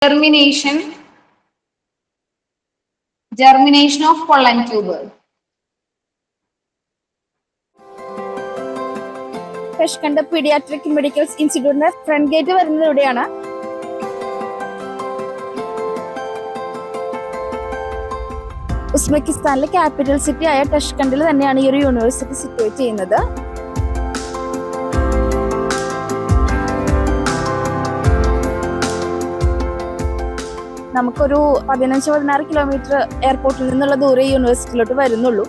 Germination of pollen tube. Tashkent Pediatric Medical Institute front gate വരുന്നത് ഇവിടെയാണ്. ഉസ്ബെക്കിസ്ഥാനിലെ capital city ആയ ടഷ്കണ്ടിൽ തന്നെയാണ് ഈ ഒരു യൂണിവേഴ്സിറ്റി സിറ്റുവേറ്റ് ചെയ്യുന്നത്. നമുക്കൊരു 15-16 കിലോമീറ്റർ എയർപോർട്ടിൽ നിന്നുള്ള ദൂരെ യൂണിവേഴ്സിറ്റിയിലോട്ട് വരുന്നുള്ളൂ.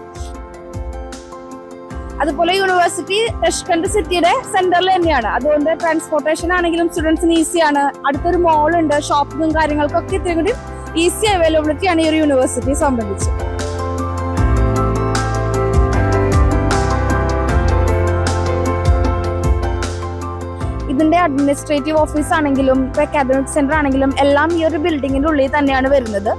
അതുപോലെ യൂണിവേഴ്സിറ്റി ടഷ്കണ്ട് സിറ്റിയുടെ സെന്ററിൽ തന്നെയാണ്. അതുകൊണ്ട് ട്രാൻസ്പോർട്ടേഷൻ ആണെങ്കിലും സ്റ്റുഡൻസിന് ഈസിയാണ്. അടുത്തൊരു മോൾ ഉണ്ട്, ഷോപ്പിങ്ങും കാര്യങ്ങൾക്കൊക്കെ ഇത്രയും കൂടി ഈസി അവൈലബിലിറ്റി ആണ് ഈ ഒരു യൂണിവേഴ്സിറ്റിയെ സംബന്ധിച്ച്. ഇതിന്റെ അഡ്മിനിസ്ട്രേറ്റീവ് ഓഫീസ് ആണെങ്കിലും അക്കാദമിക് സെന്റർ ആണെങ്കിലും എല്ലാം ഈ ഒരു ബിൽഡിങ്ങിന്റെ ഉള്ളിൽ തന്നെയാണ് വരുന്നത്.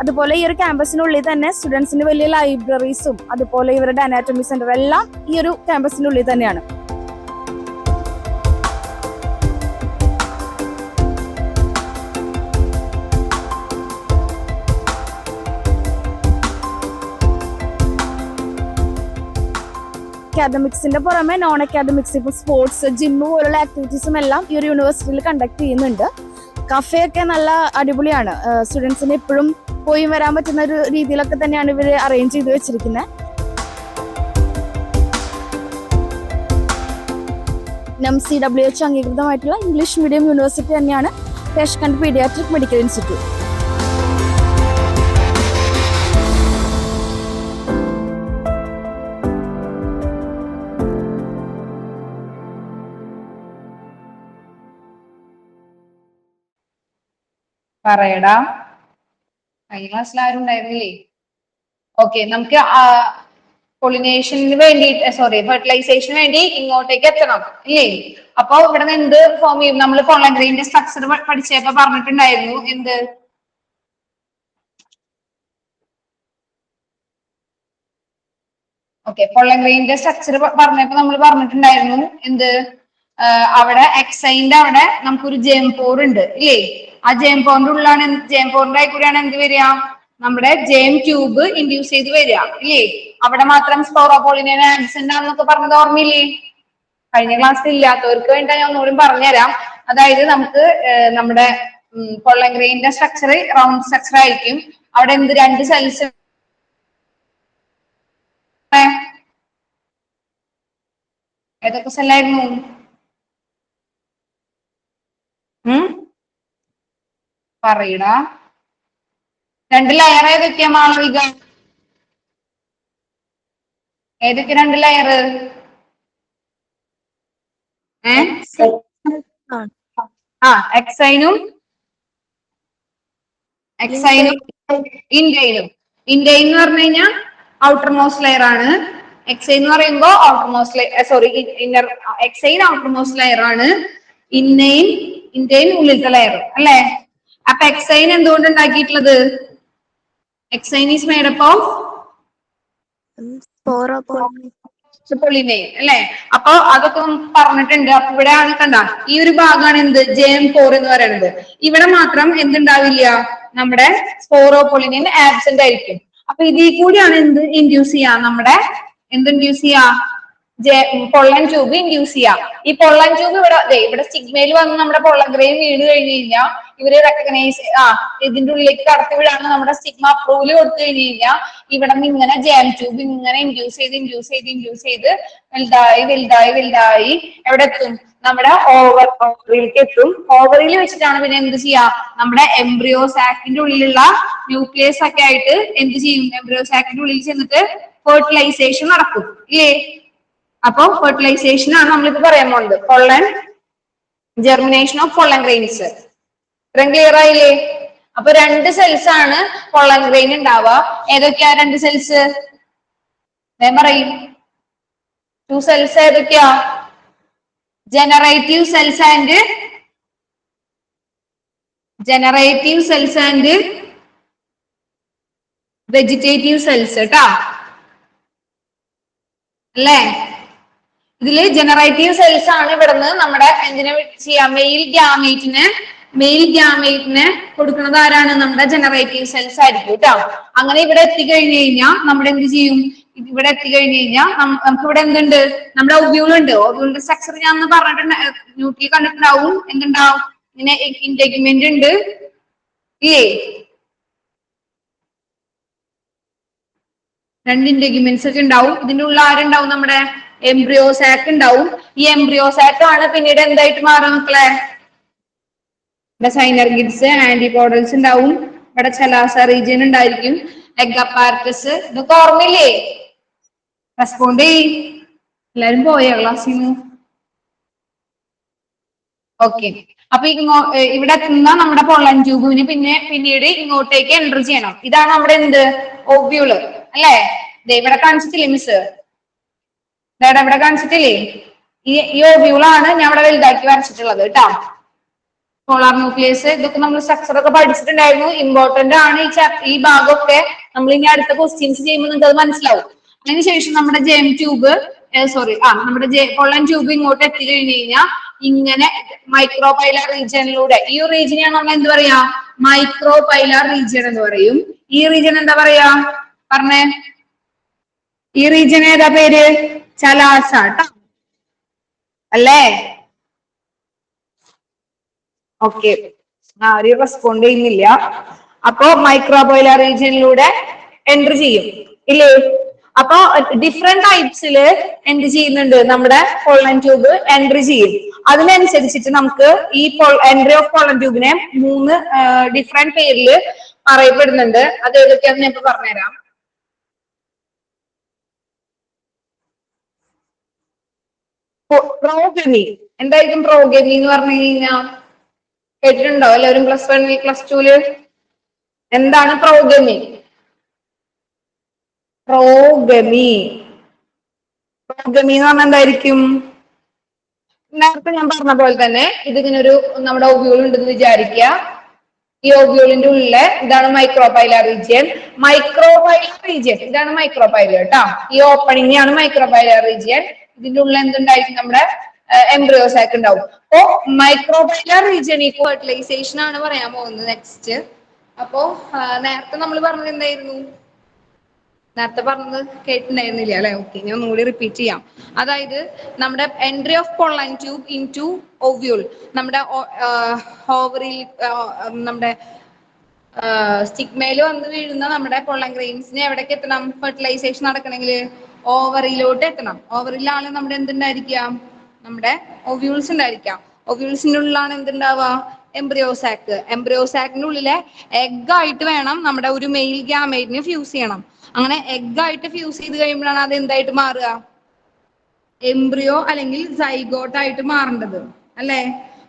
അതുപോലെ ഈ ഒരു ക്യാമ്പസിനുള്ളിൽ തന്നെ സ്റ്റുഡൻസിന് വലിയ ലൈബ്രറീസും അതുപോലെ ഇവരുടെ അനാറ്റമി സെന്റർ എല്ലാം ഈ ഒരു ക്യാമ്പസിനുള്ളിൽ തന്നെയാണ്. അക്കാദമിക്സിന്റെ പുറമെ നോൺ അക്കാദമിക്സ്, ഇപ്പൊ സ്പോർട്സ്, ജിമ്മ് പോലുള്ള ആക്ടിവിറ്റീസും എല്ലാം ഈ ഒരു യൂണിവേഴ്സിറ്റിയിൽ കണ്ടക്ട് ചെയ്യുന്നുണ്ട്. കഫേ ഒക്കെ നല്ല അടിപൊളിയാണ്. സ്റ്റുഡൻസിന് എപ്പോഴും പോയി വരാൻ പറ്റുന്ന ഒരു രീതിയിലൊക്കെ തന്നെയാണ് ഇവർ അറേഞ്ച് ചെയ്ത് വെച്ചിരിക്കുന്നത്. NAMCWH അംഗീകൃതമായിട്ടുള്ള ഇംഗ്ലീഷ് മീഡിയം യൂണിവേഴ്സിറ്റി തന്നെയാണ് ടഷ്കണ്ട് പീഡിയാട്രിക് മെഡിക്കൽ ഇൻസ്റ്റിറ്റ്യൂട്ട്. പറയടാ, കഴിഞ്ഞ ക്ലാസ്സിൽ ആരും ഉണ്ടായിരുന്നില്ലേ? ഓക്കെ, നമുക്ക് പൊളിനേഷന് വേണ്ടിയിട്ട് ഫെർട്ടിലൈസേഷന് വേണ്ടി ഇങ്ങോട്ടേക്ക് എത്തണം ഇല്ലേ? അപ്പൊ ഇവിടെ നിന്ന് എന്ത് ഫോം ചെയ്യും? നമ്മൾ പോളൻ ഗ്രെയിനിന്റെ സ്ട്രക്ചർ പഠിച്ചപ്പോ പറഞ്ഞിട്ടുണ്ടായിരുന്നു. എന്ത്? ഓക്കെ, പോളൻ ഗ്രെയിനിന്റെ സ്ട്രക്ചർ പറഞ്ഞപ്പോ നമ്മൾ പറഞ്ഞിട്ടുണ്ടായിരുന്നു എന്ത്? അവിടെ എക്സൈന്റെ അവിടെ നമുക്കൊരു ജെം പോർ ഉണ്ട് ഇല്ലേ? ആ ജെം പോറിന്റെ ഉള്ളിലാണ്, ജെം പോറിന്റെ കൂടെയാണ് എന്ത് വരിക? നമ്മുടെ ജെം ട്യൂബ് ഇൻഡ്യൂസ് ചെയ്ത് വരിക ഇല്ലേ? അവിടെ മാത്രം സ്പോറോപോളിനെ ആബ്സെന്റ് ആണെന്നൊക്കെ പറഞ്ഞത് ഓർമ്മയില്ലേ? കഴിഞ്ഞ ക്ലാസ്സിൽ ഇല്ലാത്തവർക്ക് വേണ്ടി ഞാൻ ഒന്നുകൂടി പറഞ്ഞുതരാം. അതായത് നമുക്ക് നമ്മുടെ പൊള്ളൻ ഗ്രെയിനിന്റെ സ്ട്രക്ചർ റൗണ്ട് സ്ട്രക്ചർ ആയിരിക്കും. അവിടെ എന്ത്? 2 സെൽസ്. ഏതൊക്കെ സെല്ലായിരുന്നു? പറയടാ. 2 ലെയർ ഏതൊക്കെയാ മാളവിക? ഏതൊക്കെ 2 ലെയർ? എക്സൈനും ഇൻഡൈനും. ഇൻഡൈൻ എന്ന് പറഞ്ഞു കഴിഞ്ഞാൽ ഔട്ടർ മോസ്റ്റ് ലെയർ ആണ്. എക്സൈൻ എന്ന് പറയുമ്പോ outer most layer, inner. Exine outer most layer ആണ്. ഇൻഡൈൻ ഉള്ളിലത്തെ ലെയർ അല്ലെ? അപ്പൊ എക്സൈൻ എന്തുകൊണ്ട് ഉണ്ടാക്കിയിട്ടുള്ളത്? Exine is made up of പൊളിനെ അല്ലെ? അപ്പൊ അതൊക്കെ പറഞ്ഞിട്ടുണ്ട്. അപ്പൊ ഇവിടെയാണ് കണ്ട, ഈ ഒരു ഭാഗമാണ് എന്ത്? ജെം പോർ എന്ന് പറയുന്നത്. ഇവിടെ മാത്രം എന്തുണ്ടാവില്ല? നമ്മുടെ സ്പോറോപൊളിനിൻ ആബ്സെന്റ് ആയിരിക്കും. അപ്പൊ ഇതിൽ കൂടിയാണ് എന്ത് ഇൻഡ്യൂസ് ചെയ്യാ? നമ്മുടെ എന്ത് ഇൻഡ്യൂസ് ചെയ്യാ? പൊള്ളൻ ട്യൂബ് ഇൻഡ്യൂസ് ചെയ്യാം. ഈ പൊള്ളൻ ട്യൂബ് ഇവിടെ സിഗ്മയിൽ വന്ന് നമ്മുടെ പൊള്ളൻ ഗ്രെയിൻ വീണ് കഴിഞ്ഞ് കഴിഞ്ഞാൽ ഇവര് റെക്കഗ്നൈസ് ഇതിന്റെ ഉള്ളിലേക്ക് കടത്തി വിടാണ് നമ്മുടെ സ്റ്റിഗ്മ അപ്രൂവൽ കൊടുത്തു കഴിഞ്ഞ് കഴിഞ്ഞാൽ ഇവിടെ നിന്ന് ഇങ്ങനെ ജെം ട്യൂബ് ഇങ്ങനെ ഇൻഡ്യൂസ് ചെയ്ത് വലുതായി എവിടെ എത്തും? നമ്മുടെ ഓവറിയിലേക്ക് എത്തും. ഓവറിയിൽ വെച്ചിട്ടാണ് പിന്നെ എന്ത് ചെയ്യാ? നമ്മുടെ എംബ്രിയോ സാക്കിന്റെ ഉള്ളിലുള്ള ന്യൂക്ലിയസ് ഒക്കെ ആയിട്ട് എന്ത് ചെയ്യും? എംബ്രിയോ സാക്കിന്റെ ഉള്ളിൽ ചെന്നിട്ട് ഫെർട്ടിലൈസേഷൻ നടക്കും ഇല്ലേ? അപ്പൊ ഫെർട്ടിലൈസേഷൻ ആണ് നമ്മളിപ്പോ പറയാൻ പോകുന്നത്. Pollen germination of pollen grains. ഇത്രയും ക്ലിയർ ആയില്ലേ? അപ്പൊ 2 സെൽസ് ആണ് പൊള്ളൻ ഗ്രെയിൻ ഉണ്ടാവുക. ഏതൊക്കെയാ 2 സെൽസ്? ഞാൻ പറയും. 2 സെൽസ് ഏതൊക്കെയാ? Generative cells and vegetative cells കേട്ടാ, അല്ലേ? ഇതില് ജനറേറ്റീവ് സെൽസ് ആണ് ഇവിടുന്ന് നമ്മുടെ എന്തിനെ ചെയ്യാം, മെയിൽ ഗ്യാമേറ്റിന് കൊടുക്കുന്നത് ആരാണ്? നമ്മുടെ ജനറേറ്റീവ് സെൽസ് ആയിരിക്കും കേട്ടോ. അങ്ങനെ ഇവിടെ എത്തിക്കഴിഞ്ഞു കഴിഞ്ഞാൽ നമ്മുടെ എന്ത് ചെയ്യും? ഇവിടെ എത്തിക്കഴിഞ്ഞു കഴിഞ്ഞാൽ നമുക്ക് ഇവിടെ എന്തുണ്ട്? നമ്മുടെ ഒബ്യൂൾ ഉണ്ട്. ഒബ്യൂളിന്റെ സ്ട്രക്ചർ ഞാൻ ഒന്ന് പറഞ്ഞിട്ടുണ്ട്, ന്യൂക്ലിയർ കണ്ടിട്ടുണ്ടാവും. എന്തുണ്ടാവും? ഇങ്ങനെ ഇന്റഗ്യുമെന്റ് ഉണ്ട് ഇല്ലേ? രണ്ട് ഇന്റഗ്യുമെന്റ്സ് ഒക്കെ ഉണ്ടാവും. ഇതിന്റെ ഉള്ളിൽ ആരുണ്ടാവും? നമ്മുടെ എംബ്രിയോ സാക്ക് ഉണ്ടാവും. ഈ എംബ്രിയോ സാക്ക് ആണ് പിന്നീട് എന്തായിട്ട് മാറും മക്കളെ? ഇവിടെ സൈനർഗിഡ്സ്, ആന്റിപോഡൽസ് ഉണ്ടാവും. ഇവിടെ ചലാസ റീജിയൻ ഉണ്ടായിരിക്കും, എഗ് അപ്പാരറ്റസ്. ഇതൊക്കെ ഓർമ്മയില്ലേ? റെസ്പോണ്ട് ചെയ്യ്. എല്ലാരും പോയോ ക്ലാസ്സിൽ നിന്ന്? ഓക്കെ. അപ്പൊ ഇവിടെ എത്തുന്ന നമ്മുടെ പൊള്ളൻ ട്യൂബിന് പിന്നീട് ഇങ്ങോട്ടേക്ക് എൻ്റർ ചെയ്യണം. ഇതാണ് നമ്മുടെ എന്ത്? ഓവ്യൂള് അല്ലേ? ഇവിടെ കാണിച്ചിട്ടില്ലേ മിസ്? ഇവിടെ കാണിച്ചിട്ടില്ലേ? ഈ ഓവ്യൂളാണ് ഞാൻ ഇവിടെ വലുതാക്കി വരച്ചിട്ടുള്ളത് കേട്ടോ. പോളാർ ന്യൂക്ലിയസ്, ഇതൊക്കെ നമ്മൾ സ്ട്രക്ചർ ഒക്കെ പഠിച്ചിട്ടുണ്ടായിരുന്നു. ഇമ്പോർട്ടന്റ് ആണ് ഈ ഭാഗമൊക്കെ. നമ്മൾ ഇനി അടുത്ത ക്വസ്റ്റ്യൻസ് ചെയ്യുമ്പോൾ നിങ്ങൾക്ക് അത് മനസ്സിലാവും. അതിനുശേഷം നമ്മുടെ ജെം ട്യൂബ് നമ്മുടെ പൊള്ളൻ ട്യൂബ് ഇങ്ങോട്ട് എത്തി കഴിഞ്ഞു കഴിഞ്ഞാൽ ഇങ്ങനെ മൈക്രോപൈലാർ റീജിയനിലൂടെ, ഈ റീജിയനാണ് നമ്മൾ എന്ത് പറയാ? മൈക്രോപൈലാർ റീജിയൻ എന്ന് പറയും. ഈ റീജിയൻ എന്താ പറയാ? പറഞ്ഞേ. ഈ റീജിയൻ ഏതാ പേര്? ചലാസ ട്ടോ, അല്ലേ? ഓക്കെ, ആരും റെസ്പോണ്ട് ചെയ്യുന്നില്ല. അപ്പോ മൈക്രോപൈലാർ റീജിയനിലൂടെ എൻ്റർ ചെയ്യും ഇല്ലേ? അപ്പൊ ഡിഫറെന്റ് ടൈപ്സില് എന്ത് ചെയ്യുന്നുണ്ട്? നമ്മുടെ പൊള്ളൻ ട്യൂബ് എൻട്രി ചെയ്യും. അതിനനുസരിച്ചിട്ട് നമുക്ക് ഈ എൻട്രി ഓഫ് പൊള്ളൻ ട്യൂബിനെ 3 ഡിഫറെന്റ് പേരില് പറയപ്പെടുന്നുണ്ട്. അത് ഏതൊക്കെയാണെന്ന് ഞാൻ പറഞ്ഞുതരാം. പ്രോഗമി. എന്തായിരിക്കും പ്രോഗമി എന്ന് പറഞ്ഞു കഴിഞ്ഞാൽ? കേട്ടിട്ടുണ്ടോ എല്ലാവരും? +1 +2 എന്താണ് പ്രോഗമി? പ്രോഗമി എന്ന് പറഞ്ഞാൽ എന്തായിരിക്കും? നേരത്തെ ഞാൻ പറഞ്ഞ പോലെ തന്നെ ഇതിങ്ങനെ ഒരു നമ്മുടെ ഓവ്യൂൾ ഉണ്ടെന്ന് വിചാരിക്കുക. ഈ ഓവ്യൂളിന്റെ ഉള്ളിലെ ഇതാണ് മൈക്രോപൈലാർ റീജിയൻ. ഇതാണ് മൈക്രോപൈലർ കേട്ടോ. ഈ ഓപ്പണിംഗ് ആണ് മൈക്രോപൈലാർ റീജിയൻ. ഇതിന്റെ ഉള്ളിൽ എന്തുണ്ടായിരിക്കും? നമ്മുടെ എംബ്രിയോ സാക്ക് ഉണ്ടാവും. അപ്പോ മൈക്രോപൈലാർ റീജിയൻ ഈ ഫെർട്ടിലൈസേഷൻ ആണ് പറയാൻ പോകുന്നത് നെക്സ്റ്റ്. അപ്പോ നേരത്തെ നമ്മൾ പറഞ്ഞത് എന്തായിരുന്നു? നേരത്തെ പറഞ്ഞത് കേട്ടിട്ടുണ്ടായിരുന്നില്ല അല്ലെ? ഓക്കെ, ഞാൻ ഒന്നുകൂടി റിപ്പീറ്റ് ചെയ്യാം. അതായത് നമ്മുടെ entry of pollen tube into ovule, നമ്മുടെ ഓവറിൽ നമ്മുടെ സ്റ്റിഗ്മയിൽ വന്ന് വീഴുന്ന നമ്മുടെ പൊള്ളൻ ഗ്രെയിൻസിന് എവിടേക്ക് എത്തണം? ഫെർട്ടിലൈസേഷൻ നടക്കണമെങ്കിൽ ഓവറിലോട്ട് എത്തണം. ഓവറിലാണ് നമ്മുടെ എന്തുണ്ടായിരിക്കുക? നമ്മുടെ ഒവ്യൂൾസ് ഉണ്ടായിരിക്കാം. ഒവ്യൂൾസിന്റെ ഉള്ളിലാണ് എന്തുണ്ടാവുക? Embryo sac. എംബ്രിയോ സാക്കിന്റെ ഉള്ളിലെ എഗ് ആയിട്ട് വേണം നമ്മുടെ ഒരു മെയിൽ ഗ്യാമേറ്റിന് ഫ്യൂസ് ചെയ്യണം. അങ്ങനെ എഗ് ആയിട്ട് ഫ്യൂസ് ചെയ്ത് കഴിയുമ്പോഴാണ് അത് എന്തായിട്ട് മാറുക? എംബ്രിയോ അല്ലെങ്കിൽ സൈഗോട്ട് ആയിട്ട് മാറേണ്ടത് അല്ലേ?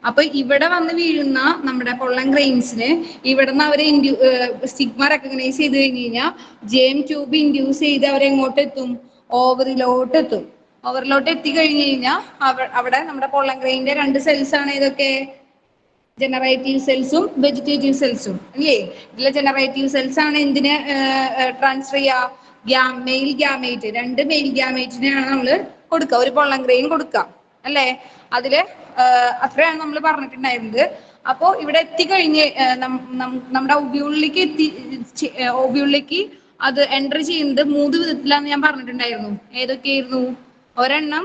അപ്പൊ ഇവിടെ വന്ന് വീഴുന്ന നമ്മുടെ പൊള്ളൻ ഗ്രെയിൻസിന് ഇവിടെ നിന്ന് അവരെ സ്റ്റിഗ്മ റെക്കഗ്നൈസ് ചെയ്ത് കഴിഞ്ഞ് കഴിഞ്ഞാൽ ജെം ട്യൂബ് ഇൻഡ്യൂസ് ചെയ്ത് അവരെങ്ങോട്ട് എത്തും? ഓവറിലോട്ട് എത്തും. ഓവറിലോട്ട് എത്തിക്കഴിഞ്ഞു കഴിഞ്ഞാൽ അവിടെ നമ്മുടെ പൊള്ളൻ ഗ്രെയിനിന്റെ 2 സെൽസ് ആണ് ഇതൊക്കെ, ജനറേറ്റീവ് സെൽസും വെജിറ്റേറ്റീവ് സെൽസും അല്ലേ? ഇതിലെ ജനറേറ്റീവ് സെൽസ് ആണ് എന്തിനെ ട്രാൻസ്ഫർ ചെയ്യുക? Mail gamete. 2 മെയിൽ ഗ്യാമേറ്റിനെയാണ് നമ്മൾ കൊടുക്കുക, ഒരു പൊള്ളൻ ഗ്രെയിൻ കൊടുക്കുക അല്ലേ? അതില് അത്രയാണ് നമ്മൾ പറഞ്ഞിട്ടുണ്ടായിരുന്നത്. അപ്പോ ഇവിടെ എത്തിക്കഴിഞ്ഞ് നമ്മുടെ ഓവ്യൂളിലേക്ക് അത് എൻട്രി ചെയ്യുന്നത് 3 വിധത്തിലാന്ന് ഞാൻ പറഞ്ഞിട്ടുണ്ടായിരുന്നു. ഏതൊക്കെയായിരുന്നു? ഒരെണ്ണം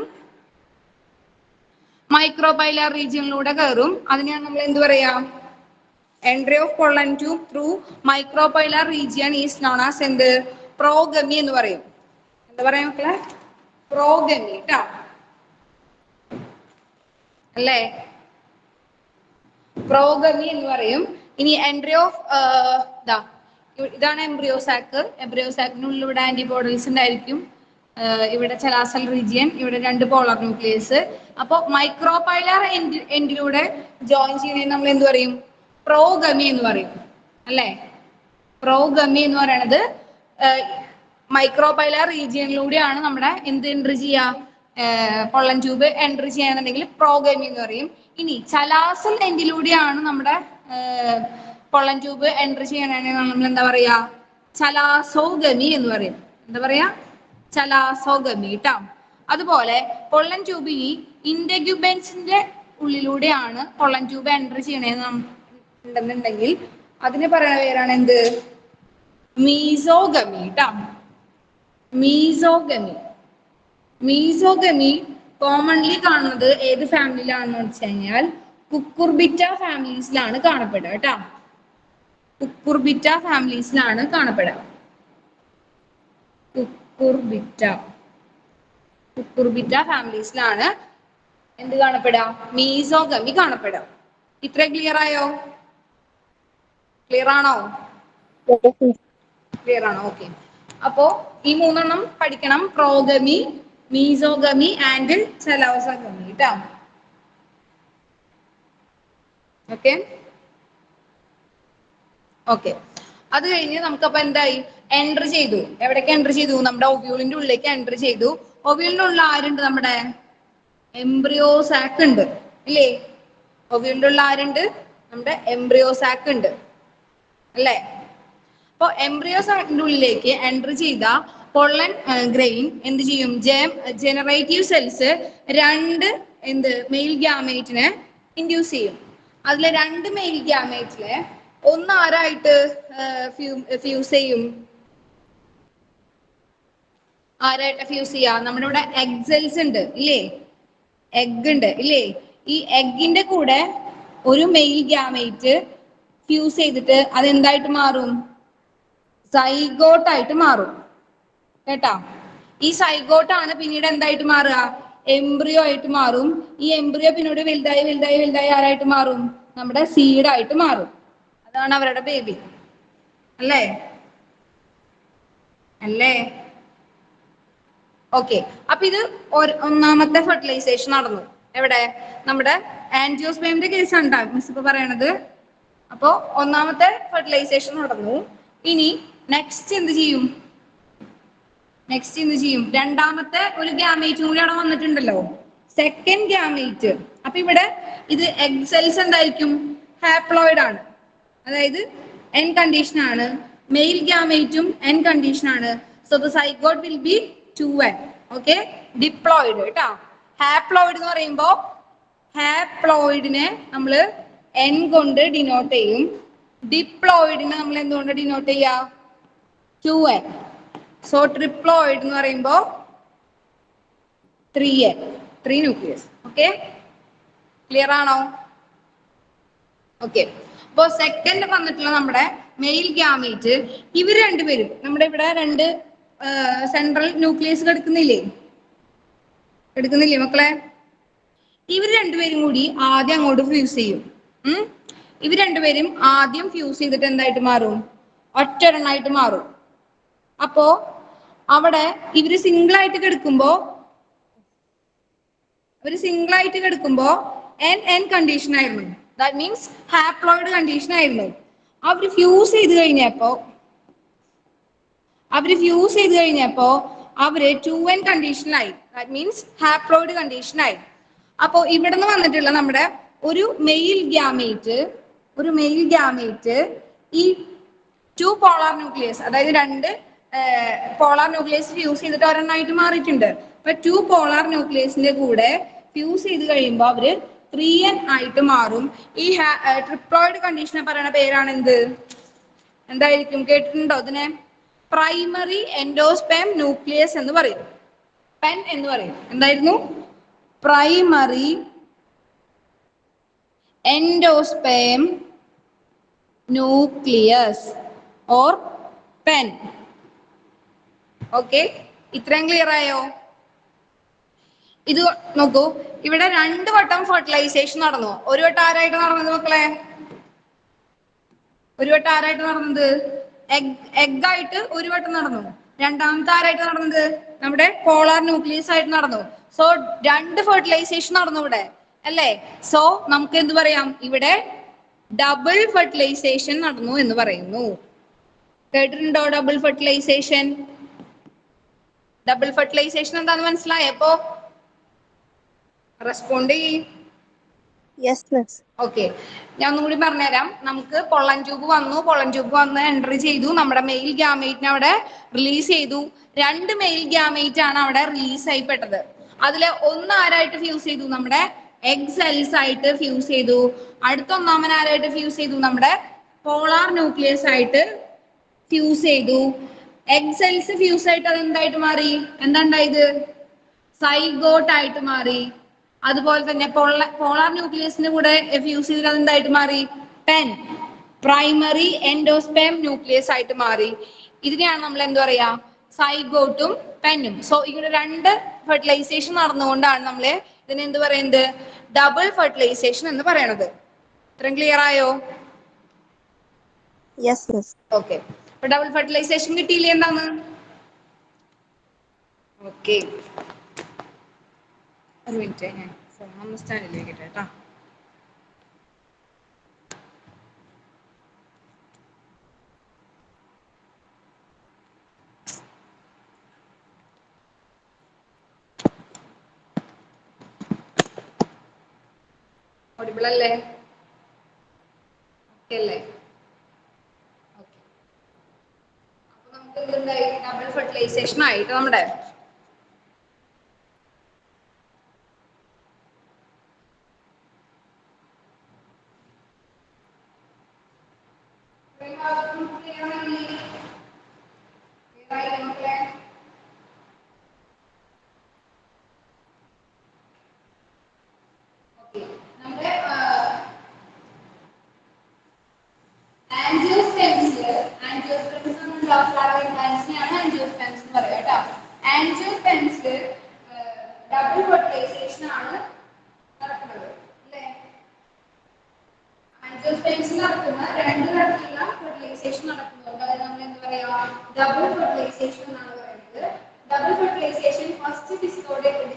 മൈക്രോപൈലാർ റീജിയനിലൂടെ കയറും. അതിനെയാണ് നമ്മൾ എന്ത് പറയാ? Entry of pollen tube through micropylar region is known as എന്ത്? പ്രോഗമി എന്ന് പറയും. എന്താ പറയാ മക്കളെ? പ്രോഗമി ട്ടോ, അല്ലേ? പ്രോഗമി എന്ന് പറയും. ഇനി എൻട്രി ഓഫ് ഇതാണ് എംബ്രിയോ സാക്ക്. എംബ്രിയോ സാക്കിനുള്ളിൽ ഇവിടെ ആന്റിബോഡീസ് ഉണ്ടായിരിക്കും. ഇവിടെ ചലാസൽ റീജിയൻ, ഇവിടെ 2 പോളാർ ന്യൂക്ലിയസ്. അപ്പൊ മൈക്രോപൈലാർ എൻഡിലൂടെ ജോയിൻ ചെയ്യുന്നതിന് നമ്മൾ എന്ത് പറയും? പ്രോഗമി എന്ന് പറയും അല്ലേ? പ്രോഗമി എന്ന് പറയുന്നത് മൈക്രോപൈലാർ റീജിയനിലൂടെയാണ് നമ്മുടെ എന്ത് എൻട്രി ചെയ്യുക? പൊള്ളൻ ട്യൂബ് എൻട്രി ചെയ്യാന്നുണ്ടെങ്കിൽ പ്രോഗമി എന്ന് പറയും. ഇനി ചലാസൽ എൻഡിലൂടെയാണ് നമ്മുടെ പൊള്ളൻ ട്യൂബ് എൻട്രി ചെയ്യണമെങ്കിൽ നമ്മൾ എന്താ പറയാ? ചലാസോഗമി എന്ന് പറയും. എന്താ പറയാ? ചലാസോഗമി ട്ടോ. അതുപോലെ പൊള്ളൻ ട്യൂബിനി ഇന്റഗ്യുബൻസിന്റെ ഉള്ളിലൂടെയാണ് പൊള്ളൻ ട്യൂബ് എൻറ്റർ ചെയ്യണമെന്നുണ്ടെങ്കിൽ അതിന് പറയുന്ന പേരാണ് എന്ത്? മീസോഗമി ട്ടോ. മീസോഗമി. മീസോഗമി കോമൺലി കാണുന്നത് ഏത് ഫാമിലിയിലാണെന്ന് വെച്ച് കഴിഞ്ഞാൽ കുക്കുർബിറ്റ ഫാമിലീസിലാണ് കാണപ്പെടുക കേട്ടോ. കുക്കുർബിറ്റ ഫാമിലീസിലാണ് കാണപ്പെടുക. കുക്കുർബിറ്റ ഫാമിലീസിലാണ് എന്ത് കാണപ്പെടുക? മീസോഗമി കാണപ്പെടുക. ഇത്ര ക്ലിയർ ആയോ? ക്ലിയർ ആണോ? ക്ലിയർ ആണോ? ഓക്കെ. അപ്പോ ഈ മൂന്നെണ്ണം പഠിക്കണം. പ്രോഗമി, മീസോഗമി ആൻഡ് ചലോസോഗമി ട്ടോ. Okay okay. അത് കഴിഞ്ഞ് നമുക്കപ്പോ എന്തായി? എൻറ്റർ ചെയ്തു. എവിടേക്ക് എൻറ്റർ ചെയ്തു? നമ്മുടെ ഒവ്യൂളിന്റെ ഉള്ളിലേക്ക് എൻറ്റർ ചെയ്തു. ഒവ്യൂളിന്റെ ഉള്ളിൽ ആരുണ്ട്? നമ്മുടെ എംബ്രിയോ സാക്ക് ഉണ്ട് ഇല്ലേ? ഒവ്യൂളിന്റെ ഉള്ളിൽ ആരുണ്ട്? നമ്മുടെ എംബ്രിയോ സാക്ക് ഉണ്ട് അല്ലേ? അപ്പൊ എംബ്രിയോ സാക്കിന്റെ ഉള്ളിലേക്ക് എൻറ്റർ ചെയ്ത പൊള്ളൻ ഗ്രെയിൻ എന്ത് ചെയ്യും? ജനറേറ്റീവ് സെൽസ് രണ്ട് മെയിൽ ഗ്യാമേറ്റിനെ ഇൻഡ്യൂസ് ചെയ്യും. അതിലെ രണ്ട് മെയിൽ ഗ്യാമേറ്റിലെ ഒന്ന് ആരായിട്ട് ഫ്യൂസ് ചെയ്യും? ആരായിട്ട് ഫ്യൂസ് ചെയ്യാ? നമ്മുടെ ഇവിടെ എഗ് സെൽസ് ഉണ്ട് ഇല്ലേ? എഗ് ഉണ്ട് ഇല്ലേ? ഈ എഗിന്റെ കൂടെ ഒരു മെയിൽ ഗ്യാമേറ്റ് ഫ്യൂസ് ചെയ്തിട്ട് അതെന്തായിട്ട് മാറും? സൈഗോട്ടായിട്ട് മാറും കേട്ടാ. ഈ സൈഗോട്ടാണ് പിന്നീട് എന്തായിട്ട് മാറുക? എംബ്രിയോ ആയിട്ട് മാറും. ഈ എംബ്രിയോ പിന്നീട് വലുതായി വലുതായി വലുതായി ആരായിട്ട് മാറും? നമ്മുടെ സീഡായിട്ട് മാറും. അതാണ് അവരുടെ ബേബി അല്ലേ? അല്ലേ? ഓക്കെ. അപ്പൊ ഇത് ഒന്നാമത്തെ ഫെർട്ടിലൈസേഷൻ നടന്നു. എവിടെ? നമ്മുടെ ആൻജിയോസ്പേമിന്റെ കേസാണ് ട്ടോ മിസ് ഇപ്പൊ പറയണത്. അപ്പോ ഒന്നാമത്തെ ഫെർട്ടിലൈസേഷൻ നടന്നു. ഇനി നെക്സ്റ്റ് എന്ത് ചെയ്യും? രണ്ടാമത്തെ ഒരു ഗ്യാമേറ്റും കൂടി അവിടെ വന്നിട്ടുണ്ടല്ലോ, സെക്കൻഡ് ഗ്യാമേറ്റ്. അപ്പൊ ഇവിടെ ഇത് എഗ് സെൽസ് എന്തായിരിക്കും? ഹാപ്ലോയിഡ് ആണ്. അതായത് എൻ കണ്ടീഷൻ ആണ്. മെയിൽ ഗ്യാമേറ്റും എൻ കണ്ടീഷൻ ആണ്. So the zygote will be 2n. Okay. Diploid കേട്ടോ. ഹാപ്ലോയിഡ് എന്ന് പറയുമ്പോ ഹാപ്ലോയിഡിനെ നമ്മൾ n കൊണ്ട് ഡിനോട്ട് ചെയ്യും. ഡിപ്ലോയിഡിനെ നമ്മൾ എന്തുകൊണ്ട് ഡിനോട്ട് ചെയ്യാ? 2n. സോ ട്രിപ്ലോയിഡ് എന്ന് പറയുമ്പോ 3n, 3 ന്യൂക്ലിയസ്. ഓക്കെ, ക്ലിയർ ആണോ? ഓക്കെ. അപ്പോ സെക്കൻഡ് വന്നിട്ടുള്ള നമ്മുടെ മെയിൽ ഗ്യാമേറ്റ്, ഇവർ രണ്ടുപേരും നമ്മുടെ ഇവിടെ രണ്ട് സെൻട്രൽ ന്യൂക്ലിയസ് എടുക്കുന്നില്ലേ മക്കളെ? ഇവർ രണ്ടുപേരും കൂടി ആദ്യം അങ്ങോട്ട് ഫ്യൂസ് ചെയ്യും. ഇവർ രണ്ടുപേരും ആദ്യം ഫ്യൂസ് ചെയ്തിട്ട് എന്തായിട്ട് മാറും? ഒറ്റൊരെണ്ണായിട്ട് മാറും. അപ്പോ അവിടെ ഇവര് സിംഗിൾ ആയിട്ട് കിടക്കുമ്പോ എൻ കണ്ടീഷൻ ആയിരുന്നു. ദാറ്റ് മീൻസ് ഹാപ്ലോയിഡ് കണ്ടീഷൻ ആയിരുന്നു. അവര് ഫ്യൂസ് ചെയ്ത് കഴിഞ്ഞപ്പോ അവര് 2n കണ്ടീഷനിലായി. ദാറ്റ് മീൻസ് ഹാപ്ലോയിഡ് കണ്ടീഷനായി. അപ്പോ ഇവിടെ നിന്ന് വന്നിട്ടുള്ള നമ്മുടെ ഒരു മെയിൽ ഗ്യാമേറ്റ് ഈ 2 പോളാർ ന്യൂക്ലിയസ്, അതായത് രണ്ട് പോളാർ ന്യൂക്ലിയസ് ഫ്യൂസ് ചെയ്തിട്ട് ഒരെണ്ണായിട്ട് മാറിയിട്ടുണ്ട്. അപ്പൊ 2 പോളാർ ന്യൂക്ലിയസിന്റെ കൂടെ ഫ്യൂസ് ചെയ്ത് കഴിയുമ്പോൾ അവര് 3n ആയിട്ട് മാറും. ഈ ട്രിപ്ലോയിഡ് കണ്ടീഷനെ പറയുന്ന പേരാണ് എന്തായിരിക്കും? കേട്ടിട്ടുണ്ടോ ഇതിനെ? പ്രൈമറി എൻഡോസ്പേം ന്യൂക്ലിയസ് എന്ന് പറയും. പെൻ എന്ന് പറയും. എന്തായിരുന്നു? Primary endosperm nucleus or pen. Okay, ഇത്രയും ക്ലിയർ ആയോ? ഇത് നോക്കൂ, ഇവിടെ 2 വട്ടം ഫെർട്ടിലൈസേഷൻ നടന്നു. ഒരു വട്ടം ആരായിട്ട് നടന്നത് മക്കളെ? എഗ് ആയിട്ട് ഒരു വട്ടം നടന്നു. രണ്ടാമത്തെ ആരായിട്ട് നടന്നത്? നമ്മുടെ പോളാർ ന്യൂക്ലിയസ് ആയിട്ട് നടന്നു. സോ 2 ഫെർട്ടിലൈസേഷൻ നടന്നു ഇവിടെ അല്ലേ? സോ നമുക്ക് എന്ത് പറയാം? ഇവിടെ ഡബിൾ ഫെർട്ടിലൈസേഷൻ നടന്നു എന്ന് പറയുന്നു. കേട്ടിട്ടുണ്ടോ ഡബിൾ ഫെർട്ടിലൈസേഷൻ? എന്താന്ന് മനസ്സിലായപ്പോ? റെസ്പോണ്ട് ചെയ്യും. Yes miss. ഓക്കെ, ഞാൻ ഒന്നും കൂടി പറഞ്ഞുതരാം. നമുക്ക് പൊള്ളൻ ട്യൂബ് വന്ന് എൻട്രി ചെയ്തു, നമ്മുടെ മെയിൽ ഗ്യാമേറ്റിനെ അവിടെ റിലീസ് ചെയ്തു. 2 മെയിൽ ഗ്യാമേറ്റ് ആണ് അവിടെ റിലീസ് ആയിപ്പെട്ടത്. അതില് ഒന്ന് ആരായിട്ട് ഫ്യൂസ് ചെയ്തു? നമ്മുടെ എഗ് സെൽസ് ആയിട്ട് ഫ്യൂസ് ചെയ്തു. അടുത്ത ഒന്നാമൻ ആരായിട്ട് ഫ്യൂസ് ചെയ്തു? നമ്മുടെ പോളാർ ന്യൂക്ലിയസ് ആയിട്ട് ഫ്യൂസ് ചെയ്തു. എഗ് സെൽസ് ഫ്യൂസ് ആയിട്ട് അത് എന്തായിട്ട് മാറി? എന്താ ഉണ്ടായത്? സൈഗോട്ട് ആയിട്ട് മാറി. അതുപോലെ തന്നെ പോളാർ ന്യൂക്ലിയസിന്റെ കൂടെ ഫ്യൂസ് ചെയ്ത് അത് എന്തായിട്ട് മാറി? പെൻ, പ്രൈമറി എൻഡോസ്പേം ന്യൂക്ലിയസ് ആയിട്ട് മാറി. ഇതിനെയാണ് നമ്മൾ എന്താ പറയാ? സൈഗോട്ടും പെന്നും. സോ ഇങ്ങനെ 2 ഫെർട്ടിലൈസേഷൻ നടന്നുകൊണ്ടാണ് നമ്മൾ ഇതിനെ എന്ത് പറയുന്നത്? ഡബിൾ ഫെർട്ടിലൈസേഷൻ എന്ന് പറയണത്. ഇത്രയും ക്ലിയർ ആയോ? Yes miss. ഓക്കെ, അപ്പൊ ഡബിൾ ഫെർട്ടിലൈസേഷൻ കിട്ടിയില്ലേ എന്താണ്? ഓക്കെ, ഒരു മിനിറ്റ്, ഞാൻ ഫോൺ ഒന്ന് സ്റ്റാൻഡിലേക്ക് കേട്ടോ. ഓഡിബിൾ അല്ലേ? ഓക്കെ അല്ലേ? ഓക്കെ, അപ്പൊ നമുക്ക് എന്തുണ്ടായി? ഡബിൾ ഫെർട്ടിലൈസേഷൻ ആയിട്ട് നമ്മുടെ നമ്മുടെ ആൻജിയോസ്പെംസിൽ ആൻജിയോസ്പെംസ് എന്ന് പറയാം കേട്ടോ. ആൻജിയോസ്പെംസിൽ ഡബിൾ ഫെർട്ടിലൈസേഷൻ ആണ് നടക്കുന്നത് അല്ലേ? ആൻജിയോസ്പെംസിൽ നടക്കുന്ന 2 തരത്തിലുള്ള ഫെർട്ടിലൈസേഷൻ നടക്കുന്നുണ്ട്. അത് നമ്മൾ എന്താ പറയാ? ഡബിൾ ഫെർട്ടിലൈസേഷൻ എന്നാണ് പറയുന്നത്. ഡബിൾ ഫെർട്ടിലൈസേഷൻ ഫസ്റ്റ് ഡിസ്കവർ ചെയ്തത്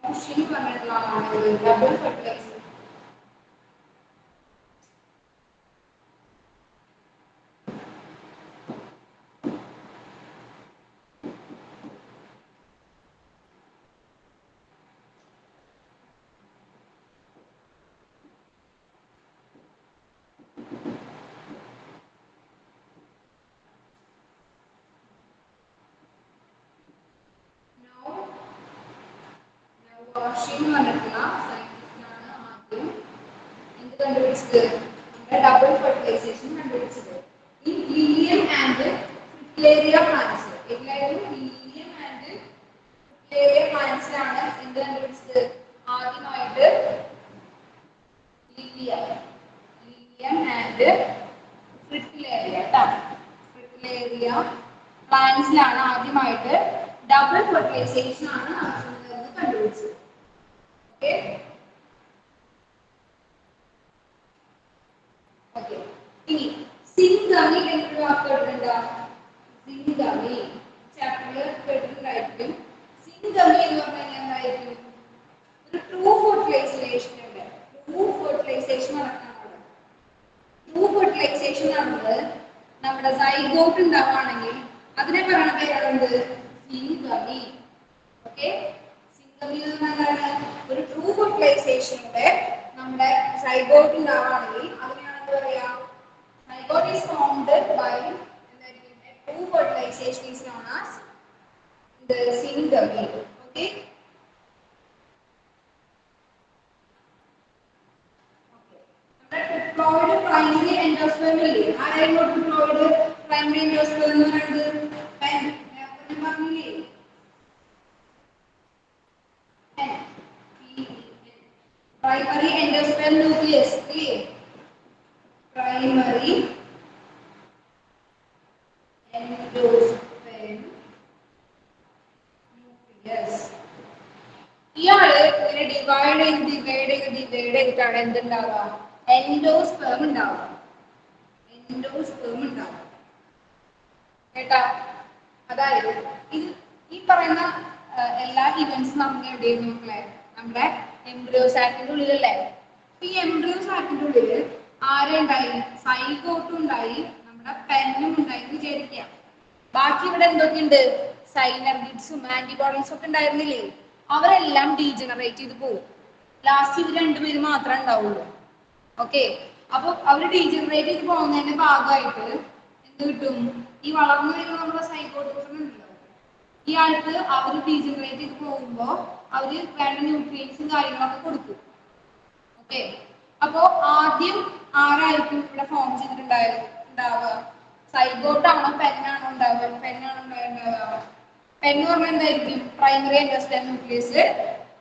നോഷിൻ പറഞ്ഞിട്ടുള്ള ആളാണ് ഡബിൾ ഫെർട്ടിലൈസേഷൻ. വാഷിംഗ് പറഞ്ഞിട്ടുള്ള സയന്റിസ്റ്റാണ് ആദ്യം എന്ത് കണ്ടുപിടിച്ചത്? ഡബിൾ ഫെർട്ടിലൈസേഷൻ കണ്ടുപിടിച്ചത്. ഈ ലീലിയം ആൻഡ് ഫ്രിറ്റിലേറിയ പ്ലാന്റ്സ്, ലീലിയം ആൻഡ് ഫ്രിറ്റിലേറിയ പ്ലാന്റ്സിലാണ് എന്ത് കണ്ടുപിടിച്ചത്? ആദ്യമായിട്ട് ലീലിയം ആൻഡ് ഫ്രിറ്റിലേറിയ പ്ലാന്റ്സിലാണ് ആദ്യമായിട്ട് ഡബിൾ ഫെർട്ടിലൈസേഷൻ ആണ് നടത്തുന്നതെന്ന് കണ്ടുപിടിച്ചത്. Okay, okay. ഇനി സിംഗമി എന്നൊരു വാക്ക് കേട്ടിട്ടുണ്ടോ? സിംഗമി ചാപ്റ്ററിൽ കേട്ടിട്ടുണ്ടായിരിക്കും. സിംഗമി എന്ന് പറഞ്ഞാൽ എന്തായിരിക്കും? ഒരു ട്രൂ ഫെർട്ടിലൈസേഷൻ ഉണ്ട്. ട്രൂ ഫെർട്ടിലൈസേഷൻ നടക്കുന്നത് നമ്മുടെ സൈഗോട്ട് ഉണ്ടാവുകയാണെങ്കിൽ അതിനെ പറയുന്ന പേരാണ് സിംഗമി. ഓക്കെ, സിംഗമി എന്ന് പറഞ്ഞാൽ ഒരു ട്രൂ ഫെർട്ടിലൈസേഷനിലൂടെ നമ്മുടെ സൈഗോട്ട് ഉണ്ടാവുകയാണെങ്കിൽ അതിനെയാണ് എന്താ പറയാ? Zygote is formed by true fertilization is known as the syngamy. Okay. Diploid primary endosperm ഇല്ലേ? ആരായിരുന്നു diploid primary endosperm എന്ന് പറയുന്നത്? pen. നേരത്തെ പറഞ്ഞില്ലേ? pen. Primary endosperm nucleus ഇല്ലേ? Primary endosperm nucleus. ഇയാള് ഇങ്ങനെ ഡിവൈഡ് ചെയ്തിട്ടാണ് എന്തുണ്ടാവുക? എൻഡോസ്പേം ഉണ്ടാവുക. കേട്ടാ? അതായത് ഈ പറയുന്ന എല്ലാ ഇവന്റ്സും നമുക്ക് എവിടെയായിരുന്നു മക്കളെ? നമ്മുടെ എംബ്രിയോ സാക്കിന്റെ ഉള്ളിലല്ലേ? ഈ എംബ്രിയോ സാക്കിന്റെ ഉള്ളില് ആരുണ്ടായി? സൈഗോട്ടും ഉണ്ടായി, നമ്മുടെ പെന്നും ഉണ്ടായി വിചാരിക്കുക. ബാക്കി ഇവിടെ എന്തൊക്കെയുണ്ട്? സൈനർഗിഡ്സും ആന്റിബോഡീസും ഒക്കെ ഉണ്ടായിരുന്നില്ലേ? അവരെല്ലാം ഡീജനറേറ്റ് ചെയ്ത് പോകും. ലാസ്റ്റ് ഇത് രണ്ടുപേര് മാത്രമേ ഉണ്ടാവുള്ളൂ. ഓക്കെ, അപ്പൊ അവര് ഡീജനറേറ്റ് ചെയ്ത് പോകുന്നതിന്റെ ഭാഗമായിട്ട് എന്ത് കിട്ടും? ഈ വളർന്നു വരുന്ന നമ്മുടെ സൈക്കോട്ടിസം ഉണ്ടല്ലോ, ഈ ആൾക്ക് അവര് ഡീജനറേറ്റ് ചെയ്ത് പോകുമ്പോ അവര് വേണ്ട ന്യൂട്രിയൻസും കാര്യങ്ങളൊക്കെ കൊടുക്കും. ഓക്കെ, അപ്പോ ആദ്യം ആരായിരിക്കും ഇവിടെ ഫോം ചെയ്തിട്ടുണ്ടാവുക? സൈഗോട്ടാണോ പെന്നാണോ ഉണ്ടാവുക? പെന്നാണോ ഉണ്ടാവുക? പെന്ന് പറഞ്ഞാൽ എന്തായിരിക്കും? Primary endosperm nucleus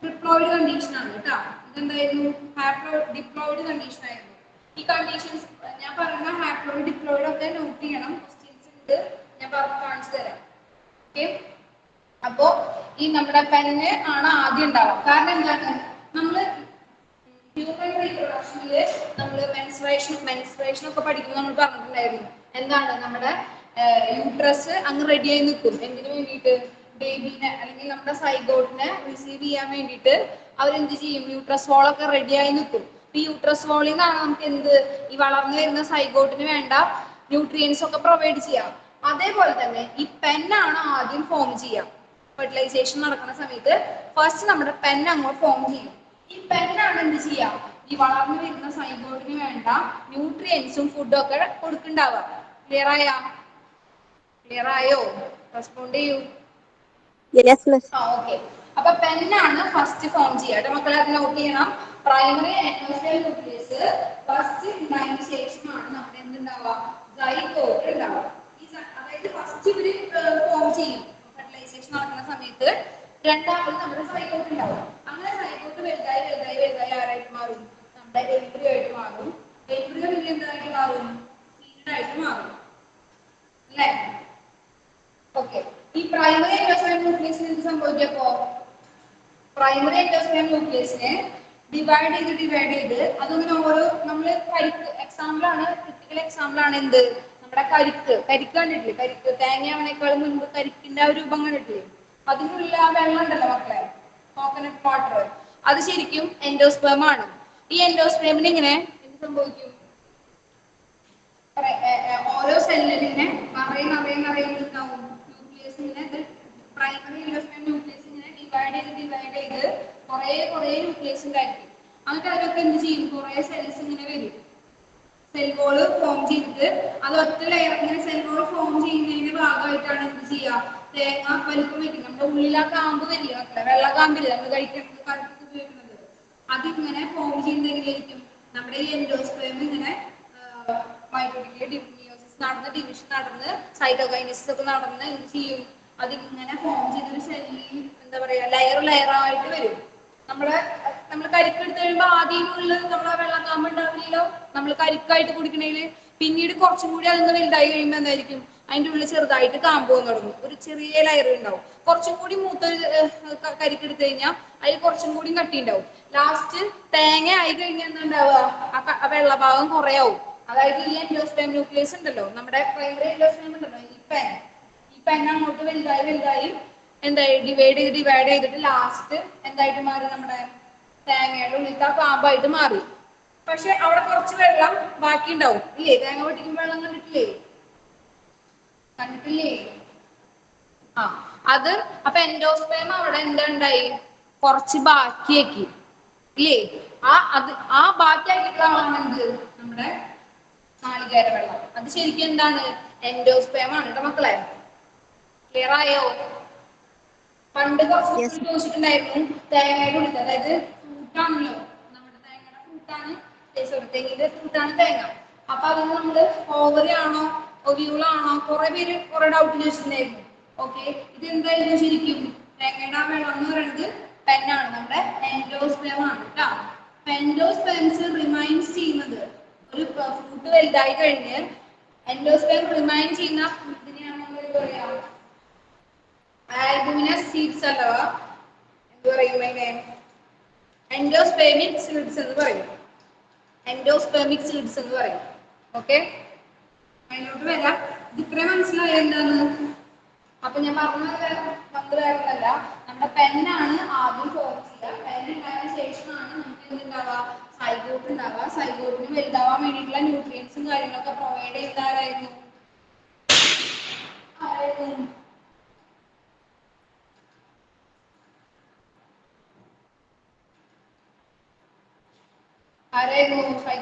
triploid condition ആണ് കേട്ടോ. ഇതെന്തായിരുന്നു? ഡിപ്ലോയിഡ് കണ്ടീഷൻ ആയിരുന്നു. ഈ കണ്ടീഷൻസ് ഞാൻ പറയുന്ന ഹാപ്ലോയിഡ് ഡിപ്ലോയിഡ് ഒക്കെ നോട്ട് ചെയ്യണം. ക്വസ്റ്റ്യൻസ് ഉണ്ട്, ഞാൻ കാണിച്ചു തരാം. ഓക്കെ, അപ്പോ ഈ നമ്മുടെ പെന്ന് ആണ് ആദ്യം ഉണ്ടാവുക. കാരണം എന്താണ്? നമ്മള് ഹ്യൂമൻ റീപ്രൊഡക്ഷനില് നമ്മള് മെൻസ്ട്രേഷൻ ഒക്കെ പഠിക്കുമ്പോൾ നമ്മൾ പറഞ്ഞിട്ടുണ്ടായിരുന്നു എന്താണ്? നമ്മുടെ യൂട്രസ് അങ്ങ് റെഡി ആയി നിൽക്കും. എന്തിനു വേണ്ടിയിട്ട്? ബേബിനെ അല്ലെങ്കിൽ നമ്മുടെ സൈഗോട്ടിനെ റിസീവ് ചെയ്യാൻ വേണ്ടിയിട്ട് അവരെന്ത് ചെയ്യും? യൂട്രസ് വോൾ ഒക്കെ റെഡി ആയി നിൽക്കും. ഈ യൂട്രസ് വോളിൽ നിന്നാണ് നമുക്ക് എന്ത്, ഈ വളർന്നു വരുന്ന സൈഗോട്ടിന് വേണ്ട ന്യൂട്രിയൻസ് ഒക്കെ പ്രൊവൈഡ് ചെയ്യാം. അതേപോലെ തന്നെ ഈ പെന്നാണ് ആദ്യം ഫോം ചെയ്യാം. ഫെർട്ടിലൈസേഷൻ നടക്കുന്ന സമയത്ത് ഫസ്റ്റ് നമ്മുടെ പെൻ അങ്ങോട്ട് ഫോം ചെയ്യും. ഈ പെന്നാണ് എന്ത് ചെയ്യാം? ഈ വളർന്നു വരുന്ന സൈഗോട്ടിന് വേണ്ട ന്യൂട്രിയൻസും ഫുഡും ഒക്കെ കൊടുക്കുന്നുണ്ടാവുക. ക്ലിയർ ആയോ? റെസ്പോണ്ട് ചെയ്യൂ. ഓക്കെ, അപ്പൊ പെന്നാണ് ഫസ്റ്റ് ഫോം ചെയ്യുക. മക്കളെ അത് നോട്ട് ചെയ്യണം. പ്രൈമറി എൻഡോസ്പേം ന്യൂക്ലിയസ് ഫസ്റ്റ് ഉണ്ടായതിനു ശേഷമാണ് നമ്മുടെ എന്തുണ്ടാവുക? സൈഗോട്ട് ഉണ്ടാവുക. അതായത് ഫസ്റ്റ് ഇവര് ഫോം ചെയ്യും. ഫെർട്ടിലൈസേഷൻ നടക്കുന്ന സമയത്ത് രണ്ടാമത് നമ്മുടെ സൈഗോട്ട് ഉണ്ടാവും. അങ്ങനെ സൈഗോട്ട് വലുതായി വലുതായി വലുതായി ആരായിട്ട് മാറും? നമ്മുടെ എംബ്രിയോ ആയിട്ട് മാറും. എംബ്രിയോ പിന്നെ എന്തായിട്ട് മാറും? സീഡ് ആയിട്ട് മാറും അല്ലേ? ഓക്കെ, ഈ പ്രൈമറി എൻഡോസ്പേം ന്യൂക്ലിയസിന് എന്ത് സംഭവിക്കപ്പോ? പ്രൈമറി എൻഡോസ്പേം ന്യൂക്ലിയസിനെ ഡിവൈഡ് ചെയ്ത് അതൊന്നും ഓരോ നമ്മള് കരിക്ക് എക്സാമ്പിൾ ആണ്, ക്രിട്ടിക്കൽ എക്സാമ്പിൾ ആണ് എന്ത്? നമ്മുടെ കരിക്ക് കണ്ടിട്ടില്ലേ? കരിക്ക് തേങ്ങയാവണേക്കാളും മുൻപ് കരിക്കിന്റെ ആ രൂപം കണ്ടിട്ടില്ലേ? അതിനുള്ള ആ വെള്ളം ഉണ്ടല്ലോ മക്കളെ, കോക്കനട്ട് വാട്ടർ, അത് ശരിക്കും എൻഡോസ്പേം ആണ്. ഈ എൻഡോസ്പേമിന് ഇങ്ങനെ എന്ത് സംഭവിക്കും? ഓരോ സെല്ലിനെ നിറയെ ഉണ്ടാവും. ന്യൂക്ലിയസിനെ പ്രൈമറി എൻഡോസ്പേം ന്യൂക്ലിയസ് ഇങ്ങനെ ഡിവൈഡ് ചെയ്ത് കുറെ ന്യൂക്ലിയസ് ഉണ്ടായിരിക്കും. എന്നിട്ട് അതിലൊക്കെ എന്ത് ചെയ്യും? കുറെ സെൽസ് ഇങ്ങനെ വരും. സെൽ വോൾ ഫോം ചെയ്തിട്ട് അത് ഒറ്റ ലെയർ ഇങ്ങനെ സെൽ വോൾ ഫോം ചെയ്യുന്നതിന്റെ ഭാഗമായിട്ടാണ് എന്ത് ചെയ്യുക? തേങ്ങ വലിപ്പം വെക്കും. നമ്മുടെ ഉള്ളിൽ ആ കാമ്പ് വരില്ല മക്കളെ, വെള്ള കാമ്പില്ല നമ്മൾ കഴിക്കുന്നത് കറിക്ക് ഉപയോഗിക്കുന്നത്. അതിങ്ങനെ ഫോം ചെയ്യുന്നതിലായിരിക്കും നമ്മുടെ ഈ എൻഡോസ്പേം ഇങ്ങനെ മൈറ്റോസിസ് നടന്ന് ഡിവിഷൻ നടന്ന് സൈറ്റോകൈനസിസ് ഒക്കെ നടന്ന് എന്ത് ചെയ്യും? അതിങ്ങനെ ഫോം ചെയ്തൊരു സെല്ലിൽ എന്താ പറയാ ലെയർ ആയിട്ട് വരും. നമ്മൾ കരിക്ക് എടുത്ത് കഴിയുമ്പോൾ ആദ്യമുള്ള നമ്മളെ വെള്ളക്കാമ്പ് ഉണ്ടാവില്ലല്ലോ, നമ്മൾ കരിക്കായിട്ട് കുടിക്കണേല്. പിന്നീട് കുറച്ചും കൂടി അതിന് വലുതായി കഴിയുമ്പോൾ എന്തായിരിക്കും? അതിന്റെ ഉള്ളിൽ ചെറുതായിട്ട് കാമ്പ് വന്ന് തുടങ്ങും. ഒരു ചെറിയ ലെയർ ഉണ്ടാവും. കുറച്ചും കൂടി മൂത്ത കരിക്ക് എടുത്തു കഴിഞ്ഞാൽ അതിൽ കുറച്ചും കൂടി കട്ടി ഉണ്ടാവും. ലാസ്റ്റ് തേങ്ങ ആയി കഴിഞ്ഞാൽ എന്താ ഉണ്ടാവുക? ആ വെള്ളഭാഗം കുറയാവും. അതായത് ഈ എൻഡോസ്പേം ന്യൂക്ലിയസ് ഉണ്ടല്ലോ, നമ്മുടെ പ്രൈമറി എൻഡോസ്പേം ഉണ്ടല്ലോ, ഈ പെൻ അങ്ങോട്ട് വലുതായി എന്തായി? ഡിവൈഡ് ചെയ്തിട്ട് ലാസ്റ്റ് എന്തായിട്ട് മാറി? നമ്മുടെ തേങ്ങയുടെ ഉള്ളിലത്തെ ആ കാമ്പായിട്ട് മാറി. പക്ഷെ അവിടെ കുറച്ച് വെള്ളം ബാക്കി ഉണ്ടാവും ഇല്ലേ? തേങ്ങ പൊട്ടിക്കുമ്പോൾ വെള്ളം കണ്ടിട്ടില്ലേ? അത് അപ്പൊ എൻഡോസ്പേം അവിടെ എന്താ ഉണ്ടായി? കുറച്ച് ബാക്കിയാക്കി ഇല്ലേ? ആ ബാക്കിയാക്കിയിട്ടുള്ളതാണ് എന്ത്? നമ്മുടെ നാളികേര വെള്ളം. അത് ശരിക്കും എന്താണ്? എൻഡോസ്പേം ആണ് കേട്ടോ മക്കളെ. ക്ലിയർ ആയോ? പണ്ട് കുറച്ച് കുട്ടികൾ ചോദിച്ചിട്ടുണ്ടായിരുന്നു തേങ്ങയുടെ ഉള്ളിൽ, അതായത് ഫ്രൂട്ടാണല്ലോ നമ്മുടെ തേങ്ങയുടെ ഫ്രൂട്ടാണ്, തെങ്ങിന്റെ ഫ്രൂട്ടാണ് തേങ്ങ. അപ്പൊ അതിന് നമ്മള് ഓവറി ആണോ ഒവ്യൂൾ ആണോ കുറെ പേര് കുറെ ഡൗട്ട് ചോദിച്ചിട്ടുണ്ടായിരുന്നു. ഓക്കെ, ഇത് എന്തായാലും ശരിക്കും തേങ്ങയുടെ ആ വെള്ളം എന്ന് പറയുന്നത് പെന്നാണ്, നമ്മുടെ എൻഡോസ്പേം ആണ് കേട്ടോ. എൻഡോസ്പേംസ് റിമൈൻസ് ചെയ്യുന്നത് ഒരു ഫ്രൂട്ട് വലുതായി കഴിഞ്ഞ് എൻഡോസ്പേം റിമൈൻ ചെയ്യുന്ന ഫ്രൂട്ടിനെയാണ് നമ്മൾ പറയാ ആൽബുമിനസ് സീഡ്സ് അഥവാ എന്ത് പറയും? അതിനെ എൻഡോസ്പേമിക് സീഡ്സ് എന്ന് പറയും. എൻഡോസ്പേമിക് സീഡ്സ് എന്ന് പറയും. ഓക്കെ, അതിലോട്ട് വരാം. ഇത് ഇത്രയും മനസ്സിലായോ എന്താണ്? അപ്പൊ ഞാൻ വേറൊന്നല്ല, നമ്മുടെ പെന്നാണ് ആദ്യം ഫോം ചെയ്യുക. പെൻ ഉണ്ടായതിനു ശേഷമാണ് നമുക്ക് എന്തുണ്ടാവുക? സൈഗോട്ട് ഉണ്ടാവുക. സൈഗോട്ടിന് വലുതാവാൻ വേണ്ടിയിട്ടുള്ള ന്യൂട്രിയൻസും കാര്യങ്ങളൊക്കെ പ്രൊവൈഡ് ചെയ്തായിരുന്നു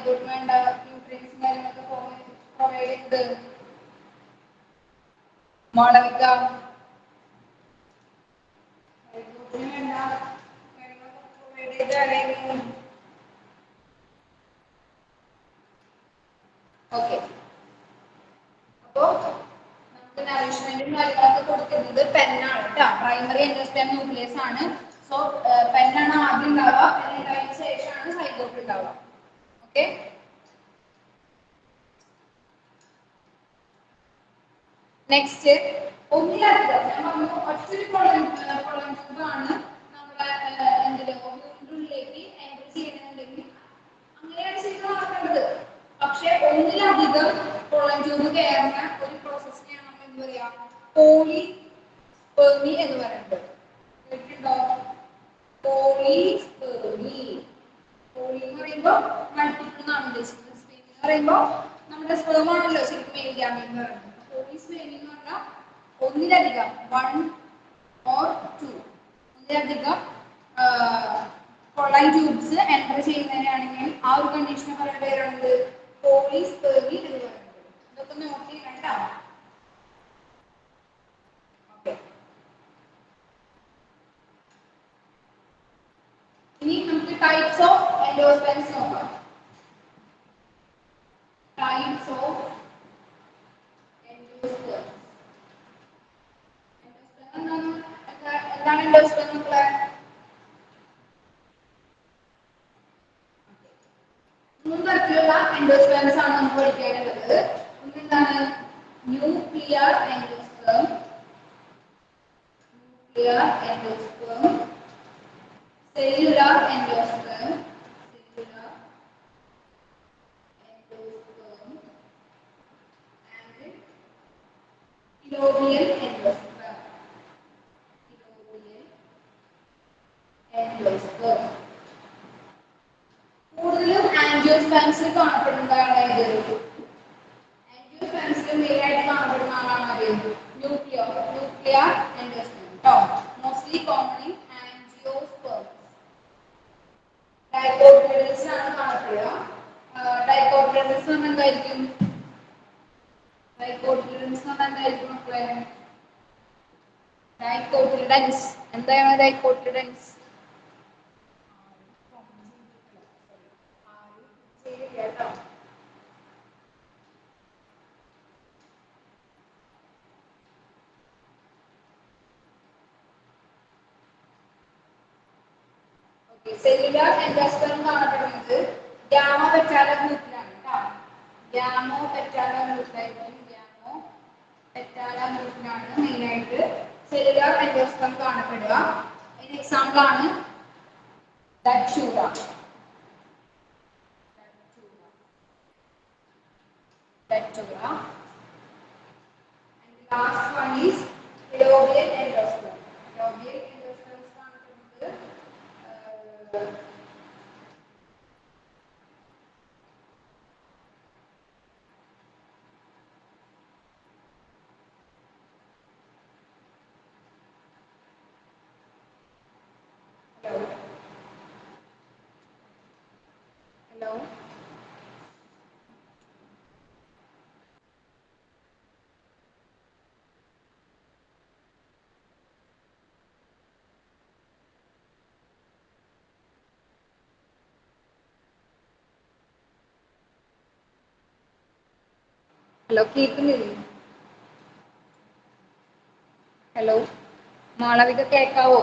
സൈഗോട്ട് വേണ്ട ന്യൂട്രിയൻസ് കാര്യങ്ങളൊക്കെ പ്രൊവൈഡ് ചെയ്ത് മാളവിക സൈഗോട്ടിന് വേണ്ട കാര്യങ്ങളൊക്കെ പ്രൊവൈഡ് ചെയ്ത് ആരെങ്കിലും ഓക്കെ. അപ്പോ നമുക്ക് നറിഷ്മെന്റും കാര്യങ്ങളൊക്കെ കൊടുക്കുന്നത് പെന്നാണ് കേട്ടോ. പ്രൈമറി എൻഡോസ്പേം ന്യൂക്ലിയസ് ആണ്. സോ പെന്നാണ് ആദ്യം ഉണ്ടാവുക, പെന്നുണ്ടായതിനു ശേഷമാണ് സൈഗോട്ട് ഉണ്ടാവുക. ഓക്കെ. നെക്സ്റ്റ് ഒന്നിലധികം ഞാൻ പറഞ്ഞു ഒറ്റൊരു കോളം ട്യൂബാണ് നമ്മുടെ എന്തിന്റെ ഉള്ളിലേക്ക് എൻട്രി ചെയ്യുന്നുണ്ടെങ്കിൽ അങ്ങനെയാണ് ശരിക്കും നടക്കേണ്ടത്. പക്ഷെ ഒന്നിലധികം കോളം ട്യൂബ് കയറുന്ന ഒരു പ്രോസസ്സിനെയാണ് നമ്മൾ എന്ത് പറയാ പോളിസ്പെർമി എന്ന് പറയുന്നത്. കേട്ടിട്ടുണ്ടോ? പോളിസ്പെർമി. പോളി എന്ന് പറയുമ്പോൾ മൾട്ടിപ്പിൾ എന്നാണ് ഉദ്ദേശിക്കുന്നത്. സ്പെർമി എന്ന് പറയുമ്പോൾ നമ്മുടെ സ്പെർം ആണല്ലോ ശരിക്കും മെയിൽ ഗാമീറ്റ് എന്ന് പറയുന്നത്. പോളിസ്പെർമി എന്ന് പറഞ്ഞാൽ ഒന്നിലധികം വൺ ഓർ ടു ഒന്നിലധികം കൊളൈൻ ട്യൂബ്സ് എൻ്റർ ചെയ്യുന്നതിനാണെങ്കിൽ ആ ഒരു കണ്ടീഷനെ പറയുന്ന പേരാണ് പോളിസ്പെർമി എന്ന് പറയുന്നത്. ഇതൊക്കെ നോട്ട് ചെയ്യണം കേട്ടോ. ഓക്കെ. ഇനി നമുക്ക് ടൈപ്സ് ഓഫ് എൻഡോസ്പേംസ് നോക്കാം. Types of endosperm. എന്താണ് എൻഡോസ്പേം മക്കളെ? മൂന്ന് തരത്തിലുള്ള എൻഡോസ്പേംസ് ആണ് നമുക്ക് പഠിക്കാനുള്ളത്. ഒന്നെന്താണ് nuclear endosperm, nuclear endosperm, cellular endosperm, cellular endosperm and helobial endosperm. Helobial endosperm കൂടുതലും ആൻജിയോസ്പേംസിൽ കാണപ്പെടുന്നതാണ്. ആൻജിയോസ്പേംസിൽ മെയിൻ ആയിട്ട് കാണപ്പെടുന്ന ആളാണ് ന്യൂക്ലിയർ എൻഡോസ്പേം കേട്ടോ. Mostly common in angiosperm. Dicotyledons ആണ് കാണപ്പെടുക. ഡൈക്കോട്ടിലെഡൻസ് എന്ന് പറഞ്ഞാൽ എന്തായിരിക്കും? ഡൈക്കോട്ടിലെഡൻസ് എന്ന് പറഞ്ഞാൽ എന്തായിരിക്കും മക്കളെ? ഡൈക്കോട്ടിലെഡൻസ് എന്താണ് ഡൈക്കോട്ടിലെഡൻസ്? സെല്ലുലാർ എൻഡോസ്പേം കാണപ്പെടുന്നത് ഗാമോപെറ്റാല ഗ്രൂപ്പിലാണ് കേട്ടോ. ഗാമോപെറ്റാല ഗ്രൂപ്പിലായിരിക്കും. ഗാമോപെറ്റാല ഗ്രൂപ്പിലാണ് മെയിൻ ആയിട്ട് സെല്ലുലാർ എൻഡോസ്പേം കാണപ്പെടുക. അതിന് എക്സാമ്പിൾ ആണ് ഡച്ചൂറ. And the last one is Filobial endosperm. Filobial endosperm കാണപ്പെടുന്നത് hello ഹലോ കേൾക്കുന്നില്ലേ? ഹലോ മാളവിക കേൾക്കാവോ?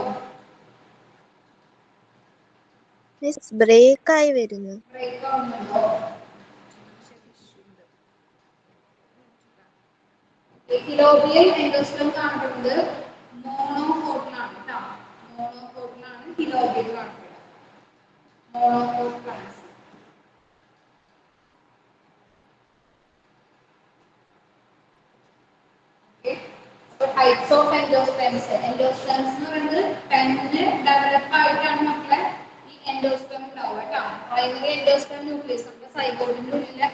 ബ്രേക്ക് ആയി വരുന്നു. ബ്രേക്ക് ആവുന്നുണ്ടോ? ഫിലോബിയൽ എൻഡോസ്പേം കാണപ്പെടുന്നത് മോണോകോട്ടിലാണ് കേട്ടോ. മോണോകോട്ടിലാണ് ഫിലോബിയൽ കാണപ്പെടുന്നത്. Monocot plants. Types of endosperms. Endosperms എന്ന് പറയുന്നത് പെന്നിന് ഡെവലപ്പ് ആയിട്ടാണ് മക്കളെ ഈ എൻഡോസ്പേം ഉണ്ടാവുക കേട്ടോ. പ്രൈമറി എൻഡോസ്പേം ന്യൂക്ലിയസ് നമ്മുടെ സൈഗോട്ടിന്റെ ഉള്ളിലെ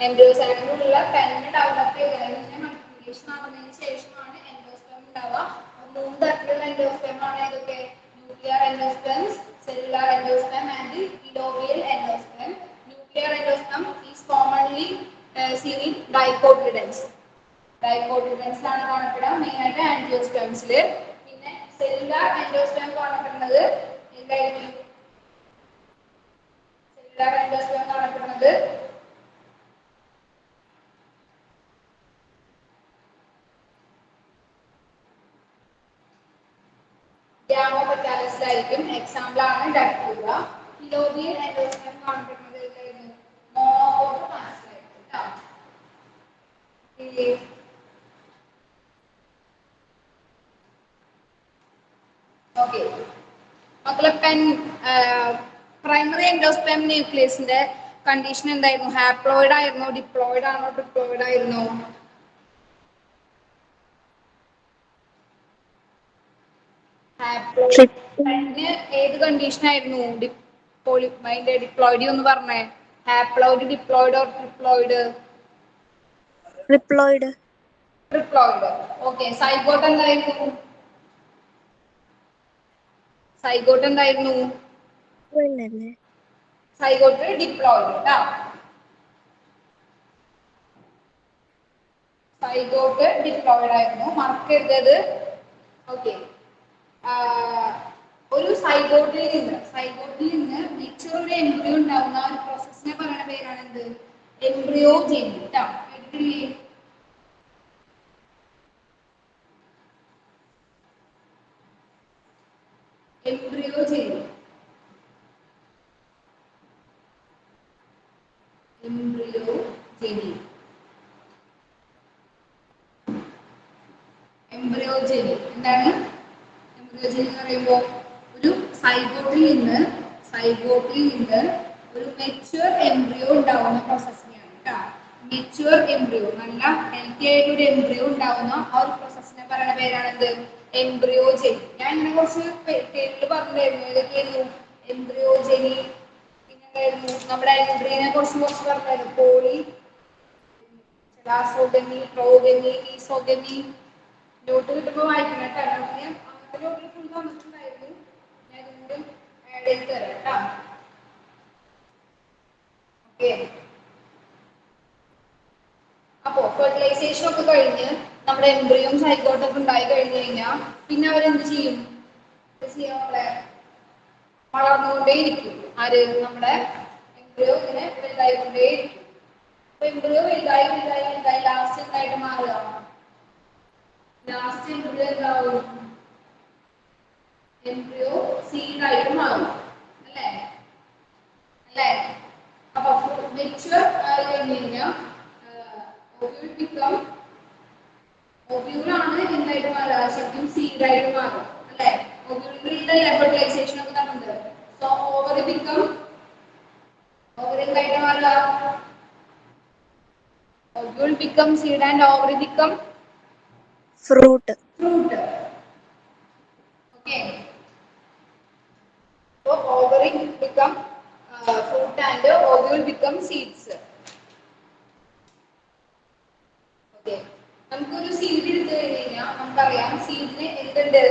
എൻഡോസൈഡിന്റെ ഉള്ളിലെ പെന്നിന് ഡെവലപ്പ് ചെയ്തതിന് മൾട്ടിപ്ലിക്കേഷൻ നടന്നതിന് ശേഷമാണ് എൻഡോസ്പേം ഉണ്ടാവുക. മൂന്ന് തരത്തിലുള്ള എൻഡോസ്പേം ആണ് ഏതൊക്കെ? Nuclear endosperms, cellular endosperm and helobial endosperm. Nuclear endosperm is commonly seen in dicotyledons. ഡൈകോട്ടിലെഡൻസിലാണ് കാണപ്പെടുക മെയിൻ ആയിട്ട് ആൻജിയോസ്പേംസിൽ. പിന്നെ സെല്ലുലാർ എൻഡോസ്പെർം കാണപ്പെടുന്നത് എന്തായിരിക്കും? സെല്ലുലാർ എൻഡോസ്പെർം കാണപ്പെടുന്നത് ഗ്യാമോപെറ്റാലസിലായിരിക്കും. എക്സാമ്പിൾ ആണ് ഡക്റ്റീവ. ഫിലോബിയൻ എൻഡോസ്പെർം കാണപ്പെടുന്നത് എന്തായിരുന്നു? മോണോകോട്ടിലായിരിക്കും ട്ടോ. ഓക്കെ മക്കളെ, പ്രൈമറി എൻഡോസ്പെർം ന്യൂക്ലിയസിന്റെ കണ്ടീഷൻ എന്തായിരുന്നു? ഹാപ്ലോയിഡ് ആയിരുന്നോ, ഡിപ്ലോയിഡ് ആണോ, ട്രിപ്ലോയിഡ് ആയിരുന്നോ? ഹാപ്ലോയിഡ് ഏത് കണ്ടീഷൻ ആയിരുന്നു? ഡിപ്ലോയിഡ് എന്ന് പറഞ്ഞേ. Haploid, diploid or triploid? Triploid. Triploid. Okay. Zygote എന്തായിരുന്നു? സൈഗോട്ട് എന്തായിരുന്നു? സൈഗോട്ട് ഡിപ്ലോയിഡ് ട്ടോ. സൈഗോട്ട് ഡിപ്ലോയിഡ് ആയിരുന്നു. മാർക്ക് ചെയ്തത്. ഓക്കെ. ഒരു സൈഗോട്ടിൽ നിന്ന് മെച്യൂർ ഒരു എംബ്രിയോ ഉണ്ടാവുന്ന ഒരു പ്രോസസ്സിനെ പറയുന്ന പേരാണ് എന്ത്? എംബ്രിയോജെനി ട്ടോ. കേട്ടിട്ടില്ലേ? എംബ്രിയോജെനി. എംബ്രിയോജെനി. എംബ്രിയോജെനി എന്താണ്? എംബ്രിയോജെനി എന്ന് പറയുമ്പോൾ ഒരു സൈഗോട്ടിൽ നിന്ന് ഒരു മെച്യൂർ എംബ്രിയോ ഉണ്ടാവുന്ന പ്രോസസ്സിനെയാണ് ട്ടോ. മെച്യൂർ എംബ്രിയോ, നല്ല ഹെൽത്തി ആയിട്ട് ഒരു എംബ്രിയോ ഉണ്ടാവുന്ന ആ ഒരു പ്രോസസ്സിനെ പറയുന്ന പേരാണ് എന്ത്? എംബ്രിയോജെനി. ഞാൻ ഇങ്ങനെ കുറച്ച് പേരുകൾ പറഞ്ഞിട്ടുണ്ടായിരുന്നു. ഏതൊക്കെയായിരുന്നു? എംബ്രിയോജെനി, പിന്നെ നമ്മുടെ എംബ്രിയോനെ കുറിച്ച് പറഞ്ഞായിരുന്നു. പോളി ലാസോഗമി, പ്രോഗമി, ഈസോഗമി. നോട്ട് കിട്ടുമ്പോൾ വായിക്കണം കേട്ടോ. അങ്ങനത്തെ നോട്ടിൽ ഫുൾ തന്നിട്ടുണ്ടായിരുന്നു. ഞാൻ വീണ്ടും ആഡ് ചെയ്ത് തരാം കേട്ടോ. ഓക്കെ. അപ്പോ ഫെർട്ടിലൈസേഷൻ ഒക്കെ കഴിഞ്ഞ് നമ്മുടെ എംബ്രിയോം സൈഗോട്ടൊക്കെ ഉണ്ടായി കഴിഞ്ഞു കഴിഞ്ഞാൽ പിന്നെ അവരെന്ത് ചെയ്യും? വളർന്നുകൊണ്ടേയിരിക്കും. ആര്? നമ്മുടെ എംബ്രിയോ ഇങ്ങനെ വലുതായിക്കൊണ്ടേയിരിക്കും. അപ്പൊ എംബ്രിയോ വലുതായി ലാസ്റ്റ് എന്തായിട്ട് മാറുക? ലാസ്റ്റ് എംബ്രിയോ എന്താവും? എംബ്രിയോ സീഡായിട്ട് മാറും. അല്ലേ? അപ്പൊ മെച്യൂർ ആയി കഴിഞ്ഞു കഴിഞ്ഞാൽ ഓവ്യൂളാണ് എന്തായിട്ട് മാറുക? ശരിക്കും സീഡായിട്ട് മാറും. അല്ലേ? ഓവ്യൂളിന്റെ ഫെർട്ടിലൈസേഷൻ ഒക്കെ നടന്നത്. സോ ഓവറി എന്തായിട്ട് മാറുക? Ovule becomes seed and ovary become fruit. Okay. So ovary become fruit and ovule become seeds. Okay. നമുക്കൊരു സീഡ് എടുത്തു കഴിഞ്ഞാൽ നമുക്കറിയാം സീഡിന് എന്തുണ്ട്?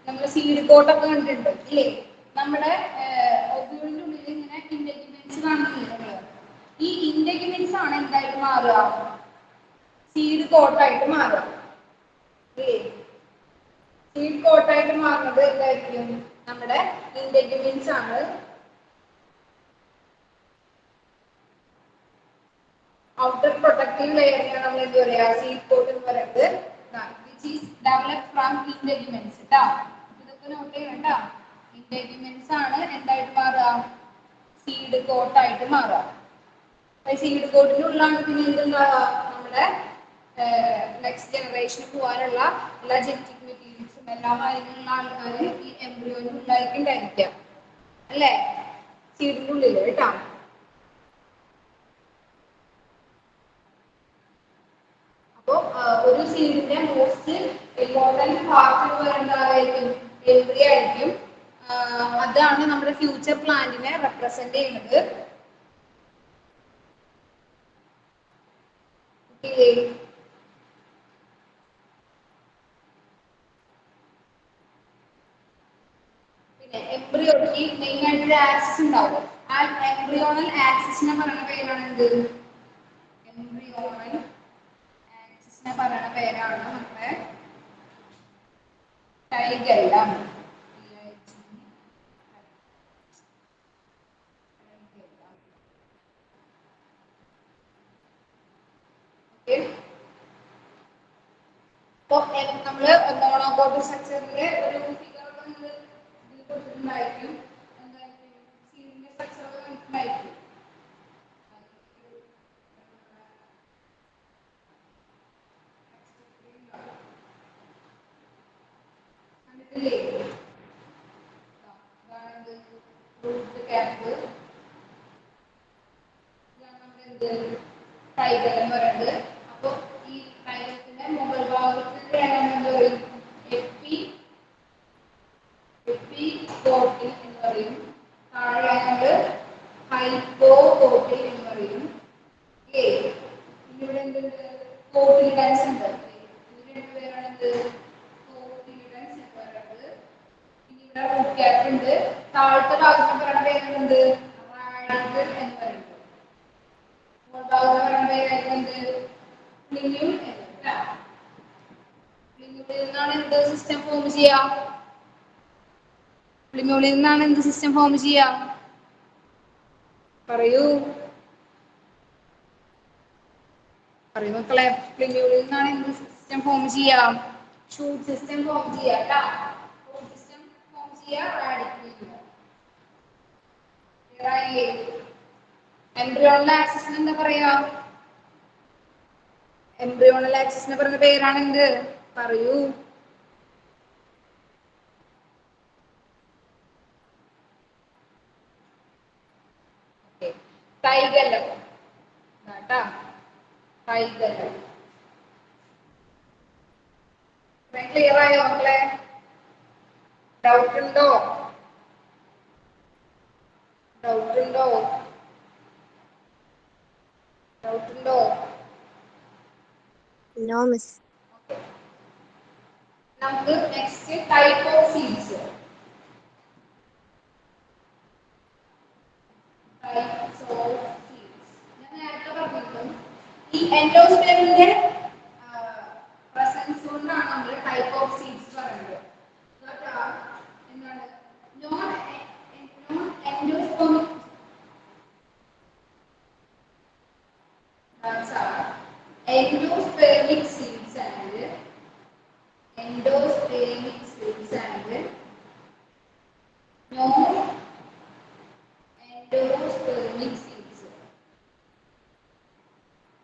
നമ്മൾ സീഡ് കോട്ടൊക്കെ കണ്ടിട്ടുണ്ട് ഇല്ലേ? നമ്മുടെ ഒബ്യൂളിന്റെ ഉള്ളിൽ ഇങ്ങനെ ഇന്റഗ്യുമെന്റ്സ് കാണുന്നില്ലേ നമ്മള്? ഈ ഇന്റഗ്യുമെന്റ്സ് ആണ് എന്തായിട്ട് മാറുക? സീഡ് കോട്ടായിട്ട് മാറുക. സീഡ് കോട്ടായിട്ട് മാറുന്നത് എന്തായിരിക്കും? നമ്മുടെ ഇന്റഗ്യുമെന്റ്സ് ആണ്. ഔട്ടർ പ്രൊട്ടക്റ്റീവ് ലെയറിനെയാണ് നമ്മൾ എന്ത് പറയുക? സീഡ് കോട്ട് എന്ന് പറയുന്നത്. വിച്ച് ഈസ് ഡെവലപ്ഡ് ഫ്രം ഇന്റഗ്യുമെന്റ്സ് ട്ടോ. ഇതൊക്കെ നോട്ട് ചെയ്യണം ട്ടോ. ഇന്റഗ്യുമെന്റ്സ് ആണ് എന്തായിട്ട് മാറുക? സീഡ് കോട്ടായിട്ട് മാറുക. സീഡ് കോട്ടിനുള്ളിലാണ് പിന്നെ എന്തുണ്ടാവുക? നമ്മുടെ നെക്സ്റ്റ് ജനറേഷന് പോകാനുള്ള എല്ലാ ജനറ്റിക് മെറ്റീരിയൽസും എല്ലാ കാര്യങ്ങളുള്ള ആൾക്കാർ ഈ എംബ്രിയോന് ഉണ്ടായിട്ടുണ്ടായിരിക്കാം. അല്ലേ? സീഡിന്റെ ഉള്ളിൽ കേട്ടോ. അപ്പോ ഒരു സീഡിന്റെ മോസ്റ്റ് ഇമ്പോർട്ടന്റ് പാർട്ട് എന്ന് പറയുന്നതായിരിക്കും എംബ്രിയോ ആയിരിക്കും. അതാണ് നമ്മുടെ ഫ്യൂച്ചർ പ്ലാന്റിനെ റെപ്രസെന്റ് ചെയ്യുന്നത്. പിന്നെ എംബ്രിയോയ്ക്ക് മെയിൻ ആയിട്ട് ആക്സിസ് ഉണ്ടാവും. എംബ്രിയോണൽ ആക്സിസിനെ പറയുന്ന പേരാണ് എന്ത്? എംബ്രിയോണൽ ആക്സിസിനെ പറയുന്ന പേരാണ് നമ്മുടെ ടൈഗെല്ലം. നമ്മള് മോണോകോട്ട് സ്ട്രക്ചറിന്റെ ഒരു ഫിഗർ കൊടുത്തിട്ടുണ്ടായിരിക്കും. സ്ട്രക്ചർ മനസ്സിലായിരിക്കും. റൂട്ട് ക്യാപ്പ് ടൈഗർ എന്ന് പറയുന്നത്. അപ്പൊ ഈ ടൈഗറിന്റെ മുകൾ ഭാഗത്തിന്റെ എന്താ പറയും? എപ്പികോട്ടിൽ എന്ന് പറയും. താഴെ ഹൈപ്പോകോട്ടിൽ എന്ന് പറയും. ഇവിടെ എന്തുണ്ട്? കോട്ടിലിഡൻസ് ഉണ്ട്. ഇതിന്റെ പേരാണ് എന്ത്? കോട്ടിലിഡൻസ് എന്ന് പറയുന്നത്. ഇനി ഇവിടെ റൂട്ട് ക്യാപ്പ് ഉണ്ട്. താഴത്തെ ഭാഗത്ത് പറയുന്ന പേരുണ്ട് റാഡിക്കൽ എന്ന് പറയുന്നത്. നിന്നാണ് എന്ത് സിസ്റ്റം ഫോം ചെയ്യാം? പ്ലിമ്യൂളിൽ നിന്നാണ് എന്ത് സിസ്റ്റം ഫോം ചെയ്യാം? പറയൂ മക്കളെ. പ്ലിമ്യൂളിൽ നിന്നാണ് എന്ത് സിസ്റ്റം ഫോം ചെയ്യാം? ഷൂട്ട് സിസ്റ്റം ഫോം ചെയ്യാം. ഷൂട്ട് സിസ്റ്റം ഫോം ചെയ്യാം റാഡിക്കൽ. എംബ്രിയോണൽ ആക്സിസിന് എന്താ പറയാ? എംബ്രിയോണൽ ആക്സിസിനെ പറയുന്ന പേരാണ് എന്ത്? പറയൂ. ടൈഗെല്ലം. ടൈഗെല്ലം. ക്ലിയർ ആയോ മക്കളെ? ഡൗട്ട് ഉണ്ടോ? ഡൗട്ട് ഉണ്ടോ? ഡൗട്ട് ഉണ്ടോ? No miss. നമുക്ക് next type of seeds. Types of seeds ഞാൻ നേരത്തെ പറഞ്ഞിരുന്നു. ഈ എൻഡോസ്പെർമിന്റെ പ്രസൻസ് കൊണ്ടാണ് നമ്മൾ ടൈപ്പ് ഓഫ് സീഡ്സ് പറയുന്നത്. എന്താണ്? Non endospermic endospermic seeds and non-endospermic seeds.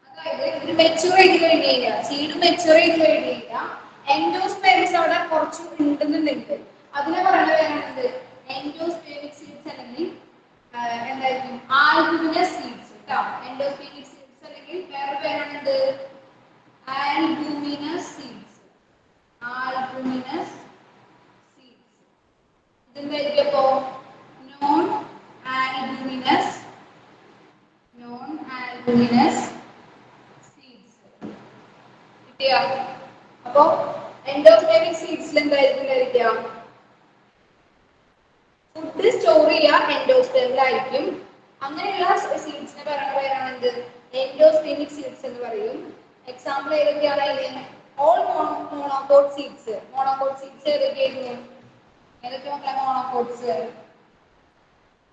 അതായത് മെച്ചൂർ ചെയ്ത് കഴിഞ്ഞാൽ സീഡ് മെച്ചൂർ ചെയ്ത് കഴിഞ്ഞാൽ എൻഡോസ്പെർമിക്സ് അവിടെ കുറച്ച് ഉണ്ടെന്നുണ്ടെങ്കിൽ അതിനെ പറയുന്ന പേരാണ് എൻഡോസ്പെർമിക് സീഡ്സ് അല്ലെങ്കിൽ എന്തായിരിക്കും? ആൽബുമിനസ് സീഡ്സ് കേട്ടോ. എൻഡോസ്പെർമിക് സീഡ്സ് അല്ലെങ്കിൽ വേറെ പേരാണ് ആൽബുമിനസ് സീഡ്സ്. Albuminous seeds. ഇതെന്തായിരിക്കും അപ്പോ? Non albuminous seeds. കിട്ടിയോ? അപ്പോ എൻഡോസ്പെർമിക് സീഡ്സിൽ എന്തായിരിക്കും? ഫുഡ് സ്റ്റോർ ചെയ്യാൻ എൻഡോസ്പെർമിലായിരിക്കും. അങ്ങനെയുള്ള സീഡ്സിനെ പറയുന്ന പേരാണ് എന്ത്? എൻഡോസ്പെർമിക് സീഡ്സ് എന്ന് പറയും. എക്സാമ്പിൾ ഏതൊക്കെയാണ് അതിന്? All monocot seeds. Monocot seeds ഏതൊക്കെയായിരുന്നു? ഏതൊക്കെ മക്കളെ മോണോകോട്ട്സ്?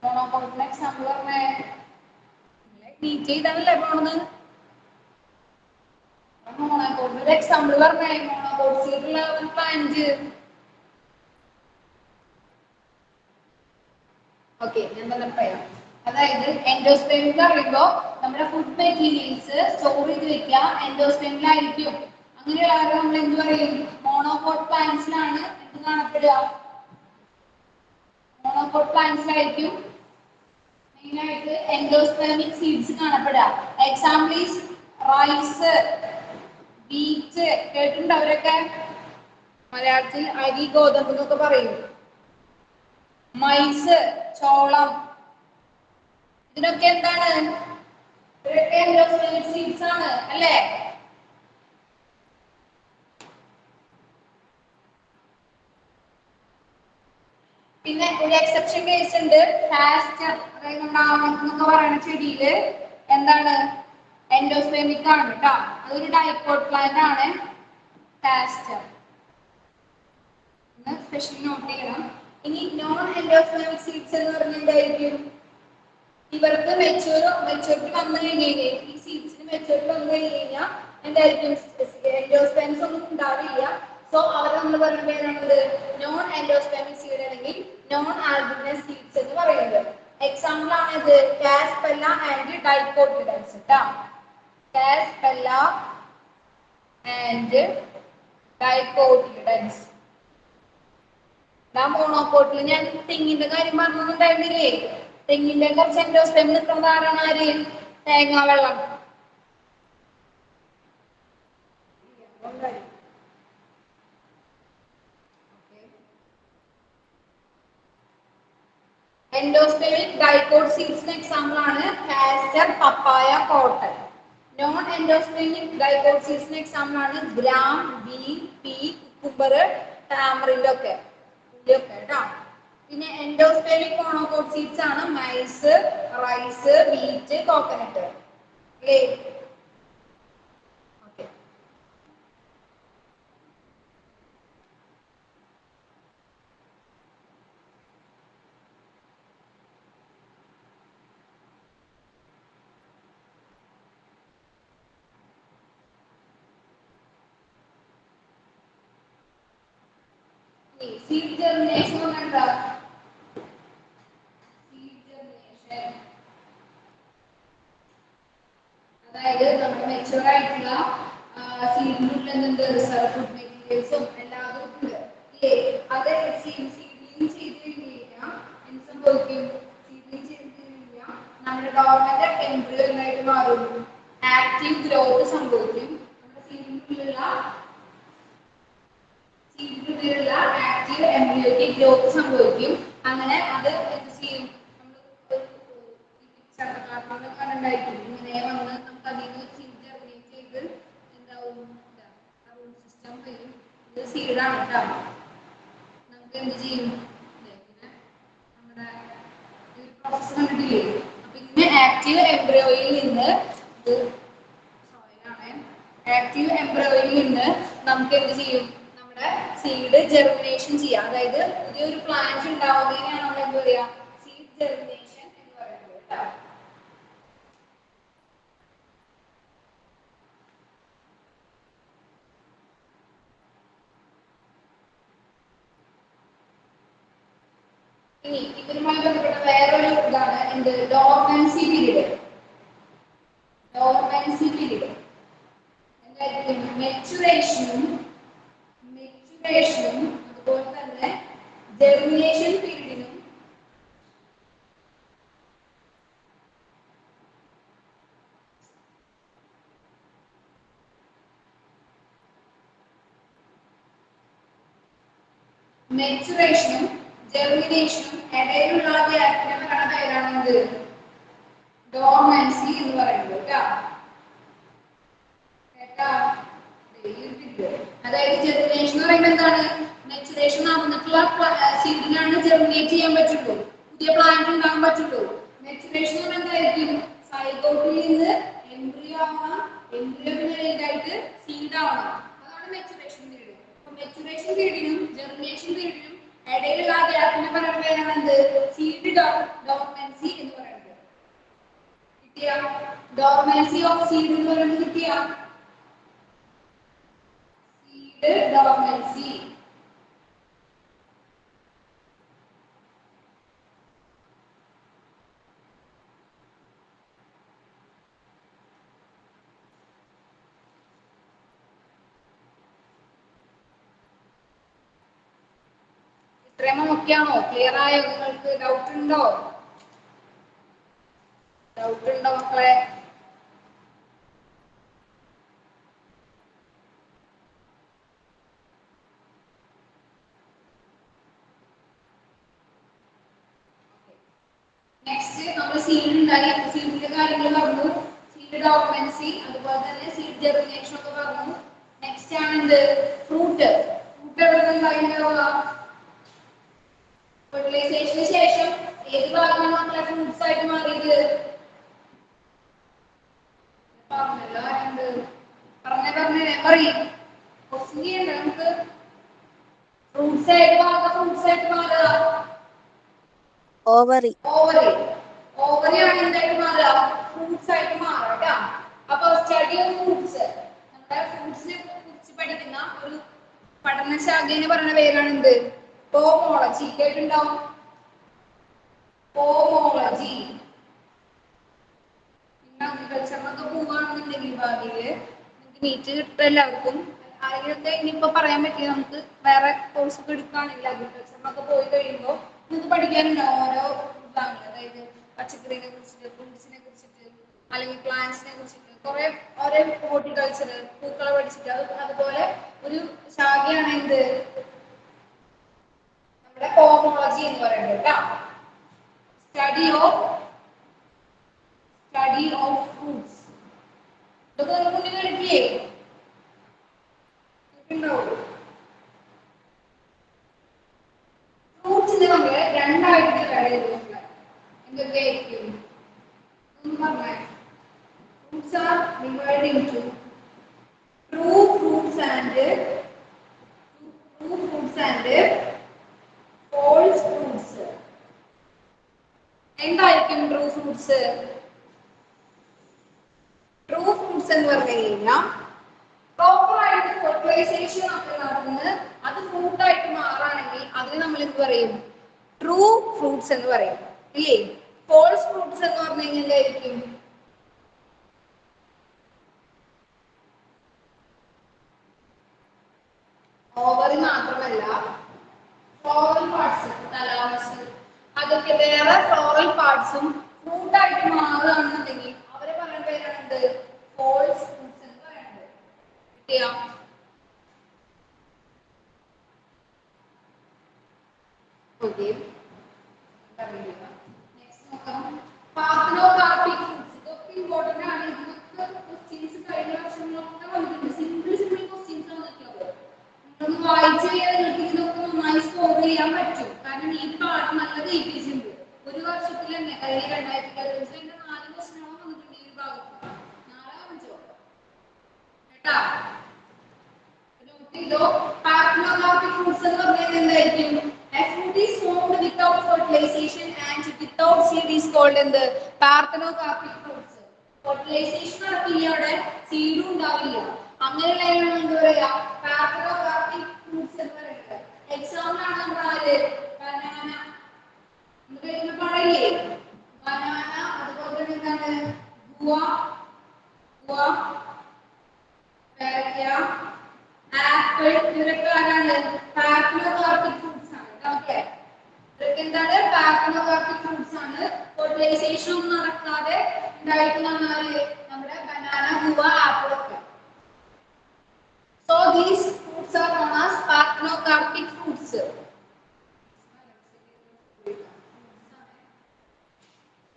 മോണോകോട്ടിന് എക്സാമ്പിൾ പറഞ്ഞേ. നീറ്റ് ചെയ്താണല്ലേ പോണത്. മോണോകോട്ടിന് എക്സാമ്പിൾ പറഞ്ഞേ. മോണോകോട്ട് സീഡുള്ള പ്ലാന്റ്. ഓക്കെ, ഞാൻ തന്നെ പറയാം. അതായത് എൻഡോസ്പെർമിൽ എന്ന് പറയുമ്പോൾ നമ്മുടെ ഫുഡ് മെറ്റീരിയൽസ് സ്റ്റോർ ചെയ്ത് വെക്കുക എൻഡോസ്പെർമിലായിരിക്കും. അങ്ങനെയുള്ള നമ്മൾ എന്ത് പറയും? മോണോകോട്ട് പ്ലാന്റ്സിലാണ് എന്ത് കാണപ്പെടുക? മോണോകോട്ട് പ്ലാന്റ്സിലായിരിക്കും മെയിനായിട്ട് എൻഡോസ്പെർമിക് സീഡ്സ് കാണപ്പെടുക. Example is rice, wheat. കേട്ടിട്ടുണ്ടോ അവരൊക്കെ? മലയാളത്തിൽ അരി, ഗോതമ്പ് എന്നൊക്കെ പറയും. മൈസ്, ചോളം. ഇതിനൊക്കെ എന്താണ്? ഇതൊക്കെ എൻഡോസ്പെർമിക് സീഡ്സ് ആണ് അല്ലേ? പിന്നെ ഒരു എക്സെപ്ഷൻ കേസ് ഉണ്ട്. കാസ്റ്റർ എന്നൊക്കെ പറയുന്ന ചെടിയില് എന്താണ് എൻഡോസ്പെർമിക് ആണ് കേട്ടോ. അതൊരു ഡൈക്കോട്ട് പ്ലാന്റ് ആണ് കാസ്റ്റർ. സ്പെഷ്യൽ നോട്ട് ചെയ്യണം. ഇനി നോൺ എൻഡോസ്പെർമിക് സീഡ്സ് എന്ന് പറഞ്ഞാൽ എന്തായിരിക്കും? ഇവർക്ക് മെച്ചൂരിറ്റി വന്നു കഴിഞ്ഞാൽ ഈ സീഡ്സിന് മെച്ചൂരിറ്റി വന്നു കഴിഞ്ഞാൽ എന്തായിരിക്കും? എൻഡോസ്പെർമ്സ് ഒന്നും ഉണ്ടാവില്ല. സോ അവരെ നമ്മൾ പറയുന്ന പേരാണത് നോൺ എൻഡോസ്പെർമിക് സീഡ് അല്ലെങ്കിൽ നോൺ ആൽബിനസ് സീഡ്സ് എന്ന് പറയുന്നത്. എക്സാമ്പിൾ ആണ് ഇത് കാസ്പെല്ല ആൻഡ് ഡൈക്കോട്ടിലൻസ് ട്ടാ. കാസ്പെല്ല ആൻഡ് ഡൈക്കോട്ടിലൻസ്. മോണോകോട്ടിൽ ഞാൻ തെങ്ങിന്റെ കാര്യം പറഞ്ഞിട്ടുണ്ടായിരുന്നില്ലേ? തെങ്ങിന്റെ കുറച്ച് എൻഡോസ്പെർം നിൽക്കുന്നതാണ് ആര്? തേങ്ങാവെള്ളം. എൻഡോസ്പെർമിക് ഡൈക്കോട്ട് സീഡ്സിന് എക്സാമ്പിൾ ആണ് castor, papaya, cotton. Non endospermic dicot സീഡ്സിന് എക്സാമ്പിൾ ആണ് gram, bean, pea, cucumber, tamarind ഒക്കെ കേട്ടോ. പിന്നെ എൻഡോസ്പെർമിക് മോണോകോട്ട് സീഡ്സ് ആണ് maize, rice, wheat, coconut. Seed germination എന്താ? സീഡ് ജെർമിനേഷൻ അതായത് നമ്മുടെ മെച്ചൂർ ആയിട്ടുള്ള സീഡിനുള്ള എന്തുണ്ട്? റിസർവ് ഫുഡ് മെറ്റീരിയൽസും എല്ലാതും ഉണ്ട്. അത് സീഡ്ലിംഗ് ചെയ്ത് കഴിഞ്ഞാൽ എന്ത് സംഭവിക്കും? സീഡ്ലിംഗ് ചെയ്ത് കഴിഞ്ഞാൽ നമ്മുടെ ഡോർമന്റ് എംബ്രിയോ ആയിട്ട് മാറും. ആക്റ്റീവ് ഗ്രോത്ത് സംഭവിക്കും. നമ്മുടെ സീഡിലുള്ള ആക്റ്റീവ് എംബ്രിയോയ്ക്ക് ഗ്രോത്ത് സംഭവിക്കും. അങ്ങനെ അത് എന്ത് ചെയ്യും? ഇങ്ങനെ വന്ന് നമുക്ക് അതിൽ നിന്ന് സീഡ് ജെർമിനേറ്റ് ചെയ്ത് എന്താവും? സിസ്റ്റം വരും. ഇത് സീഡാണ് കേട്ടോ. നമുക്ക് എന്ത് ചെയ്യും? നമ്മുടെ പ്രോസസ് കണ്ടിട്ടില്ലേ? അപ്പൊ ഇങ്ങനെ ആക്റ്റീവ് എംബ്രിയോയിൽ നിന്ന് നമുക്ക് എന്ത് ചെയ്യും? നമ്മുടെ സീഡ് ജെർമിനേഷൻ ചെയ്യാം. അതായത് പുതിയൊരു പ്ലാന്റ് ഉണ്ടാവുന്നതിനെയാണ് നമ്മൾ എന്താ പറയാ? സീഡ് ജെർമിനേഷൻ എന്ന് പറയുന്നത് കേട്ടോ. ഇനി ഇതുമായി ബന്ധപ്പെട്ട വേറൊരു ഇതാണ് എന്ത്? Dormancy period. ഡോർമൻസി പീരീഡ് എന്തായിരിക്കും? മെച്ചുറേഷനും അതുപോലെ തന്നെ ജെർമിനേഷൻ പീരീഡിനും ഇടയിലുള്ള ഗ്യാപ്പിനെ പറയുന്ന പേരാണെന്ത്? ഡോർമൻസി എന്ന് പറയുന്നത് കേട്ടോ. അതായത് ജെർമിനേഷൻ എന്ന് പറയുന്നത് എന്താണ്? മെച്ചുറേഷൻ നടന്നിട്ടുള്ള സീഡിനാണ് ജെർമിനേറ്റ് ചെയ്യാൻ പറ്റുള്ളൂ, പുതിയ പ്ലാന്റ് ഉണ്ടാകാൻ പറ്റുള്ളൂ. മെച്ചുറേഷൻ എന്ന് പറയുന്നത് എന്തായിരിക്കും? സൈഗോട്ടിൽ നിന്ന് എംബ്രിയോ ആവണം, എംബ്രിയോ വലുതായിട്ട് സീഡ് ആവണം. അതാണ് മെച്ചുറേഷൻ പീരീഡ്. അപ്പൊ മെച്ചുറേഷൻ പീരീഡിനും ജെർമിനേഷൻ പീരീഡിനും ഇടയിലുള്ള ഗ്യാപ്പിനെ പറയുന്ന പേരാണെന്ത്? സീഡ് ഡോർമൻസി എന്ന് പറയുന്നത്. കിട്ടിയ ഡോർമൻസി ഓഫ് സീഡ് എന്ന് പറയുന്നത് കിട്ടിയ സീഡ് ഡോർമൻസി. ഇത്രയും നോക്കിയാണോ? ക്ലിയർ ആയോ? നിങ്ങൾക്ക് ഡൗട്ട് ഉണ്ടോ മക്കളെ? നെക്സ്റ്റ് നമ്മൾ സീഡ് ഉണ്ടായി, സീഡിന്റെ കാര്യങ്ങൾ പറഞ്ഞു, സീഡ് ഡോർമൻസി അതുപോലെ തന്നെ സീഡ് ജെർമിനേഷൻ ഒക്കെ പറഞ്ഞു. നെക്സ്റ്റ് ആണ് എന്ത്? ഫ്രൂട്ട്. ഫ്രൂട്ട് എവിടെ നിന്നുണ്ടാവുക? ഫെർട്ടിലൈസേഷന് ശേഷം ഏത് ഭാഗമാണ് മക്കളെ ഫ്രൂട്ട്സ് ആയിട്ട് മാറിയത്? പറഞ്ഞല്ലോ എന്ത് പറയും ക്വസ്റ്റ്യൻ ചെയ്യണ്ട നമുക്ക്. ഫ്രൂട്ട്സ് ആയിട്ട് മാറുക ഓവറി. ഓവറി. ഓവറിയാണ് എന്തായിട്ട് മാറുക? ഫ്രൂട്ട്സ് ആയിട്ട് മാറുക കേട്ടോ. അപ്പൊ സ്റ്റഡി ഓഫ് ഫ്രൂട്ട്സ്, നമ്മുടെ ഫ്രൂട്ട്സിനെ കുറിച്ച് പഠിക്കുന്ന ഒരു പഠനശാഖ എന്ന് പറയുന്ന പേരാണ് എന്ത്? പോമോളജി. കേട്ടിട്ടുണ്ടാവും പോമോളജി. അഗ്രികൾച്ചറിനൊക്കെ പോവുകയാണെന്നുണ്ടെങ്കിൽ ഭാവിയില് നിങ്ങൾക്ക് നീറ്റ് കിട്ടും എല്ലാവർക്കും. അതിനൊക്കെ ഇനിയിപ്പോ പറയാൻ പറ്റില്ല, നമുക്ക് വേറെ കോഴ്സ് ഒക്കെ എടുക്കുകയാണെങ്കിൽ അഗ്രികൾച്ചറിനൊക്കെ പോയി കഴിയുമ്പോൾ നിങ്ങൾക്ക് പഠിക്കാനുണ്ടാവും ഓരോ വിഭാഗങ്ങൾ. അതായത് പച്ചക്കറിനെ കുറിച്ചിട്ട്, ഫ്രൂട്ട്സിനെ കുറിച്ചിട്ട്, അല്ലെങ്കിൽ പ്ലാന്റ്സിനെ കുറിച്ചിട്ട് കുറെ ഓരോ ഹോർട്ടിക്കൾച്ചർ പൂക്കളെ പഠിച്ചിട്ട് അതുപോലെ ഒരു ശാഖയാണ് എന്ത്? നമ്മുടെ പോമോളജി എന്ന് പറയുന്നത് കേട്ടോ. Study of fruits. ഇതൊക്കെ നിങ്ങൾ മുന്നിൽ എടുക്കില്ലേ? ഫ്രൂട്ട്സിനെ നമ്മൾ രണ്ടായിട്ട് ഡിവൈഡ് ചെയ്തിട്ടുണ്ട്. എന്തൊക്കെയായിരിക്കും? Fruits are divided into true fruits and false fruits. എന്തായിരിക്കും ട്രൂ ഫ്രൂട്ട്സ്? ട്രൂ ഫ്രൂട്ട്സ് എന്ന് പറഞ്ഞു കഴിഞ്ഞാൽ പ്രോപ്പർ ആയിട്ട് ഫെർട്ടിലൈസേഷൻ ഒക്കെ നടന്ന് അത് ഫ്രൂട്ട് ആയിട്ട് മാറാണെങ്കിൽ അതിന് നമ്മൾ എന്ത് പറയും? ട്രൂ ഫ്രൂട്ട്സ് എന്ന് പറയും, ഇല്ലേ? ഫോൾസ് ഫ്രൂട്ട്സ് എന്ന് പറഞ്ഞു കഴിഞ്ഞാൽ എന്തായിരിക്കും? ഓവറി മാത്രമല്ല, ഫ്ലോറൽ പാർട്സ്, തലാമസ്, അതൊക്കെ വേറെ ഫ്ലോറൽ പാർട്സും ഫ്രൂട്ട് ആയിട്ട് മാറുകയാണെന്നുണ്ടെങ്കിൽ അവരെ പറയുന്ന പേരാണ് എന്ത്? ഫോൾസ് ഫ്രൂട്ട്സ് എന്ന് പറയുന്നത്. കിട്ടിയോ? ഓക്കെ. നെക്സ്റ്റ് നോക്കാം. Parthenocarpic fruits. ഇതൊക്കെ ഇമ്പോർട്ടന്റ് ആണ്. ഇതിനൊക്കെ ക്വസ്റ്റ്യൻസ് കഴിഞ്ഞ വർഷങ്ങളിലൊക്കെ വന്നിട്ടുണ്ട്. സിമ്പിൾ ക്വസ്റ്റ്യൻസ് വന്നിട്ടുള്ളത്. ഒന്ന് വായിച്ചു കഴിഞ്ഞാൽ നിങ്ങൾക്ക് ഇതിനൊക്കെ നന്നായി സ്കോർ ചെയ്യാൻ പറ്റും. കാരണം ഈ പാഠം നല്ല വെയിറ്റേജ്. ഒരു വർഷത്തിൽ തന്നെ കഴിഞ്ഞ 2025 4 ക്വസ്റ്റ്യനോളം വന്നിട്ടുണ്ട് ഈ ഒരു ഭാഗത്ത്. 4-5 കേട്ടാ. ഇതോ പാർത്തനോകാർപ്പിക് ഫ്രൂട്ട്സ് എന്ന് പറഞ്ഞാൽ എന്തായിരിക്കും? A fruit is formed without fertilization and without seed is called എന്ത്? Parthenocarpic fruits. ഫെർട്ടിലൈസേഷൻ നടക്കില്ല, അവിടെ സീഡും ഉണ്ടാവില്ല. അങ്ങനെയുള്ളതാണ് എന്താ പറയാ? പാർത്തനോകാർപ്പിക് ഫ്രൂട്ട്സ് എന്ന് പറയുന്നത്. എക്സാമ്പിൾ ആണ് നമ്മുടെ ആര്? ബനാന. നമുക്ക് പറയില്ലേ ബനാന. അതുപോലെ തന്നെ എന്താണ്? ഗുവ, പേരയ്ക്ക, ആപ്പിൾ. ഇവരൊക്കെ ആരാണ്? പാർത്തനോകാർപ്പിക് ഫ്രൂട്ട്സ് ആണ്. ഓക്കെ, ഇതൊക്കെ എന്താണ്? പാർത്തനോകാർപ്പിക് ഫ്രൂട്ട്സ് ആണ്. ഫെർട്ടിലൈസേഷൻ ഒന്നും നടക്കാതെ ഉണ്ടായിരിക്കുന്നതാണ് നമ്മുടെ ബനാന, ഗുവ, ആപ്പിൾ ഒക്കെ. So these fruits are known as parthenocarpic fruits.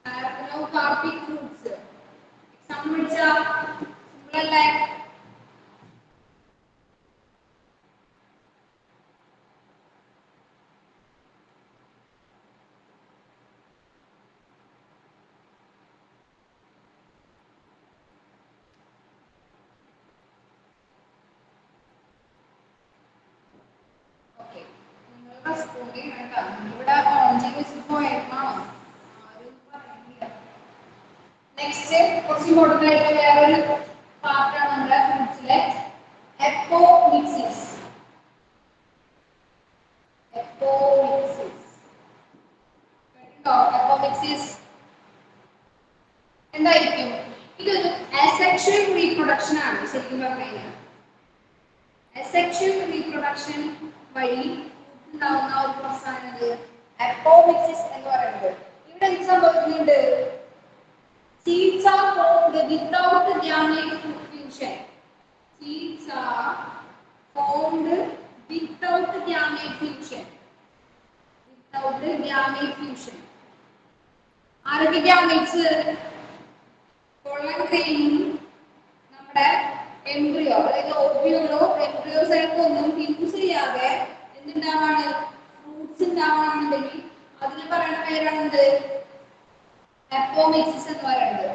Parthenocarpic fruits. Example simple like next കുറച്ച് ഇമ്പോർട്ടന്റ് ആയിട്ടുള്ള വേറൊരു പാർട്ടാണ് നമ്മുടെ ഫ്രൂട്ട്സിലെ എപ്പോമിക്സിസ്. എപ്പോമിക്സിസ് എന്തായിരിക്കും? ഇതൊരു അസെക്ഷൽ റീപ്രൊഡക്ഷൻ ആണ്. ശരിക്കും പറഞ്ഞു കഴിഞ്ഞാൽ അസെക്ഷൽ റീപ്രൊഡക്ഷൻ വഴി ഉണ്ടാവുന്ന ഒരു പ്രസ്ഥാനമാണ് അപ്പോമിക്സിസ് എന്ന് പറയുന്നത്. ഇവിടെ എന്ത് സംഭവിക്കുന്നുണ്ട്? Seeds are formed without gamete fusion. Seeds are formed without gamete fusion. Without gamete fusion. ആരൊക്കെ gametes? കൊള്ളൻ ക്രീമും നമ്മുടെ എംബ്രിയോ, അതായത് ഓവ്യൂളോ എംബ്രിയോസൈറ്റോ ഒന്നും യൂസ് ചെയ്യാതെ എന്തുണ്ടാവാണ്? ഫ്രൂട്ട്സ് ഉണ്ടാവണമെന്നുണ്ടെങ്കിൽ അതിന് പറയുന്ന പേരാണെന്ത്? അപ്പോമിക്സിസ് എന്ന് പറയുന്നത്.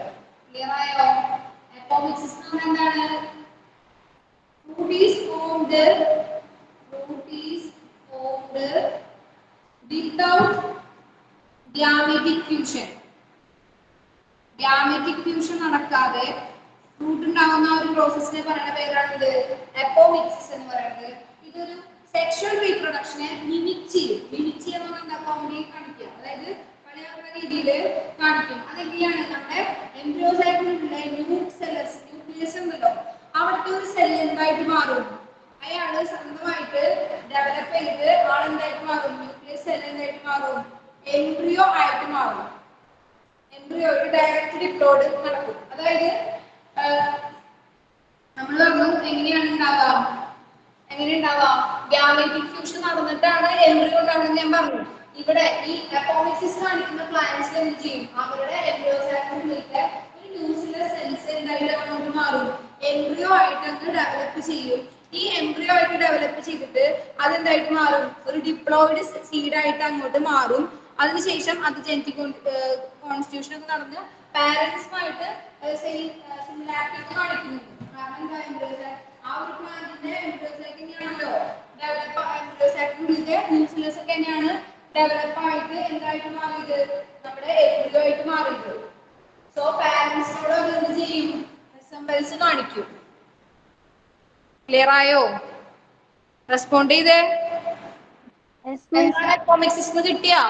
ക്ലിയർ ആയോ? അപ്പോമിക്സിസ് എന്ന് പറഞ്ഞാൽ എന്താണ്? Fruit is formed without gametic fusion. Gametic fusion നടക്കാതെ ഫ്രൂട്ട് ഉണ്ടാവുന്ന ഒരു പ്രോസസ്സിനെ പറയുന്ന പേരാണിത് അപ്പോമിക്സിസ് എന്ന് പറയുന്നത്. ഇതൊരു സെക്ഷൽ റീപ്രൊഡക്ഷനെ മിമിക് ചെയ്യും. മിമിക് ചെയ്യുന്ന എന്താ? കോമഡി കാണിക്കുക, അതായത് കളിയാക്കുന്ന രീതിയിൽ കാണിക്കും. അതെങ്ങനെയാണ്? നമ്മുടെ എംബ്രിയോസൈറ്റിലുള്ള ന്യൂക്ലിയസ് ഉണ്ടല്ലോ, അവിടുത്തെ ഒരു സെൽ എന്തായിട്ട് മാറും? അയാള് സ്വന്തമായിട്ട് ഡെവലപ്പ് ചെയ്ത് ആളെന്തായിട്ട് മാറും? ന്യൂക്ലിയസ് സെൽ എന്തായിട്ട് മാറും? എംബ്രിയോ ആയിട്ട് മാറും. എംബ്രിയോ ഒരു ഡയറക്റ്റ് ഡിപ്ലോയിഡ് നടക്കും. അതായത് നമ്മൾ പറഞ്ഞു എങ്ങനെയാണ് ഉണ്ടാവാം? ഗാമെറ്റിക് ഫ്യൂഷൻ നടന്നിട്ടാണ് എംബ്രിയോ ഉണ്ടാവുന്നത് ഞാൻ പറഞ്ഞു. ഇവിടെ ഈ അപ്പോമിക്സിസ് കാണിക്കുന്ന പ്ലാന്റ്സിൽ എന്ത് ചെയ്യും? അവരുടെ എംബ്രിയോസൈറ്റിലേക്ക് ഒരു ന്യൂക്ലിയർ സെൽസ് എന്തായിട്ട് അങ്ങോട്ട് മാറും? എംബ്രിയോ ആയിട്ട് അങ്ങ് ഡെവലപ്പ് ചെയ്യും. ഈ എംബ്രിയോ ആയിട്ട് ഡെവലപ്പ് ചെയ്തിട്ട് അതെന്തായിട്ട് മാറും? ഒരു ഡിപ്ലോയിഡ് സീഡ് ആയിട്ട് അങ്ങോട്ട് മാറും. അതിനുശേഷം അത് ജനറ്റിക് കോൺസ്റ്റിറ്റ്യൂഷൻ ഒക്കെ നടന്ന് പാരന്റ്സുമായിട്ട് സിമിലാരിറ്റി കാണിക്കുന്നുണ്ട്. കാരണം ആ ഒരു പ്ലാന്റിന്റെ എംബ്രിയോസൈറ്റ് എങ്ങനെയാണല്ലോ എംബ്രിയോസൈറ്റിന്റെ ന്യൂക്ലിയസ് ഒക്കെ എങ്ങനെയാണ് ഡെവലപ്പ് ആയിട്ട് എന്തായിട്ട് മാറിയത്? നമ്മുടെ എംബ്രിയോ ആയിട്ട് മാറിയത്. സോ പാരന്റ്സിനോട് അത് എന്ത് ചെയ്യും? റിസംബൻസ് കാണിക്കും. ക്ലിയർ ആയോ? റെസ്പോണ്ട് ചെയ്തേ. എന്താണ് അപ്പോമിക്സിസ് എന്ന് കിട്ടിയാ?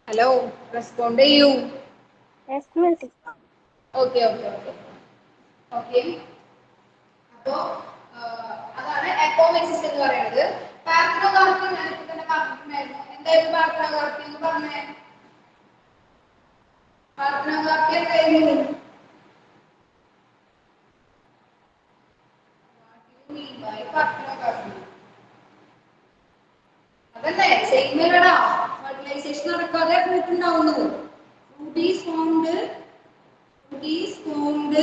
ഹലോ, റെസ്പോണ്ട് ചെയ്യൂ. ഓക്കെ. അപ്പോ അതാണ് അപ്പോമിക്സിസ് എന്ന് പറയുന്നത്. പാർത്തനോഗാർക്കി ഞാൻ ഇപ്പൊ തന്നെ പറഞ്ഞിട്ടുണ്ടായിരുന്നു. എന്തായിരുന്നു പാർത്തനോഗാർക്കി എന്ന് പറഞ്ഞേ? പാർത്തനോഗാർക്കി എന്തായിരുന്നു? അതല്ലേ സെയിമേടാ. ഫെർട്ടിലൈസേഷൻ നടക്കാതെ ഫ്രൂട്ട് ഉണ്ടാവുന്നത്. Fruit is formed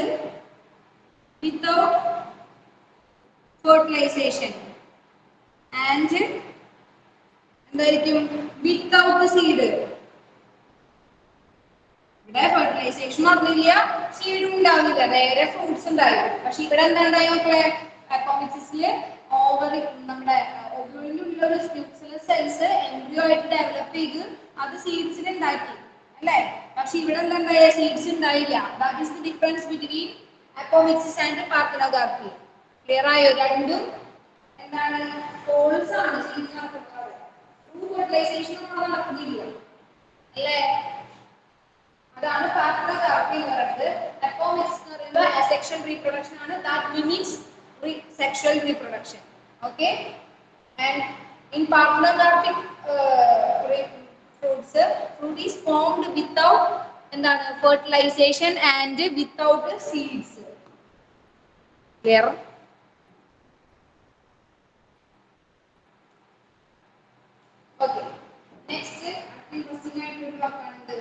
without fertilization and എന്തായിരിക്കും? Without seed. ഇവിടെ ഫെർട്ടിലൈസേഷൻ നടന്നില്ല, സീഡും ഉണ്ടാവില്ല, നേരെ ഫ്രൂട്ട്സ് ഉണ്ടായി. പക്ഷെ ഇവിടെ എന്താ ഉണ്ടായി മക്കളെ? അപ്പോമിക്സിസില് നമ്മുടെ ഓവറിലുള്ള ന്യൂക്ലിയർ സെൽസ് എംബ്രിയോ ആയിട്ട് ഡെവലപ്പ് ചെയ്ത് അത് സീഡ്സിൽ ഉണ്ടാക്കി അല്ലേ? പക്ഷെ ഇവിടെ എന്താ ഉണ്ടായ? സീഡ്സ് ഉണ്ടായില്ല. That is the difference between apomixis and parthenocarpy. Clear ആയോ? രണ്ടും എന്താണ്? ഫോൾസ് ആണ്. സീഡ്സ് നടക്കുന്നത്. ട്രൂ ഫെർട്ടിലൈസേഷൻ ഒന്നും നടക്കുന്നില്ല അല്ലേ? അതാണ് പാർത്തനോഗാർക്കി എന്ന് പറയുന്നത്. അപ്പോമിക്സിസ് എന്ന് പറയുന്നത് അസെക്ഷൽ റീപ്രൊഡക്ഷൻ ആണ്. That mimics sexual reproduction. Okay, and in parthenogarpic fruits, fruit is formed without fertilization and without seeds. Clear? Okay, next interesting ആയിട്ടുള്ള വാക്കാണ്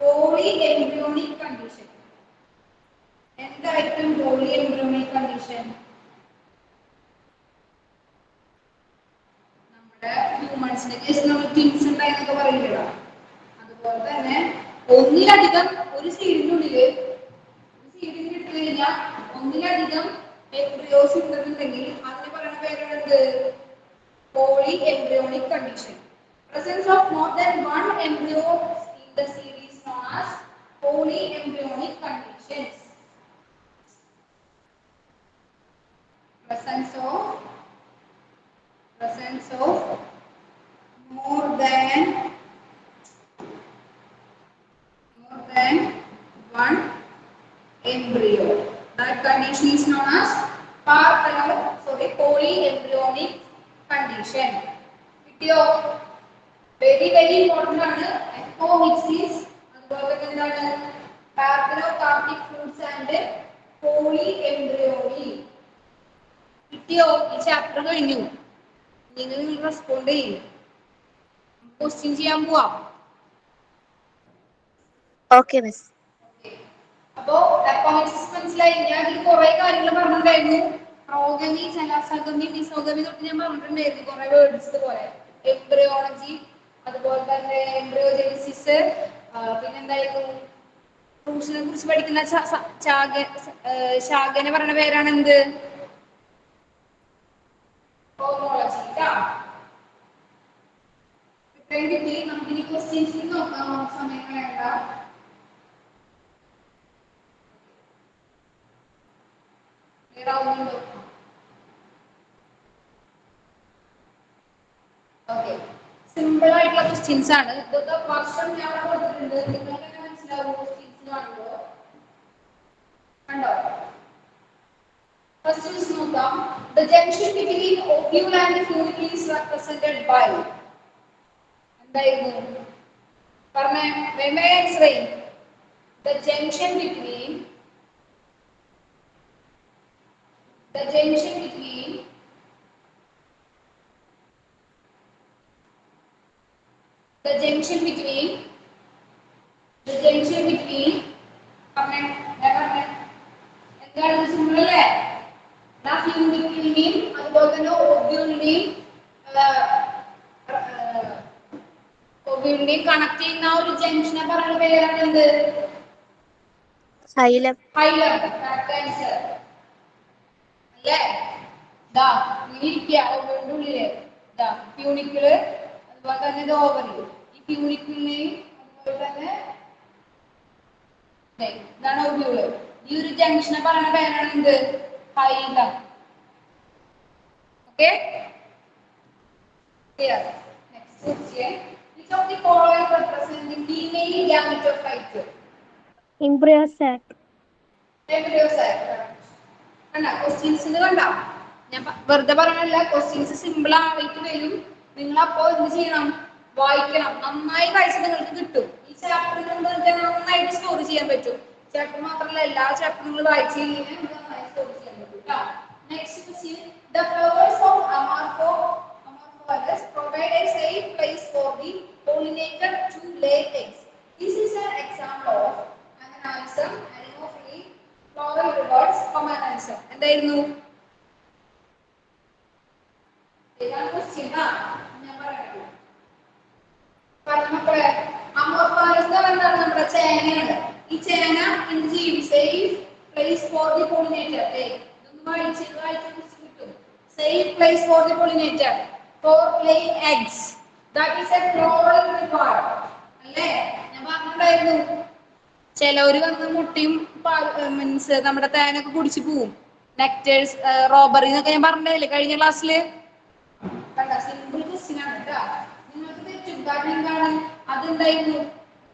polyembryonic condition. എന്തായിരിക്കും polyembryonic condition? ഹ്യൂമൻസിന്റെ കേസിൽ നമ്മൾ ട്വിൻസ് ഉണ്ടായെന്നൊക്കെ പറയുന്നില്ല, അതുപോലെ തന്നെ ഒന്നിലധികം ഒരു സീഡിനുള്ളിൽ എടുത്തു കഴിഞ്ഞാൽ ഒന്നിലധികം എംബ്രിയോസ് ഉണ്ടെന്നുണ്ടെങ്കിൽ അതിന് പറയുന്ന പേരാണ് polyembryonic condition. Presence of more than one embryo in the seed is known as polyembryonic conditions. Presence of more than one embryo. That condition is known as polyembryonic condition. Video very important ആണ്. Apomixis അതുപോലെ തന്നെ എന്താണ്? Parthenocarpic fruits and polyembryony. video ഈ chapter കഴിഞ്ഞു. നിങ്ങൾ respond ചെയ്യും. Question ചെയ്യാൻ പോവാം. Okay miss. അപ്പോ അപ്പോമിക്സിസ് മനസ്സിലായി. ഞാൻ ഇതിൽ കുറെ കാര്യങ്ങൾ പറഞ്ഞിട്ടുണ്ടായിരുന്നു. പ്രോഗമി, ചലാസഗമി, മിസോഗമി തൊട്ട് ഞാൻ പറഞ്ഞിട്ടുണ്ടായിരുന്നു കുറെ വേർഡ്സ് പോലെ. എംബ്രിയോളജി, അതുപോലെ തന്നെ എംബ്രിയോജെനിസിസ്, പിന്നെന്തായിരുന്നു ഫ്രൂട്ട്സിനെ കുറിച്ച് പഠിക്കുന്ന ശാഖനെ പറയുന്ന പേരാണ് എന്ത്? ഹോമോളജി. നമുക്കിനി ക്വസ്റ്റ്യൻസ് നോക്കാം, സമയം വേണ്ട. ഓക്കെ, സിമ്പിൾ ആയിട്ടുള്ള ക്വസ്റ്റ്യൻസ് ആണ്. ഇതൊക്കെ വർഷം ഞാൻ കൊടുത്തിട്ടുണ്ട്, നിങ്ങൾക്ക് തന്നെ മനസ്സിലാവും ക്വസ്റ്റ്യൻസ് കാണുമ്പോൾ. കണ്ടോ? Questions നോക്കാം. The junction between ovule and follicle is represented by. എന്തായിരുന്നു പറഞ്ഞേ? may I answer? The junction between the junction between the junction between the junction between പറഞ്ഞേ എന്താണ് സിമ്പിൾ അല്ലേ? ഫ്യൂണിക്കിളിനെയും അതുപോലെ തന്നെ ഓവ്യൂളിനെയും കണക്ട് ചെയ്യുന്ന ഒരു ജംഗ്ഷനെ പറയുന്ന പേരാണ് എന്ത്? ഹൈലം. ഹൈലം. കറക്റ്റ് ആൻസർ അല്ലേ? ദാ ഇരിക്കുക ഓവ്യൂളിന്റെ ഉള്ളില് ദാ ഫ്യൂണിക്കിള്, അതുപോലെ തന്നെ ഇത് ഓവറി. ഈ ഫ്യൂണിക്കിളിനെയും അതുപോലെ തന്നെ ഇതാണ് ഓവ്യൂള്. ഈ ഒരു ജംഗ്ഷനെ പറയുന്ന പേരാണ് എന്ത്? ഹൈലം. Okay? Clear. Next question. Which of the following represent the female gametophyte? Embryo sac. Embryo sac. കണ്ട ക്വസ്റ്റ്യൻസ് കണ്ട? ഞാൻ വെറുതെ പറയണല്ല, ക്വസ്റ്റ്യൻസ് സിമ്പിൾ ആയിട്ട് വരും. നിങ്ങൾ അപ്പോ എന്ത് ചെയ്യണം? വായിക്കണം. നന്നായി വായിച്ച് നിങ്ങൾക്ക് കിട്ടും. ഈ ചാപ്റ്റർ നന്നായിട്ട് സ്റ്റോർ ചെയ്യാൻ പറ്റും. ചാപ്റ്റർ മാത്രമല്ല, എല്ലാ ചാപ്റ്ററും നിങ്ങൾ വായിച്ചു കഴിഞ്ഞാൽ നന്നായി സ്റ്റോർ ചെയ്യാൻ പറ്റും. Next question. The flowers of Amorphous provide a safe place for the pollinator to lay eggs. This is an example of Amanasum, Anemophily, floral rewards, Commanasum. എന്തായിരുന്നു? ഏതാണ് ക്വസ്റ്റ്യൻ? ഞാൻ പറയാം. പറഞ്ഞപ്പോഴേ അമോർഫസ് എന്താണ്? നമ്മുടെ ചേനയാണ്. ഈ ചേന എന്ത് ചെയ്യും? Safe place for the pollinator. ഇതൊന്ന് വായിച്ച് കിട്ടും. Safe place for the pollinator for laying eggs. That is a floral reward. അല്ലേ? ഞാൻ പറഞ്ഞിട്ടുണ്ടായിരുന്നു ചിലവര് വന്ന് മുട്ടയും മീൻസ് നമ്മുടെ തേനൊക്കെ കുടിച്ച് പോവും. നെക്ടേഴ്സ് റോബറി എന്നൊക്കെ ഞാൻ പറഞ്ഞില്ലേ കഴിഞ്ഞ ക്ലാസ്സില്. സിമ്പിൾ ക്വസ്റ്റ്യൻ ആണ് കേട്ടോ. നിങ്ങൾക്ക് തെറ്റും. കാരണം എന്താണ്? അതെന്തായിരുന്നു?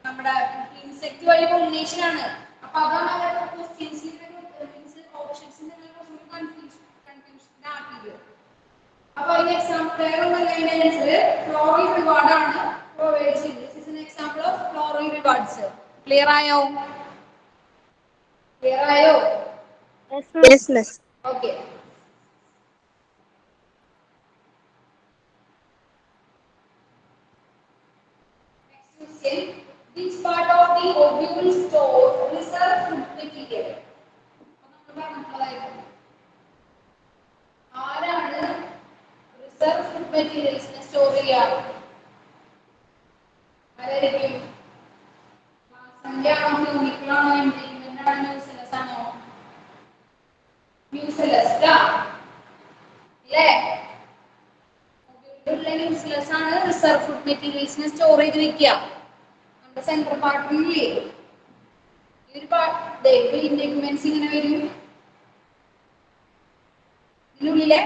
നമ്മുടെ ഇൻസെക്ട് വഴി പൊളിനേഷൻ ആണ്. അപ്പൊ അതാണ് അവരുടെ ക്വസ്റ്റ്യൻസിൽ ഓപ്ഷൻസിൽ കൺഫ്യൂഷൻ ആക്കിയത്. അപ്പൊ അതിന് എക്സാമ്പിൾ ഫ്ലോറൽ റിവാർഡ് ആണ് പ്രൊവൈഡ് ചെയ്തത്. This is an example of floral rewards. Clear ആയോ? ക്ലിയർ ആയോ? Yes, miss. Okay. Next question. Which part of the ovule store reserve food material? ആരാണ് റിസർവ് ഫുഡ് മെറ്റീരിയൽസിനെ സ്റ്റോർ ചെയ്യുക? ആരായിരിക്കും? പ്ലാസന്റയാണോ, ഫ്യൂണിക്കിളാണോ, എംബ്രിയോയിഡ് ആണോ, മ്യൂസിലസ് ആണോ? മ്യൂസിലസ് അല്ലേ? മ്യൂസിലസ് ആണ് റിസർവ് ഫുഡ് മെറ്റീരിയൽസിനെ സ്റ്റോർ ചെയ്ത് വെക്കുക. നമ്മുടെ സെൻട്രൽ പാർട്ടില്ലേ ഈ ഒരു പാർട്ട് ഇന്റഗ്മെന്റ്സ് ഇങ്ങനെ വരും. ഇതിനുള്ളിലെ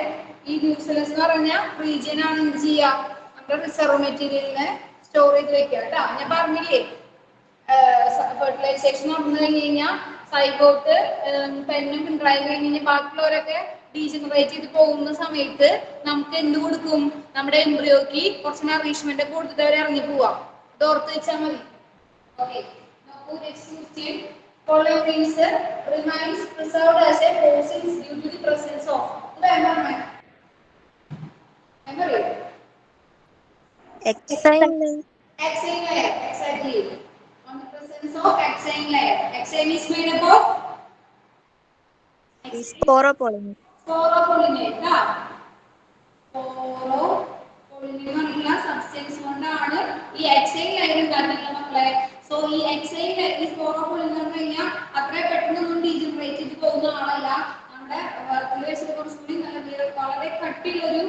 ഈ മ്യൂസിലസ് എന്ന് പറഞ്ഞ റീജിയൻ ആണ് എന്ത് ചെയ്യുക? നമ്മുടെ റിസർവ് മെറ്റീരിയലിനെ സ്റ്റോർ ചെയ്ത് വെക്കുക കേട്ടോ. ഞാൻ പറഞ്ഞില്ലേ ഫെർട്ടിലൈസേഷൻ നടന്നു കഴിഞ്ഞ് കഴിഞ്ഞാൽ സൈഗോട്ട് പെന്നും പിൻഡ്രായും കഴിഞ്ഞ് കഴിഞ്ഞാൽ ബാക്കിയുള്ളവരൊക്കെ ഡീജനറേറ്റ് ചെയ്ത് പോകുന്ന സമയത്ത് നമുക്ക് എന്ത് കൊടുക്കും? നമ്മുടെ എംബ്രിയോക്ക് കുറച്ച് നറീഷ്മെന്റ് ഒക്കെ കൊടുത്തിട്ട് അവരെ ഇറങ്ങി പോവാം. ഇത് ഓർത്ത് വെച്ചാൽ മതി. Okay, next question. Following things remains preserved as a fossils due to the presence of environment. Memory. Exine layer. Exine layer, exactly. On the presence of exine layer. Exine is made up of Sporopollen. sporopollenate. Sporopollenate. എന്നുള്ള substance കൊണ്ടാണ് ഈ exile line ഉണ്ടാക്കുന്നത് മക്കളെ. So ഈ exile ഈ സ്പോറോപോളിൻ എന്ന് പറഞ്ഞു കഴിഞ്ഞാൽ അത്ര പെട്ടെന്നൊന്നും ഡീജനറേറ്റ് ചെയ്ത് പോകുന്ന ആളല്ല. നമ്മുടെ വർക്കിൽ വെച്ചിട്ട് കുറച്ചുകൂടി വളരെ കട്ടിയുള്ളൊരു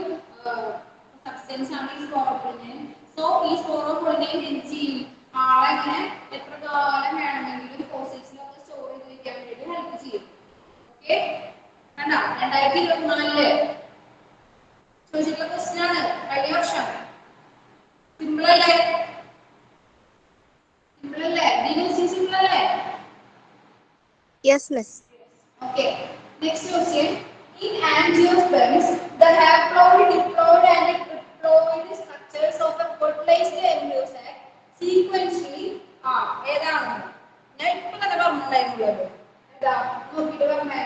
സബ്സ്റ്റൻസ് ആണ് ഈ സ്പോറോപോളിൻ. സോ ഈ സ്പോറോപോളിനെ എന്ത് ചെയ്യും, ആളെ ഇങ്ങനെ എത്ര കാലം വേണമെങ്കിലും ഫോസിൽസിലൊക്കെ സ്റ്റോർ ചെയ്ത് വെക്കാൻ വേണ്ടി ഹെൽപ്പ് ചെയ്യും. ഓക്കെ, കണ്ടോ 2024 ചോദിച്ചിട്ടുള്ള ക്വസ്റ്റ്യൻ ആണ് കഴിഞ്ഞ വർഷം. സിമ്പിൾ അല്ലേ? സിമ്പിൾ അല്ലേ? സിമ്പിൾ അല്ലേ? Yes miss. Okay. Next question. In angiosperms, the haploid, diploid, and triploid structures of the fertilized embryo sac sequentially are. ഏതാണ്? ഞാൻ ഇപ്പൊ തന്നെ പറഞ്ഞിട്ടുണ്ടായിരുന്നത്. എന്താ? നോക്കിയിട്ട് പറഞ്ഞേ.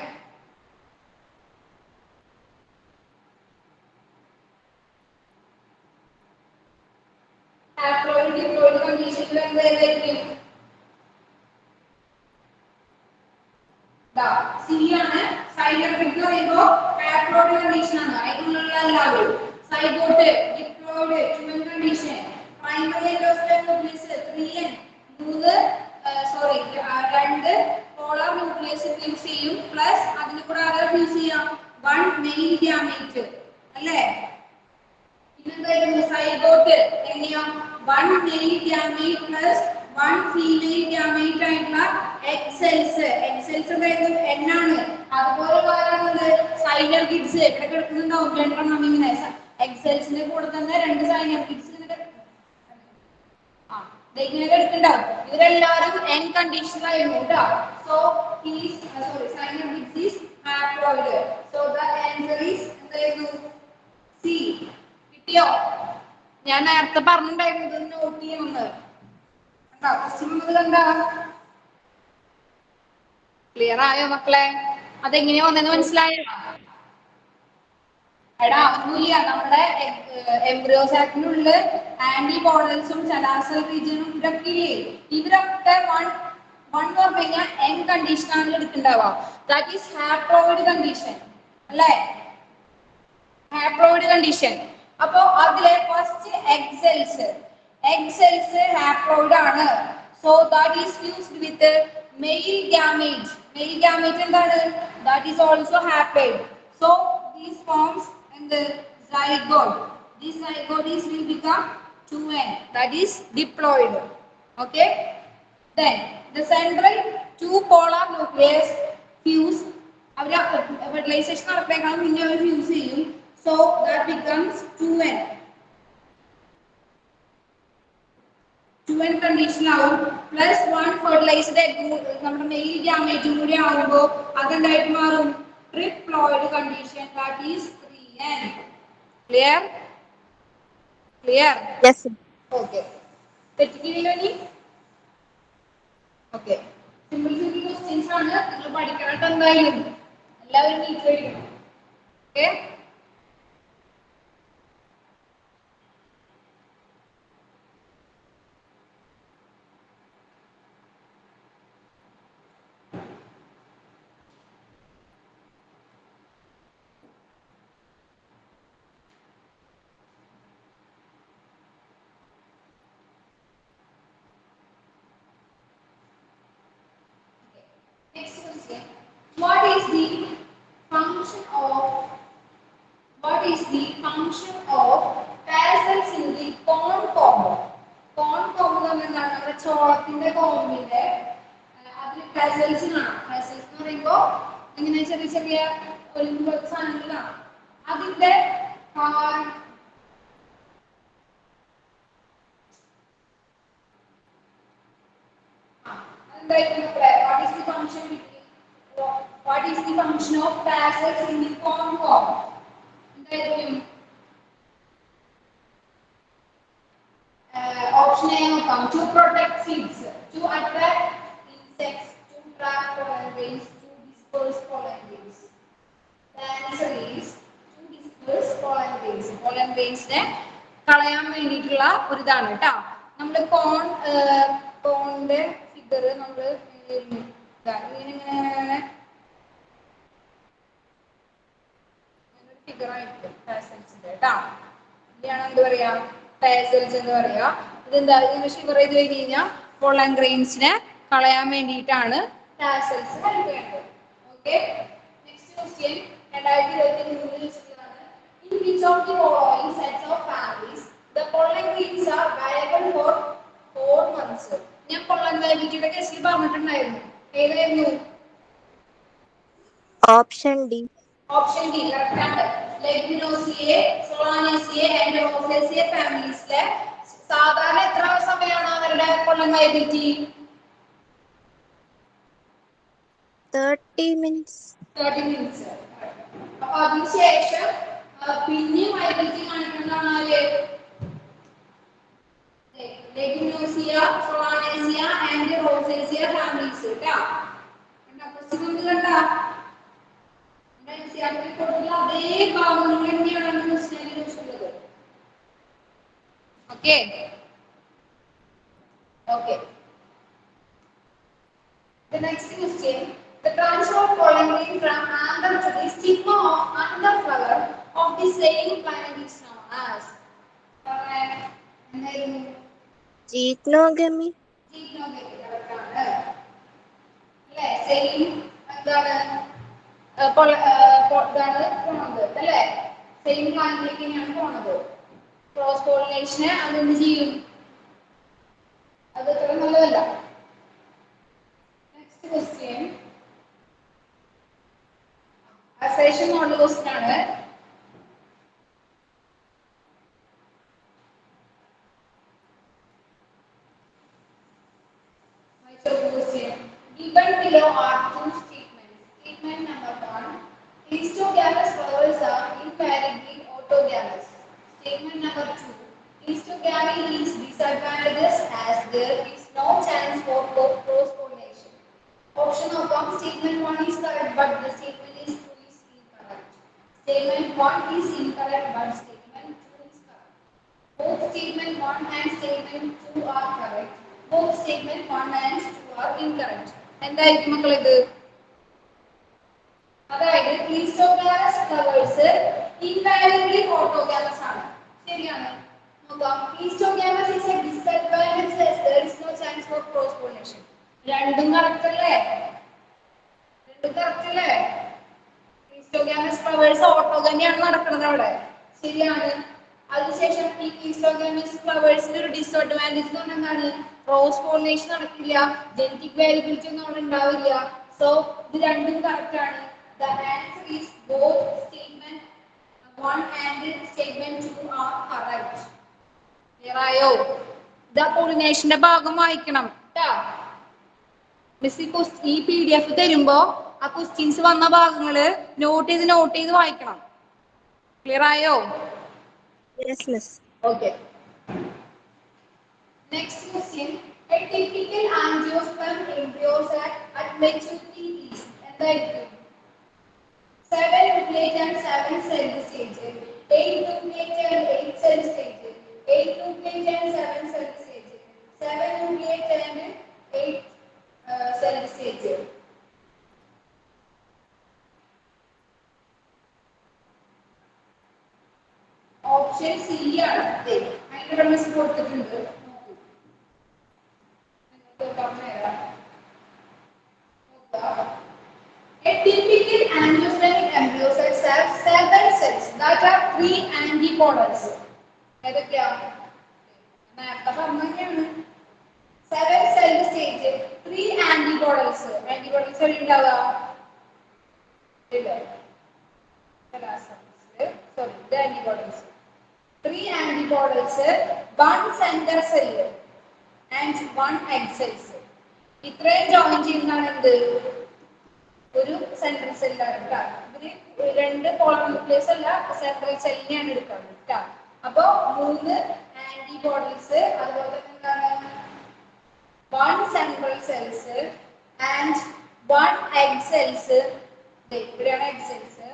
Haploid, diploid conditionൽ എന്തായിരിക്കും? സി ആണ്. സൈഗോട്ട് എന്ന് പറയുമ്പോൾ ഹാപ്ലോയിഡ് കണ്ടീഷൻ ആണ്. അതിനുള്ള എല്ലാവരും zygote, diploid, twin condition, primary endosperm nucleus 3n 2 polar nucleus use ചെയ്യും. പ്ലസ് അതിന് കൂടെ ആരെ യൂസ് ചെയ്യാം? 1 മെയിൻ ഗ്യാമേറ്റ് അല്ലേ? പിന്നെന്തായിരുന്നു സൈഗോട്ട്? എങ്ങനെയാ? 1 main gamete plus 1 female gamete ആയിട്ടുള്ള എഗ് സെൽസ്. എഗ് സെൽസ് എന്തായിരുന്നു? n ആണ്. അതുപോലെ പറയുന്നത് സൈനർ കിഡ്സ് ഇവിടെ കിടക്കുന്നുണ്ടാവും രണ്ടെണ്ണം ഇങ്ങനെ. എഗ് സെൽസിന്റെ കൂടെ തന്നെ 2 സൈനർ കിഡ്സ് ഇങ്ങനെ കിടക്കുന്നുണ്ടാവും. ഇവരെല്ലാവരും n കണ്ടീഷനിലായിരുന്നു കേട്ടോ. So signer kids is haploid. So the answer is എന്തായിരുന്നു? സി. കിട്ടിയോ? ഞാൻ നേരത്തെ പറഞ്ഞിട്ടുണ്ടായിരുന്നു ഇത് നോട്ട് ചെയ്യണമെന്ന്. ക്ലിയർ ആയോ മക്കളെ? അതെങ്ങനെയാ വന്നെന്ന് മനസ്സിലായോ? എടാ ഒന്നുമില്ല, നമ്മുടെ എംബ്രിയോസാക്കിനുള്ളിൽ ആന്റിബോഡൽസും ചലാസൽ റീജിയനും ഇതൊക്കെ ഇല്ലേ, ഇവരൊക്കെ വൺ എന്ന് പറഞ്ഞു കഴിഞ്ഞാൽ എൻ കണ്ടീഷനാണ് എടുക്കുന്നുണ്ടാവുക. ദാറ്റ് ഈസ് ഹാപ്ലോയിഡ് കണ്ടീഷൻ അല്ലേ? Haploid condition. അപ്പോ അതിലെ ഫസ്റ്റ് എഗ് സെൽസ് ഹാപ്ലോയിഡ് ആണ്. So that is fused with male gamete. Male gamete എന്താണ്? That is also haploid. So these forms and the zygote. This zygote will become 2n. That is diploid. Okay. Then the central 2 polar nucleus fuse. അവര് fertilization നടത്തേക്കാൾ മുന്നേ അവർ fuse ചെയ്യും. So that becomes 2n. 2n condition ആവും. Plus 1 fertilized egg നമ്മുടെ mail ഗ്യാമേറ്റും കൂടി ആവുമ്പോൾ അതെന്തായിട്ട് മാറും? Triploid condition. That is clear? Yes. Okay. തെറ്റിക്കില്ലല്ലോ നീ? Okay. Simple questions ആണ്. നിങ്ങൾ പഠിക്കണം എന്തായാലും. എല്ലാവരും നീറ്റ് പഠിക്കണം. Okay? Next question. What is the function of paracels in the corn cob? Corn cob എന്ന് പറഞ്ഞാൽ നമ്മുടെ ചോളത്തിന്റെ കോമ്പിന്റെ അതിൽ paracels കാണാം. Paracels എന്ന് പറയുമ്പോൾ ഇങ്ങനെ ചെറിയ ചെറിയ ഒലിമ്പ് സാധനങ്ങളാണ്. അതിന്റെ what is the function of paracels in the corn cob? Option A നോക്കാം. To protect seeds, to attract insects, to trap pollen grains, to disperse pollen grains. The answer is to disperse pollen grains. Pollen grains നെ കളയാൻ വേണ്ടിയിട്ടുള്ള ഒരു ഇതാണ് കേട്ടോ. നമ്മൾ കോണിന്റെ figure നമ്മൾ ഇങ്ങനെ ഫിഗർ ആയിരിക്കും paracelsന്റെ കേട്ടോ. ഇതിനെയാണ് എന്ത് പറയാ ടാസൽസ് എന്ന് പറയാ. ഇതെന്താ ഇങ്ങനെ ഷിവർ ചെയ്ത് കഴിഞ്ഞ് കഴിഞ്ഞാൽ പൊള്ളൻ ഗ്രെയിൻസിനെ കളയാൻ വേണ്ടിയിട്ടാണ് ടാസൽസ് ഹെൽപ്പ് ചെയ്യുന്നത്. ഓക്കെ, നെക്സ്റ്റ് ക്വസ്റ്റ്യൻ 2023 ചോദിച്ചതാണ്. In which of the following sets of families the pollen grains are viable for 4 months? ഞാൻ pollen viability ടെസ്റ്റിൽ പറഞ്ഞിട്ടുണ്ടായിരുന്നു. ഏതായിരുന്നു? Option D. Option D correct ആണ്. ലെഗ്മിനോസിയെ, സോളാനേസിയെ ആൻഡ് റോസേസിയെ ഫാമിലീസിലെ സാധാരണ എത്ര സമയമാണ് അവരുടെ pollen viability? 30 minutes. 30 minutes. അപ്പൊ അതിനുശേഷം പിന്നെ viability കാണിക്കുന്നതാണ് ആര്? ലെഗ്മിനോസിയ, സോളാനേസിയ ആൻഡ് റോസേസിയ ഫാമിലീസ്. കേട്ടോ, ക്വസ്റ്റ്യൻ കണ്ടാ അതേ ഭാഗങ്ങൾ തന്നെയാണ് ക്വസ്റ്റ്യനിൽ വെച്ചിട്ടുള്ളത്. Okay okay. The next question, the transfer of pollen grain from anther to the stigma of another flower of the same plant is known as. Geitonogamy. Geitonogamy correct ആണ്. അല്ലേ, same എന്താണ് ഇതാണ് പോണത് അല്ലേ, സെയിം പ്ലാന്റിലേക്ക് തന്നെയാണ് പോണത്. ക്രോസ് പോളിനേഷന് അതെന്ത് ചെയ്യും? അത് അത്ര നല്ലതല്ല. Next question assertion model question ആണ്. Given below are two statements. Statement number 1, histogamous flowers are invariably autogamous. Statement number 2, histogamy is disadvantageous as there is no chance for cross-pollination. Option of statement 1 is correct but the statement is 2 is incorrect. Statement 1 is incorrect but statement 2 is correct. Both statement 1 and statement 2 are correct. Both statement 1 and 2 are incorrect. എന്തായിരിക്കും മക്കളെ ഇത്? അതായത് histogamous flowers invariably autogamous ആണ്. ശരിയാണ്. നോക്കാം, histogamous is a disadvantage as there is no chance for cross pollination. രണ്ടും correct അല്ലേ? രണ്ടും കറക്റ്റ് അല്ലേ? histogamous flowers ഓട്ടോഗമിയാണ് നടക്കുന്നത് അവിടെ. ശരിയാണ്. അതിനുശേഷം ഈ histogamous ഫ്ലവേഴ്സിന് ഒരു ഡിസ്അഡ്വാൻറ്റേജ് എന്ന് പറഞ്ഞാൽ എന്താണ്? ക്രോസ് പോളിനേഷൻ നടക്കില്ല, ജനറ്റിക് വേരിയബിലിറ്റി ഒന്നും അവിടെ ഉണ്ടാവില്ല. സോ ഇത് രണ്ടും കറക്റ്റ് ആണ്. The answer is both statement 1 and statement 2 are correct. Clear ആയോ? ഇതാ പോളിനേഷന്റെ ഭാഗം വായിക്കണം ട്ടാ. മിസ് ഈ PDF തരുമ്പോ ആ ക്വസ്റ്റ്യൻസ് വന്ന ഭാഗങ്ങള് നോട്ട് ചെയ്ത് വായിക്കണം. ക്ലിയർ ആയോ? Yes, miss. Okay. Next question. A typical angiosperm embryo sac at maturity is എന്തായിരിക്കും? 7 nucleate and 7 cell stage, 8 nucleate and 8 cell stage, 8 nucleate and 7 cell stage, 7 nucleate and 8 cell stage. Option C ആണ്. അതിന്റെ miss കൊടുത്തിട്ടുണ്ട്. A typical angiospermic embryo cells have 7 cells that have 3 antibodies. ഏതൊക്കെയാണ്? നേരത്തെ പറഞ്ഞതാണ്. 7 cell stage, 3 antibodies. Antibodies എവിടെ ഉണ്ടാവുക? Sorry, the antibodies. 3 antibodies, 1 center cell and 1 egg cells. ഇത്രയും join ചെയ്യുന്നതാണ് എന്ത്? ഒരു സെൻട്രൽ സെല്ലാണ് കേട്ടോ. ഇവര് രണ്ട് പോളർ ന്യൂക്ലിയസ് അല്ല, സെൻട്രൽ സെല്ലിനെയാണ് എടുക്കുന്നത് കേട്ടോ. അപ്പൊ 3 ആന്റിബോഡീസ്, അതുപോലെ തന്നെ എന്താണ് 1 central cells and 1 egg cells. ഇവിടെയാണ് എഗ് സെൽസ്.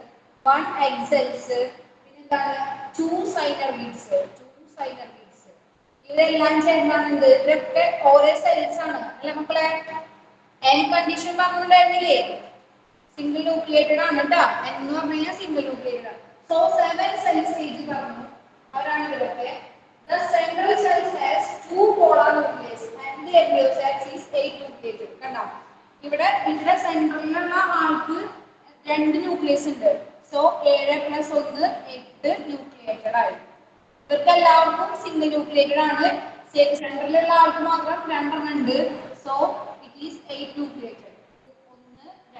1 എഗ് സെൽസ്, പിന്നെന്താണ് 2 സൈനർ ബീഡ്സ്. ഇതെല്ലാം ചേർന്നാണ് ഇതൊക്കെ ഓരോ സെൽസ് ആണ് അല്ലെ മക്കളെ? എൻ കണ്ടീഷൻ പറഞ്ഞിട്ടുണ്ടായിരുന്നില്ലേ? സിംഗിൾ ന്യൂക്ലിയേറ്റഡ് ആണ് കേട്ടോ. എന്ന് പറഞ്ഞു കഴിഞ്ഞാൽ സിംഗിൾ ന്യൂക്ലിയേറ്റഡ് ആണ്. സോ 7 സെൽ സ്റ്റേജ് പറഞ്ഞു. അവരാണ് ഇവരൊക്കെ. The central cell has two polar nucleus and the embryo sac is 8 nucleated. കണ്ടോ ഇവിടെ ഇതിന്റെ സെൻട്രലിലുള്ള ആൾക്ക് 2 ന്യൂക്ലിയസ് ഉണ്ട്. സോ 7 + 1 8 ന്യൂക്ലിയേറ്റഡ് ആയി. ഇവർക്ക് എല്ലാവർക്കും സിംഗിൾ ന്യൂക്ലിയേറ്റഡ് ആണ്. സെൻട്രലിലുള്ള ആൾക്ക് മാത്രം 2 ഉണ്ട്. So it is 8 nucleated.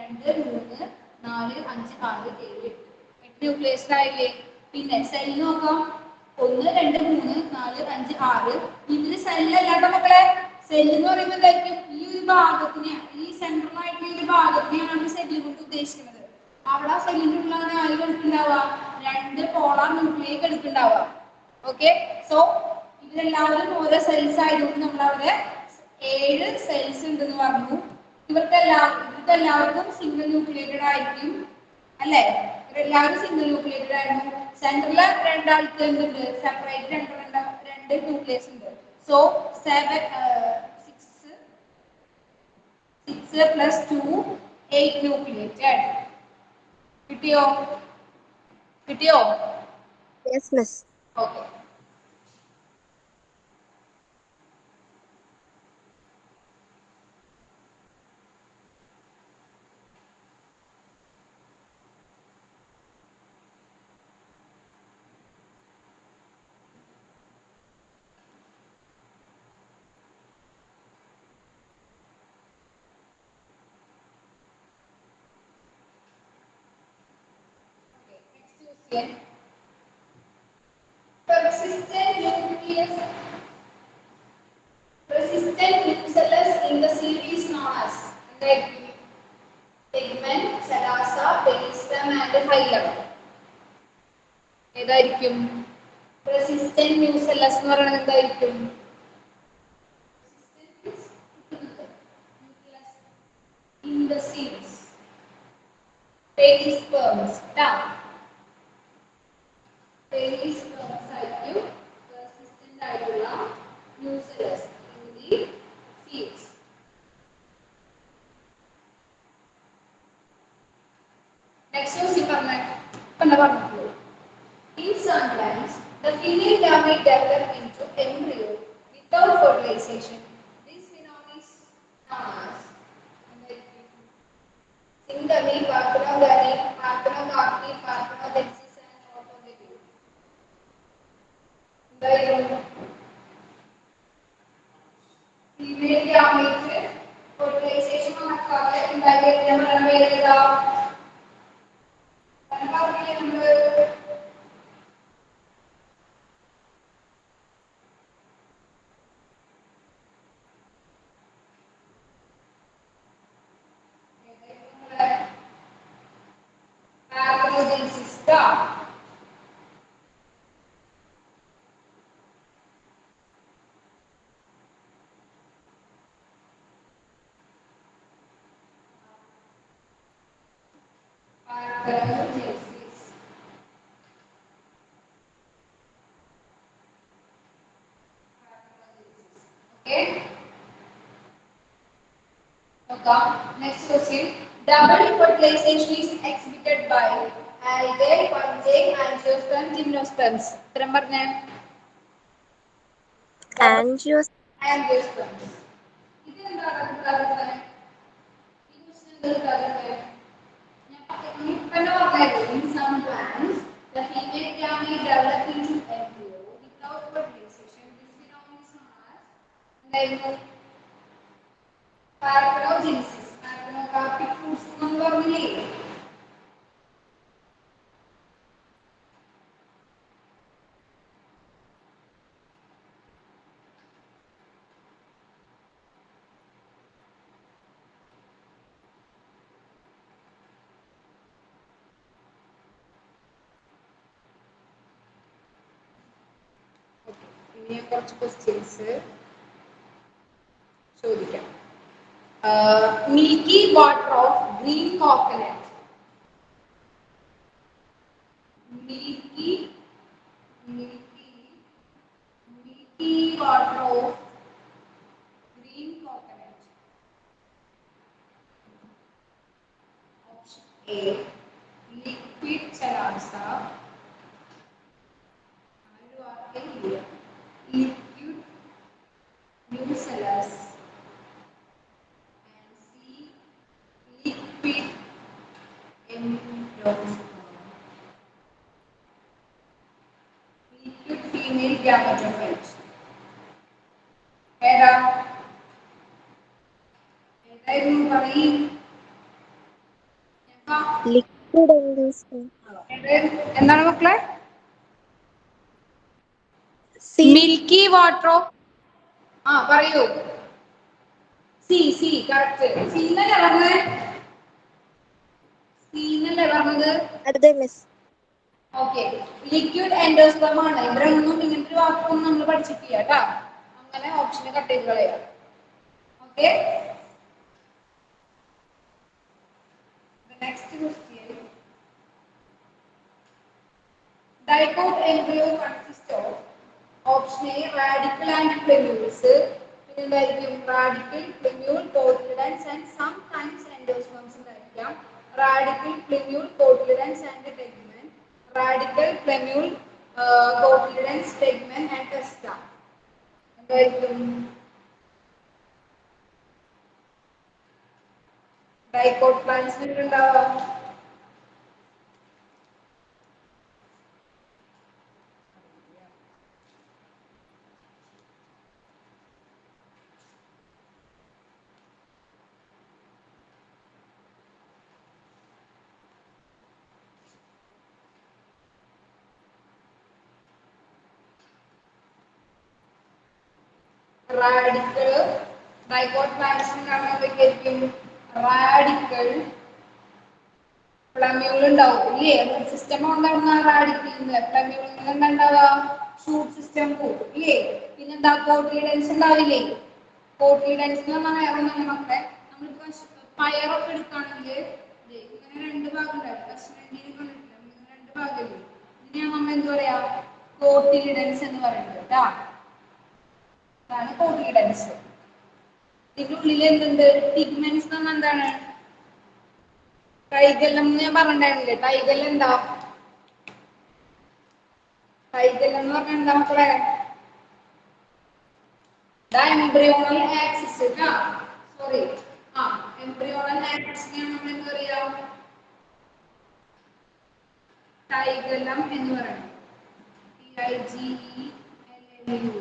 1 2 3 4 5 6 7 8 nucleated ആയില്ലേ. പിന്നെ സെൽ നോക്കാം. 1 2 3 4 5 6 ഇതില് സെല്ലല്ലാത്ത മക്കളെ. സെല്ല് എന്ന് പറയുമ്പോൾ എന്തായിരിക്കും? ഈ ഒരു ഭാഗത്തിനെ, ഈ സെൻട്രൽ ആയിട്ടുള്ള ഒരു ഭാഗത്തിനെയാണ് നമ്മൾ സെല്ല് കൊണ്ട് ഉദ്ദേശിക്കുന്നത്. അവിടെ സെല്ലിന്റെ ഉള്ളിലാണ് ആര് കിടക്കുന്നുണ്ടാവുക? 2 പോളാർ ന്യൂക്ലിയസ് കിടക്കുന്നുണ്ടാവുക. ഓക്കെ, സോ ഇവരെല്ലാവരും ഓരോ സെൽസ് ആയതുകൊണ്ട് നമ്മൾ അവിടെ 7 സെൽസ് ഉണ്ടെന്ന് പറഞ്ഞു. ഇവർക്കെല്ലാവർക്കും സിംഗിൾ ന്യൂക്ലിയേറ്റഡ് ആയിരിക്കും അല്ലേ? ഇവരെല്ലാവരും സിംഗിൾ ന്യൂക്ലിയേറ്റഡ് ആയിരുന്നു. സെൻട്രലിൽ രണ്ടാൾക്ക് എന്തുണ്ട്? സെപ്പറേറ്റ് രണ്ട് ന്യൂക്ലിയസ് ഉണ്ട്. So 6 + 2 8 nucleated. കിട്ടിയോ? കിട്ടിയോ? Yes, miss. Okay. Persistent nucellus in the series known as pigment, celasa, peristem and phylum. ഏതായിരിക്കും persistent nucellus എന്ന് പറയുന്നത്? എന്തായിരിക്കും? In the series perisperms. Perisperms ആയിരിക്കും persistent ആയിട്ടുള്ള nucellus in the seeds. Next question പറഞ്ഞു. In some plants, the female gamete develop into embryo without fertilization. This phenomenon is known as syngamy, parthenogamy, parthenogamy, parthenogenesis and autogamy. Female gamete fertilization നടക്കാതെ ഉണ്ടാക്കിയ പേരേതാ? Parthenogenesis. Okay. Next question. Double fertilization is exhibited by algae, fungi, angiosperms, gymnosperms. ഉത്തരം പറഞ്ഞേ. Angiosperms. ഇത് എന്താണ്? In some plants, the female gamete develop into embryo without fertilization. This phenomenon is known as parthenogenesis. Parthenocarpic fruits എന്ന് പറഞ്ഞില്ലേ? ഇനി കുറച്ച് questions ചോദിക്കാം. Milky water of green coconut. Milky water of green coconut. Option A, liquid chalasa. liquid female gametophyte. ഏതാ ഏതായിരുന്നു പറയും liquid endosperm. എന്താണ് മക്കളെ C. മിൽക്കി വാട്ടറോ പറയൂ സി കറക്റ്റ് സീന്നല്ലേ പറഞ്ഞത് അതെ മിസ്. ഓക്കെ ലിക്വിഡ് എൻഡോസ്പെർം ആണ് ഇവിടെ ഒന്നും ഇങ്ങനത്തെ ഒരു വാക്കൊന്നും നമ്മൾ പഠിച്ചിട്ടില്ല കേട്ടാ അങ്ങനെ ഓപ്ഷന് കട്ട് ചെയ്ത് കളയാം okay next question dicot embryo consists of option A radicle and plumule പിന്നെ എന്തായിരിക്കും radicle plumule cotyledons and sometimes endosperms ഉണ്ടായിരിക്കാം radicle plumule cotyledons and tegmen radicle plumule cotyledons tegmen and testa എന്തായിരിക്കും dicot plants ഉണ്ടാവുക radical dicot പ്ലാന്റ്സിന് കാണുമ്പോഴേക്കും radical plumule ഉണ്ടാവും ഇല്ലേ system ഉണ്ടാവുന്ന റാഡിക്കലിന് പ്ലമ്യൂളിൽ എന്താ ഉണ്ടാവുക ഷൂട്ട് സിസ്റ്റം പോകും ഇല്ലേ പിന്നെന്താ കോട്ടിലൻസ് ഉണ്ടാവില്ലേ കോട്ടിലൻസ് എന്ന് പറഞ്ഞാൽ മക്കളെ നമ്മളിപ്പോ പയറൊക്കെ എടുക്കുകയാണെങ്കിൽ ഇങ്ങനെ രണ്ട് ഭാഗം ഉണ്ടാവും കശ്മീരിനെ കണ്ടിട്ടില്ല രണ്ട് ഭാഗമില്ലേ ഇതിനെയാണ് നമ്മൾ എന്താ പറയാ കോട്ടിലിഡൻസ് എന്ന് പറയുന്നത് കേട്ടാ അതാണ് കോട്ടിലിഡൻസ് ഇതിന്റെ ഉള്ളിൽ എന്തുണ്ട് പിഗ്മെന്റ്സ് എന്ന് എന്താണ് ടൈഗല്ലം ഞാൻ പറഞ്ഞിട്ടുണ്ടായിരുന്നില്ലേ ടൈഗല്ലം എന്താ ടൈഗല്ലം എന്ന് പറഞ്ഞാൽ എന്താ മക്കളെ എംബ്രിയോണൽ ആക്സിസ് സോറി എംബ്രിയോണൽ ആക്സിസിനെയാണ് നമ്മൾ എന്താ പറയാ ടൈഗല്ലം എന്ന് പറയുന്നത് TIGELLUM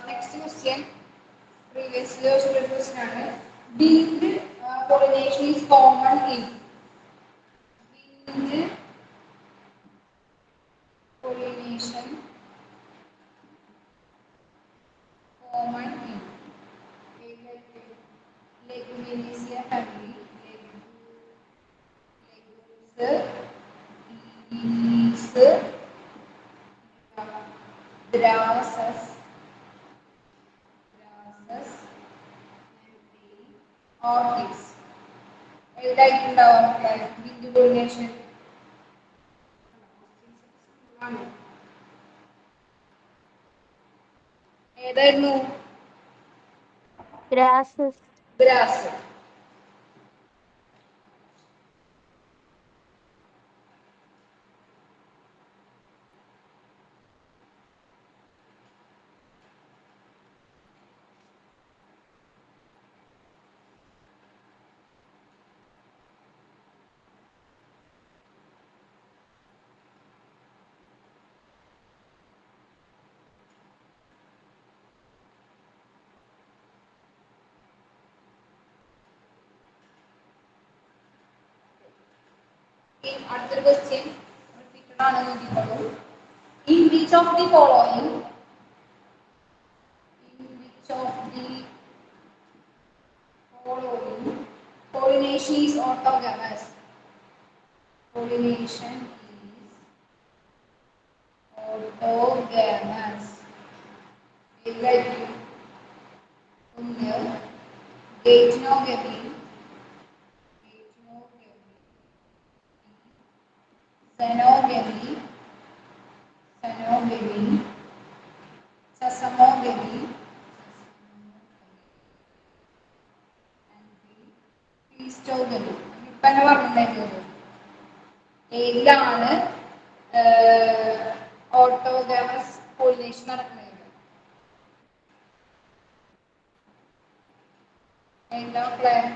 next question previous year's question ആണ് winged pollination is common in winged pollination common in Leguminosae family legumes grasses orchids ഏതായിട്ടുണ്ടാവും winged pollination ഏതായിരുന്നു Grasses. ഗ്രാസ് അടുത്തൊരു ക്വസ്റ്റ്യൻ റിപ്പീറ്റഡ് ആണ് നോക്കിക്കോളൂ in which of the following pollination is autogamous pollination is autogamous ഏതായിരിക്കും ഒന്ന് Ethnography, xenography, sesamography, histography. ഇപ്പൊ എന്നെ പറഞ്ഞിട്ടുണ്ടായിരുന്നത് ഏതിലാണ് ഓട്ടോഗാമസ് പോളിനേഷൻ നടക്കുന്നത്? എന്താ പ്ലാൻ?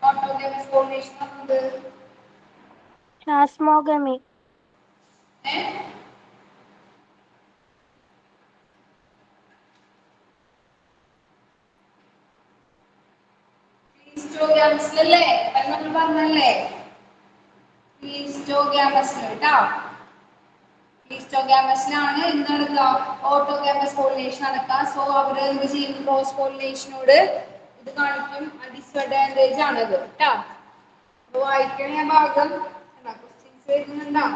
ഓട്ടോഗാമസ് പോളിനേഷൻ നടക്കുന്നത് Plasmogamy. ഹിസ്റ്റോഗ്യാമസിലല്ലേ നമ്മൾ പറഞ്ഞല്ലേ? ഹിസ്റ്റോഗ്യാമസിൽ കേട്ടോ. ഹിസ്റ്റോഗ്യാമസിലാണ് എന്ത് നടക്കുക? ഓട്ടോഗാമസ് പോളിനേഷൻ നടക്കുക. സോ അവര് എന്ത് ചെയ്യും? ക്രോസ് പോളിനേഷനോട് ഇത് കാണിക്കും, ഡിസ്അഡ്വാൻറ്റേജ് ആണത് കേട്ടോ. അപ്പൊ വായിക്കണ ഭാഗം ക്വസ്റ്റ്യൻസ് വരുന്നുണ്ടോ?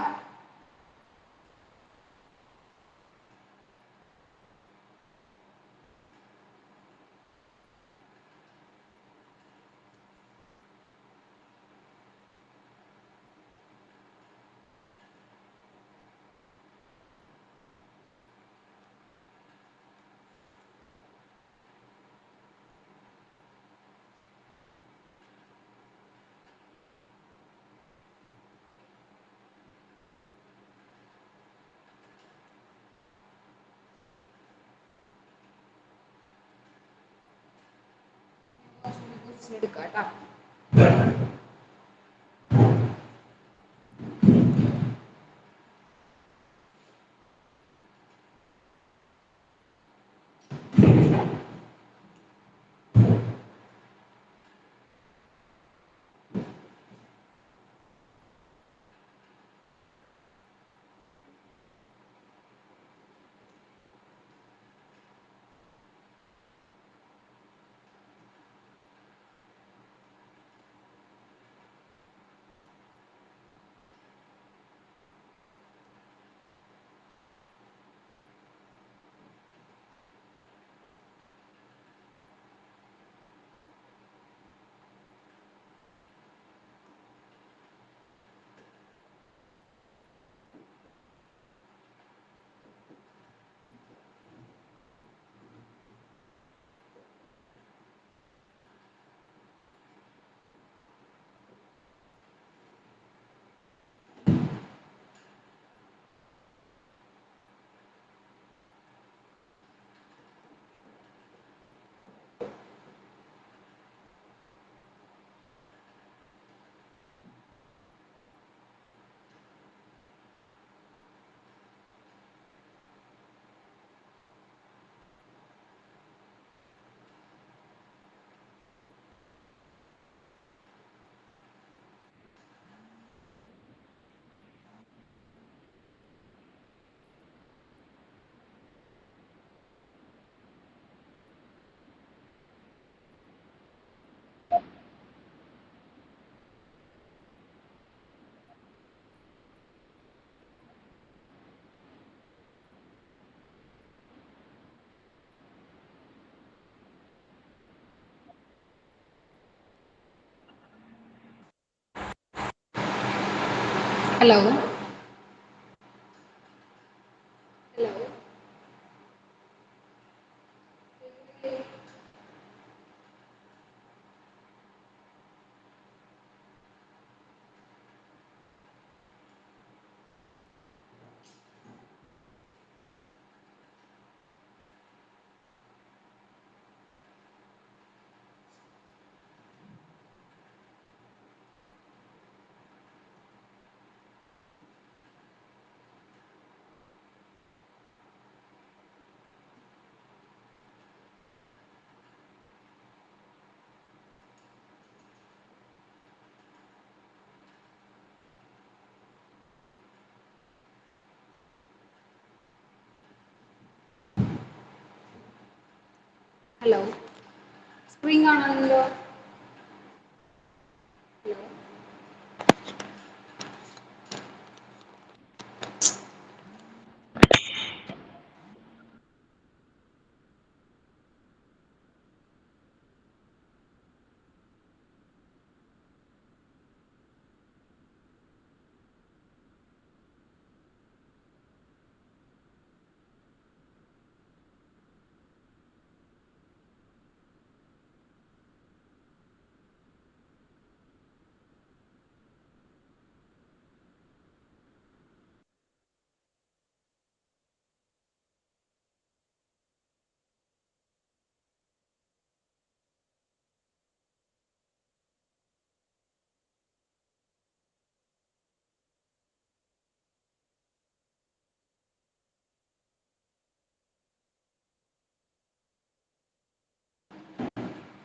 എടുക്കാം. ഹലോ ഹലോ ഹലോ സ്ക്രീൻ കാണാമല്ലോ. ഹലോ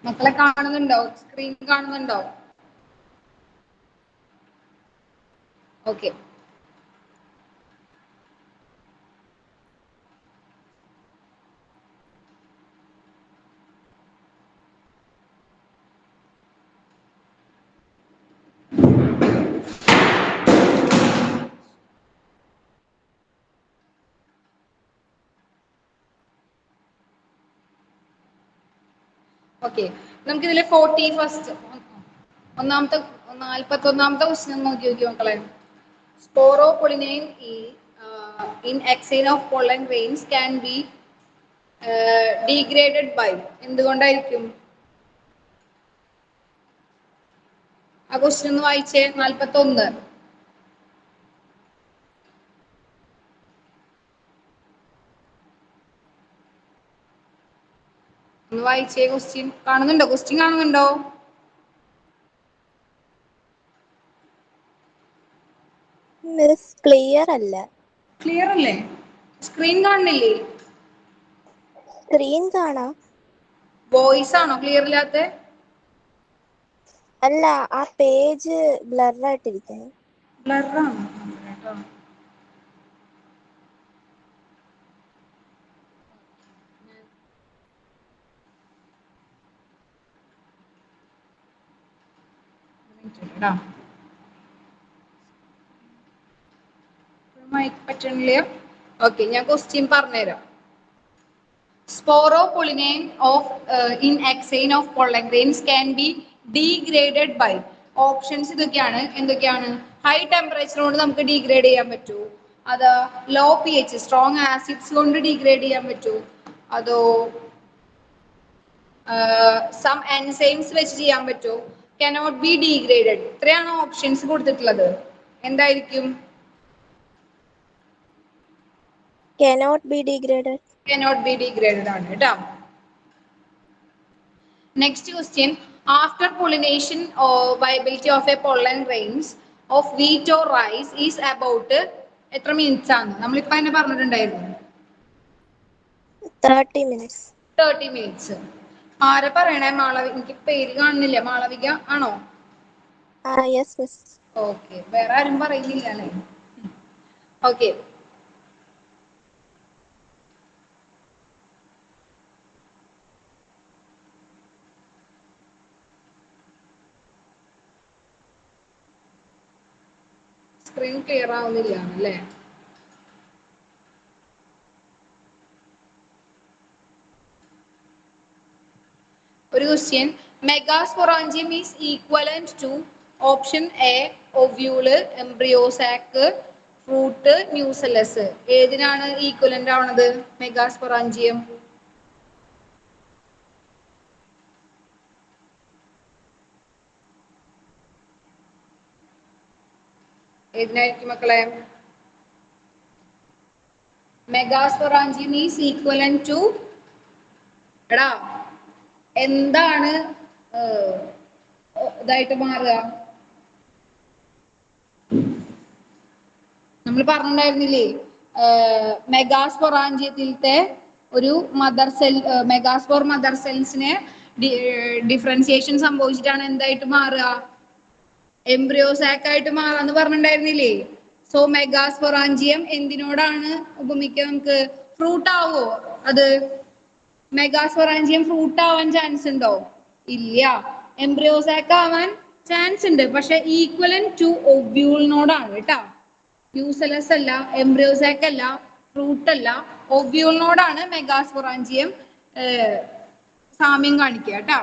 മക്കളെ കാണുന്നുണ്ടോ? സ്ക്രീൻ കാണുന്നുണ്ടോ? ഓക്കെ. ഓക്കെ, നമുക്ക് ഇതിലെ 41st ഒന്നാമത്തെ 41ാമത്തെ ക്വസ്റ്റ്യൻ നോക്കി മക്കളെ. Sporopollen in axene of pollen grains can be degraded by എന്തുകൊണ്ടായിരിക്കും? ആ ക്വസ്റ്റ്യൻ ഒന്ന് വായിച്ചേ. 41. ഒന്ന് വായിച്ചേ ക്വസ്റ്റ്യൻ. കാണുന്നുണ്ടോ? ക്വസ്റ്റ്യൻ കാണുന്നുണ്ടോ? മിസ് ക്ലിയർ അല്ല. ക്ലിയർ അല്ലേ? സ്ക്രീൻ കാണുന്നില്ലേ? സ്ക്രീൻ കാണാം. വോയിസ് ആണോ ക്ലിയർ ഇല്ലാത്ത? അല്ല, ആ പേജ് ബ്ലറായിട്ടിരിക്കുന്നു. ബ്ലറാണോ? കേട്ടോ. പറ്റണില്ല. ഓക്കെ, ഞാൻ ക്വസ്റ്റ്യൻ പറഞ്ഞുതരാം. Sporopollen in axene of pollen grains can be degraded by options ഇതൊക്കെയാണ്. എന്തൊക്കെയാണ്? ഹൈ ടെമ്പറേച്ചർ കൊണ്ട് നമുക്ക് ഡീഗ്രേഡ് ചെയ്യാൻ പറ്റൂ, അത് ലോ pH സ്ട്രോങ് ആസിഡ്സ് കൊണ്ട് ഡീഗ്രേഡ് ചെയ്യാൻ പറ്റൂ, അതോ സം എൻസൈംസ് വെച്ച് ചെയ്യാൻ പറ്റൂ, cannot be degraded. ഇത്രയാണ് ഓപ്ഷൻസ് കൊടുത്തിട്ടുള്ളത്. എന്തായിരിക്കും? Cannot be degraded. Cannot be degraded ആണ് കേട്ടോ. Next question. After pollination or viability of a pollen grains of wheat or rice is about എത്ര മിനിറ്റ്സ് ആണ്? നമ്മളിപ്പോ തന്നെ പറഞ്ഞിട്ടുണ്ടായിരുന്നു 30 minutes. 30 minutes. ആരെ പറയണേ? മാളവി. എനിക്ക് പേര് കാണുന്നില്ല. മാളവിക ആണോ? Yes miss. ഓക്കെ, വേറെ ആരും പറയുന്നില്ല അല്ലേ? ഓക്കെ, സ്ക്രീൻ ക്ലിയർ ആവുന്നില്ല അല്ലേ? ഒരു question. Megasporangium is equivalent to option a ovule, embryo sac, fruit, nucellus. ഏതിനാണ് ഈക്വലന്റ് ആവണത് മെഗാസ്പൊറാഞ്ചിയം? ഏതിനായിരിക്കും മക്കളെ? മെഗാസ്പൊറാഞ്ചിയം ഈസ് ഈക്വലന്റ് ടു, എടാ എന്താണ് ഇതായിട്ട് മാറുക? നമ്മൾ പറഞ്ഞിട്ടുണ്ടായിരുന്നില്ലേ, മെഗാസ്പൊറാഞ്ചിയത്തിലത്തെ ഒരു മദർ സെൽ, മെഗാസ്പോർ മദർ സെൽസിനെ ഡിഫറൻസിയേഷൻ സംഭവിച്ചിട്ടാണ് എന്തായിട്ട് മാറുക? എംബ്രിയോസാക്ക് ആയിട്ട് മാറാന്ന് പറഞ്ഞിട്ടുണ്ടായിരുന്നില്ലേ? So megasporangium എന്തിനോടാണ് ഉപമിക്കുക? നമുക്ക് ഫ്രൂട്ട് ആവോ അത്? മെഗാസ്പൊറാഞ്ചിയം ഫ്രൂട്ട് ആവാൻ ചാൻസ് ഉണ്ടോ? ഇല്ല. എംബ്രിയോസാക്ക് ആവാൻ ചാൻസ് ഉണ്ട്, പക്ഷെ ഈക്വലന്റ് ടു ഒവ്യൂളിനോടാണ് കേട്ടോ. ന്യൂസെല്ലസ് അല്ല, എംബ്രിയോസാക്ക് അല്ല, ഫ്രൂട്ട് അല്ല, ഒവ്യൂളിനോടാണ് മെഗാസ്പൊറാഞ്ചിയം സാമ്യം കാണിക്കുക കേട്ടോ.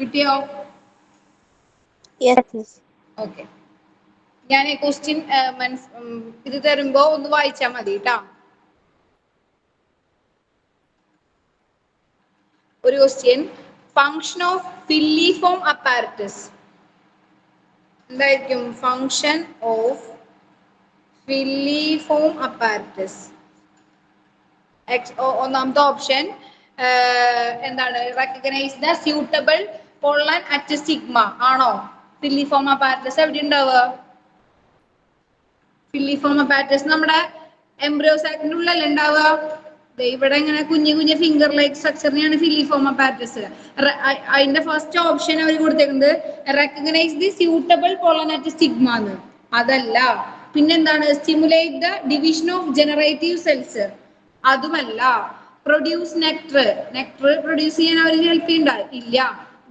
കിട്ടിയോ? Yes miss. ഓക്കെ, ഞാൻ ക്വസ്റ്റ്യൻ ഇത് തരുമ്പോ ഒന്ന് വായിച്ചാൽ മതി കേട്ടോ. ഒരു question. Function of filiform apparatus. എന്തായിരിക്കും ഫങ്ഷൻ ഓഫ് ഫില്ലിഫോം അപ്പാരറ്റസ്? ഒന്നാമത്തെ ഓപ്ഷൻ എന്താണ്? Recognise the suitable pollen at sigma ആണോ? ഫില്ലിഫോം അപ്പാരറ്റസ് എവിടെ ഉണ്ടാവുക? ഫില്ലിഫോം അപ്പാരറ്റസ് നമ്മുടെ എംബ്രിയോസാക്കിന്റെ ഉള്ളിലല്ലേ ഉണ്ടാവുക? ഇവിടെ ഇങ്ങനെ കുഞ്ഞു കുഞ്ഞു ഫിംഗർ ലൈക്ക് സ്ട്രക്ചറിനെയാണ് ഫില്ലിഫോം അപ്പാരറ്റസ്. അതിന്റെ ഫസ്റ്റ് ഓപ്ഷൻ അവർ കൊടുത്തേക്കുന്നത് recognise the suitable pollen at stigma എന്ന്. അതല്ല. പിന്നെന്താണ്? Stimulate the division of generative cells. അതുമല്ല. Produce nectar. നെക്ടർ പ്രൊഡ്യൂസ് ചെയ്യാൻ അവർ ഹെൽപ്പ് ചെയ്യണ്ട? ഇല്ല.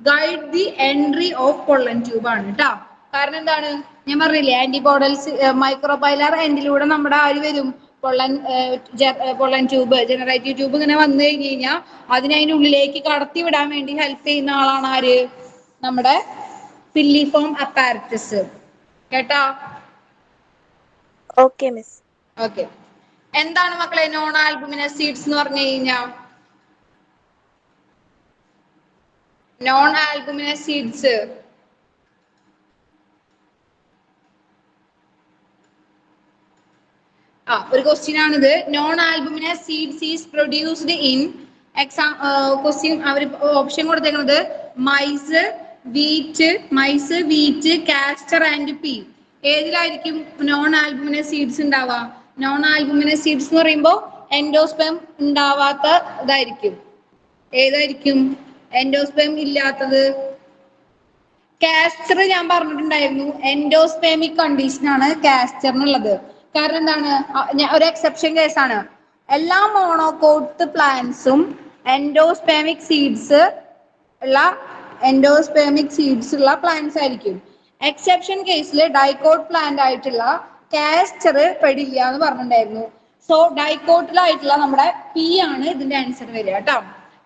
Guide the entry of pollen tube ആണ് കേട്ടോ. കാരണം എന്താണ്? ഞാൻ പറഞ്ഞില്ലേ, ആന്റിബോഡൽസ് മൈക്രോപൈലർ എൻഡിലൂടെ നമ്മുടെ ആര് വരും? പൊള്ളൻ ട്യൂബ്, ജനറേറ്റീവ് ട്യൂബ് ഇങ്ങനെ വന്നു കഴിഞ്ഞ് കഴിഞ്ഞാൽ അതിനെ അതിന്റെ ഉള്ളിലേക്ക് കടത്തി വിടാൻ വേണ്ടി ഹെൽപ്പ് ചെയ്യുന്ന ആളാണ് ആര്? നമ്മുടെ ഫില്ലിഫോം അപ്പാരറ്റസ്. കേട്ടാ? Okay miss. ഓക്കെ. എന്താണ് മക്കളെ നോൺ ആൽബുമിനസ് സീഡ്സ് എന്ന് പറഞ്ഞു കഴിഞ്ഞാൽ? നോൺ ആൽബുമിനസ് സീഡ്സ് ഒരു ക്വസ്റ്റ്യൻ ആണിത്. Non albuminous seeds is produced in exam question അവർ ഓപ്ഷൻ കൊടുത്തേക്കുന്നത് maize, wheat, castor and pea. ഏതിലായിരിക്കും നോൺ ആൽബുമിനസ് സീഡ്സ് ഉണ്ടാവുക? നോൺ ആൽബുമിനസ് സീഡ്സ് എന്ന് പറയുമ്പോൾ എൻഡോസ്പെം ഉണ്ടാവാത്ത ഇതായിരിക്കും. ഏതായിരിക്കും എൻഡോസ്പെം ഇല്ലാത്തത്? കാസ്റ്റർ ഞാൻ പറഞ്ഞിട്ടുണ്ടായിരുന്നു, എൻഡോസ്പെമിക് കണ്ടീഷൻ ആണ് കാസ്റ്ററിനുള്ളത്. കാരണം എന്താണ്? ഒരു എക്സെപ്ഷൻ കേസാണ്. എല്ലാ മോണോകോട്ട് പ്ലാന്റ്സും എൻഡോസ്പെമിക് സീഡ്സ് ഉള്ള പ്ലാന്റ്സ് ആയിരിക്കും. എക്സെപ്ഷൻ കേസിൽ ഡൈക്കോട്ട് പ്ലാന്റ് ആയിട്ടുള്ള കാസ്റ്റർ പെടില്ല എന്ന് പറഞ്ഞിട്ടുണ്ടായിരുന്നു. സോ ഡൈക്കോട്ടിലായിട്ടുള്ള നമ്മുടെ പി ആണ് ഇതിന്റെ ആൻസർ വരിക കേട്ടോ.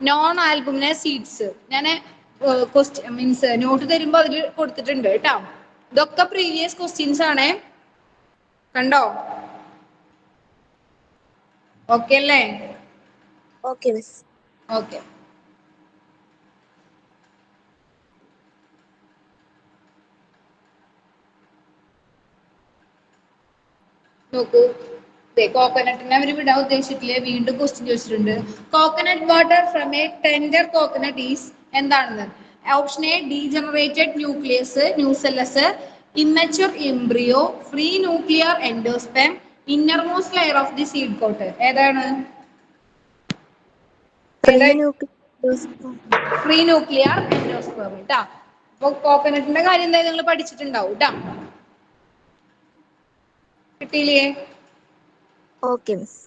നോൺ ആൽബുമിനസ് സീഡ്സ് ഞാൻ മീൻസ് നോട്ട് തരുമ്പോ അതിൽ കൊടുത്തിട്ടുണ്ട് കേട്ടോ. ഇതൊക്കെ പ്രീവിയസ് ക്വസ്റ്റ്യൻസ് ആണേ. കണ്ടോ? ഓക്കെ അല്ലേ? Okay miss. ഓക്കെ. നോക്കൂ, കോക്കനട്ടിനെ അവർ വിടാൻ ഉദ്ദേശിച്ചിട്ടില്ലേ? വീണ്ടും ക്വസ്റ്റ്യൻ ചോദിച്ചിട്ടുണ്ട്. Coconut water from a tender coconut is എന്താണെന്ന്? Option a degenerated nucleus, nucellus, immature embryo, free nuclear endosperm, innermost layer of the seed coat. ഏതാണ്? ഫ്രീ ന്യൂക്ലിയർ എൻഡോസ്പെം കേട്ടാ. അപ്പൊ കോക്കനട്ടിന്റെ കാര്യം എന്തായാലും നിങ്ങൾ പഠിച്ചിട്ടുണ്ടാവും കേട്ടാ. കിട്ടിയില്ലേ? Okay miss.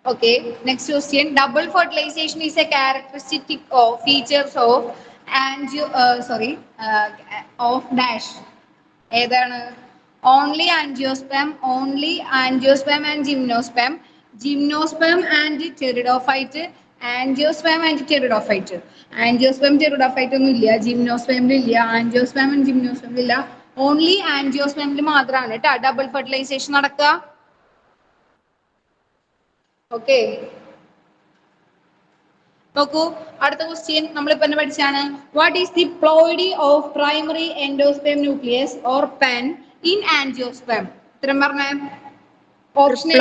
Okay, next question. Double fertilization is a characteristic of features of of dash. ഏതാണ്? Only angiosperm and gymnosperm, gymnosperm and pteridophyte, angiosperm and pteridophyte. Angiosperm pteridophyte ഒന്നും ഇല്ല, ജിംനോസ്പെമിൽ ഇല്ല, ആൻജിയോസ്പെം ആൻഡ് ജിംനോസ്പെമിൽ ഇല്ല. ഓൺലി ആൻജിയോസ്പെമിൽ മാത്രമാണ് കേട്ടോ ഡബിൾ ഫെർട്ടിലൈസേഷൻ നടക്കുക. Okay. നോക്കൂ, അടുത്ത ക്വസ്റ്റ്യൻ നമ്മളിപ്പോ തന്നെ പഠിച്ചാണ്. What is the ploidy of primary endosperm nucleus or PEN in angiosperm? ഉത്തരം പറഞ്ഞേ. ഓപ്ഷൻ എ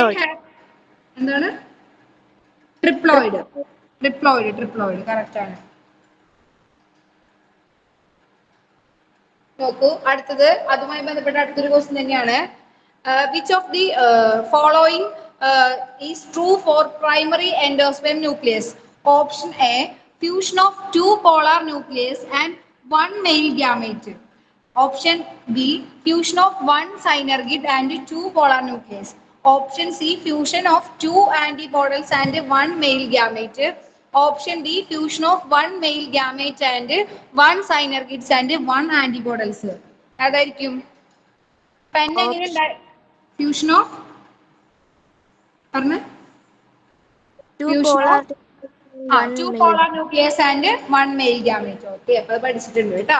എന്താണ്? ട്രിപ്ലോയിഡ് കറക്റ്റ് ആണ്. നോക്കൂ, അടുത്തത് അതുമായി ബന്ധപ്പെട്ട അടുത്തൊരു ക്വസ്റ്റ്യൻ തന്നെയാണ്. Which of the following is true for primary endosperm nucleus? Option A, fusion of two polar nucleus and one male gamete. Option B, fusion of one synergid and two polar nucleus. Option C, fusion of two antibodies and one male gamete. Option D, fusion of one male gamete and one synergids and one antibodies. അതായിരിക്കും pen എങ്ങനെ fusion of two polar nucleus and one male gamete. Okay, അപ്പോൾ പഠിച്ചിട്ടുണ്ട് കേട്ടോ.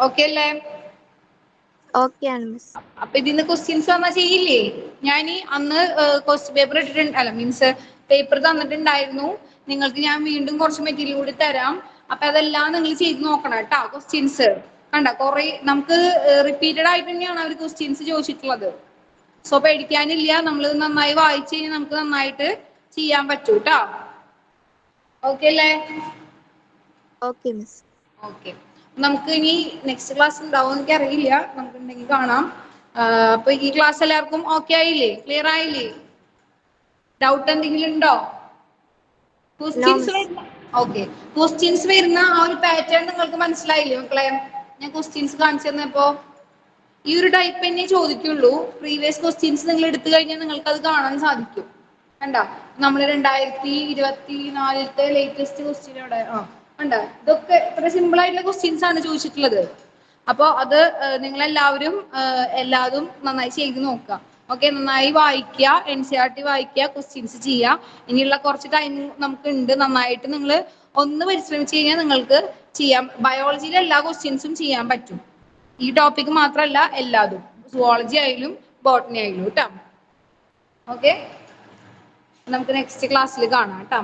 Okay അല്ലേ? ഓക്കെയാണ് miss. അപ്പൊ ഇതിന്ന് questions വന്നാൽ ചെയ്യില്ലേ? ഞാൻ അന്ന് ക്വസ്റ്റ്യൻ പേപ്പർ ഇട്ടിട്ടുണ്ട്, അല്ല മീൻസ് പേപ്പർ തന്നിട്ടുണ്ടായിരുന്നു നിങ്ങൾക്ക്. ഞാൻ വീണ്ടും കുറച്ച് മെറ്റീരിയൽ കൂടി തരാം. അപ്പൊ അതെല്ലാം നിങ്ങൾ ചെയ്ത് നോക്കണം കേട്ടോ. ക്വസ്റ്റ്യൻസ് കണ്ട കുറെ നമുക്ക് റിപ്പീറ്റഡ് ആയിട്ട് തന്നെയാണ് അവർ ക്വസ്റ്റ്യൻസ് ചോദിച്ചിട്ടുള്ളത്. സോ പേടിക്കാനില്ല, നമ്മൾ നന്നായി വായിച്ചു കഴിഞ്ഞാൽ നമുക്ക് നന്നായിട്ട് ചെയ്യാൻ പറ്റൂ കേട്ടോ. ഓക്കെ അല്ലേ? Okay miss. ഓക്കെ, നമുക്ക് ഇനി നെക്സ്റ്റ് ക്ലാസ് ഉണ്ടാവും എനിക്ക് അറിയില്ല, നമുക്ക് ഉണ്ടെങ്കിൽ കാണാം. അപ്പൊ ഈ ക്ലാസ് എല്ലാവർക്കും ഓക്കെ ആയില്ലേ? ക്ലിയർ ആയില്ലേ? ഡൗട്ട് എന്തെങ്കിലും ഉണ്ടോ? Questions miss. വരുന്ന ഓക്കെ, ക്വസ്റ്റ്യൻസ് വരുന്ന ആ ഒരു പാറ്റേൺ നിങ്ങൾക്ക് മനസ്സിലായില്ലേ മക്കളെ? ഞാൻ ക്വസ്റ്റ്യൻസ് കാണിച്ചു തന്നപ്പോ ഈ ഒരു ടൈപ്പ് തന്നെ ചോദിക്കുള്ളൂ. പ്രീവിയസ് ക്വസ്റ്റ്യൻസ് നിങ്ങൾ എടുത്തു കഴിഞ്ഞാൽ നിങ്ങൾക്ക് അത് കാണാൻ സാധിക്കും. കണ്ട, നമ്മൾ 2024 ലേറ്റസ്റ്റ് ക്വസ്റ്റ്യൻ അവിടെ കണ്ട, ഇതൊക്കെ ഇത്ര സിമ്പിൾ ആയിട്ടുള്ള ക്വസ്റ്റ്യൻസ് ആണ് ചോദിച്ചിട്ടുള്ളത്. അപ്പോൾ അത് നിങ്ങളെല്ലാവരും എല്ലാതും നന്നായി ചെയ്ത് നോക്കുക. ഓക്കെ, നന്നായി വായിക്കുക, NCERT വായിക്കുക, ക്വസ്റ്റ്യൻസ് ചെയ്യുക. ഇനിയുള്ള കുറച്ച് ടൈം നമുക്ക് ഉണ്ട്, നന്നായിട്ട് നിങ്ങൾ ഒന്ന് പരിശ്രമിച്ചു കഴിഞ്ഞാൽ നിങ്ങൾക്ക് ചെയ്യാം. ബയോളജിയിലെ എല്ലാ ക്വസ്റ്റ്യൻസും ചെയ്യാൻ പറ്റും. ഈ ടോപ്പിക് മാത്രമല്ല എല്ലാതും, സുവോളജി ആയാലും ബോട്ടണി ആയാലും കേട്ടോ. ഓക്കെ, നമുക്ക് നെക്സ്റ്റ് ക്ലാസ്സിൽ കാണാം കേട്ടോ.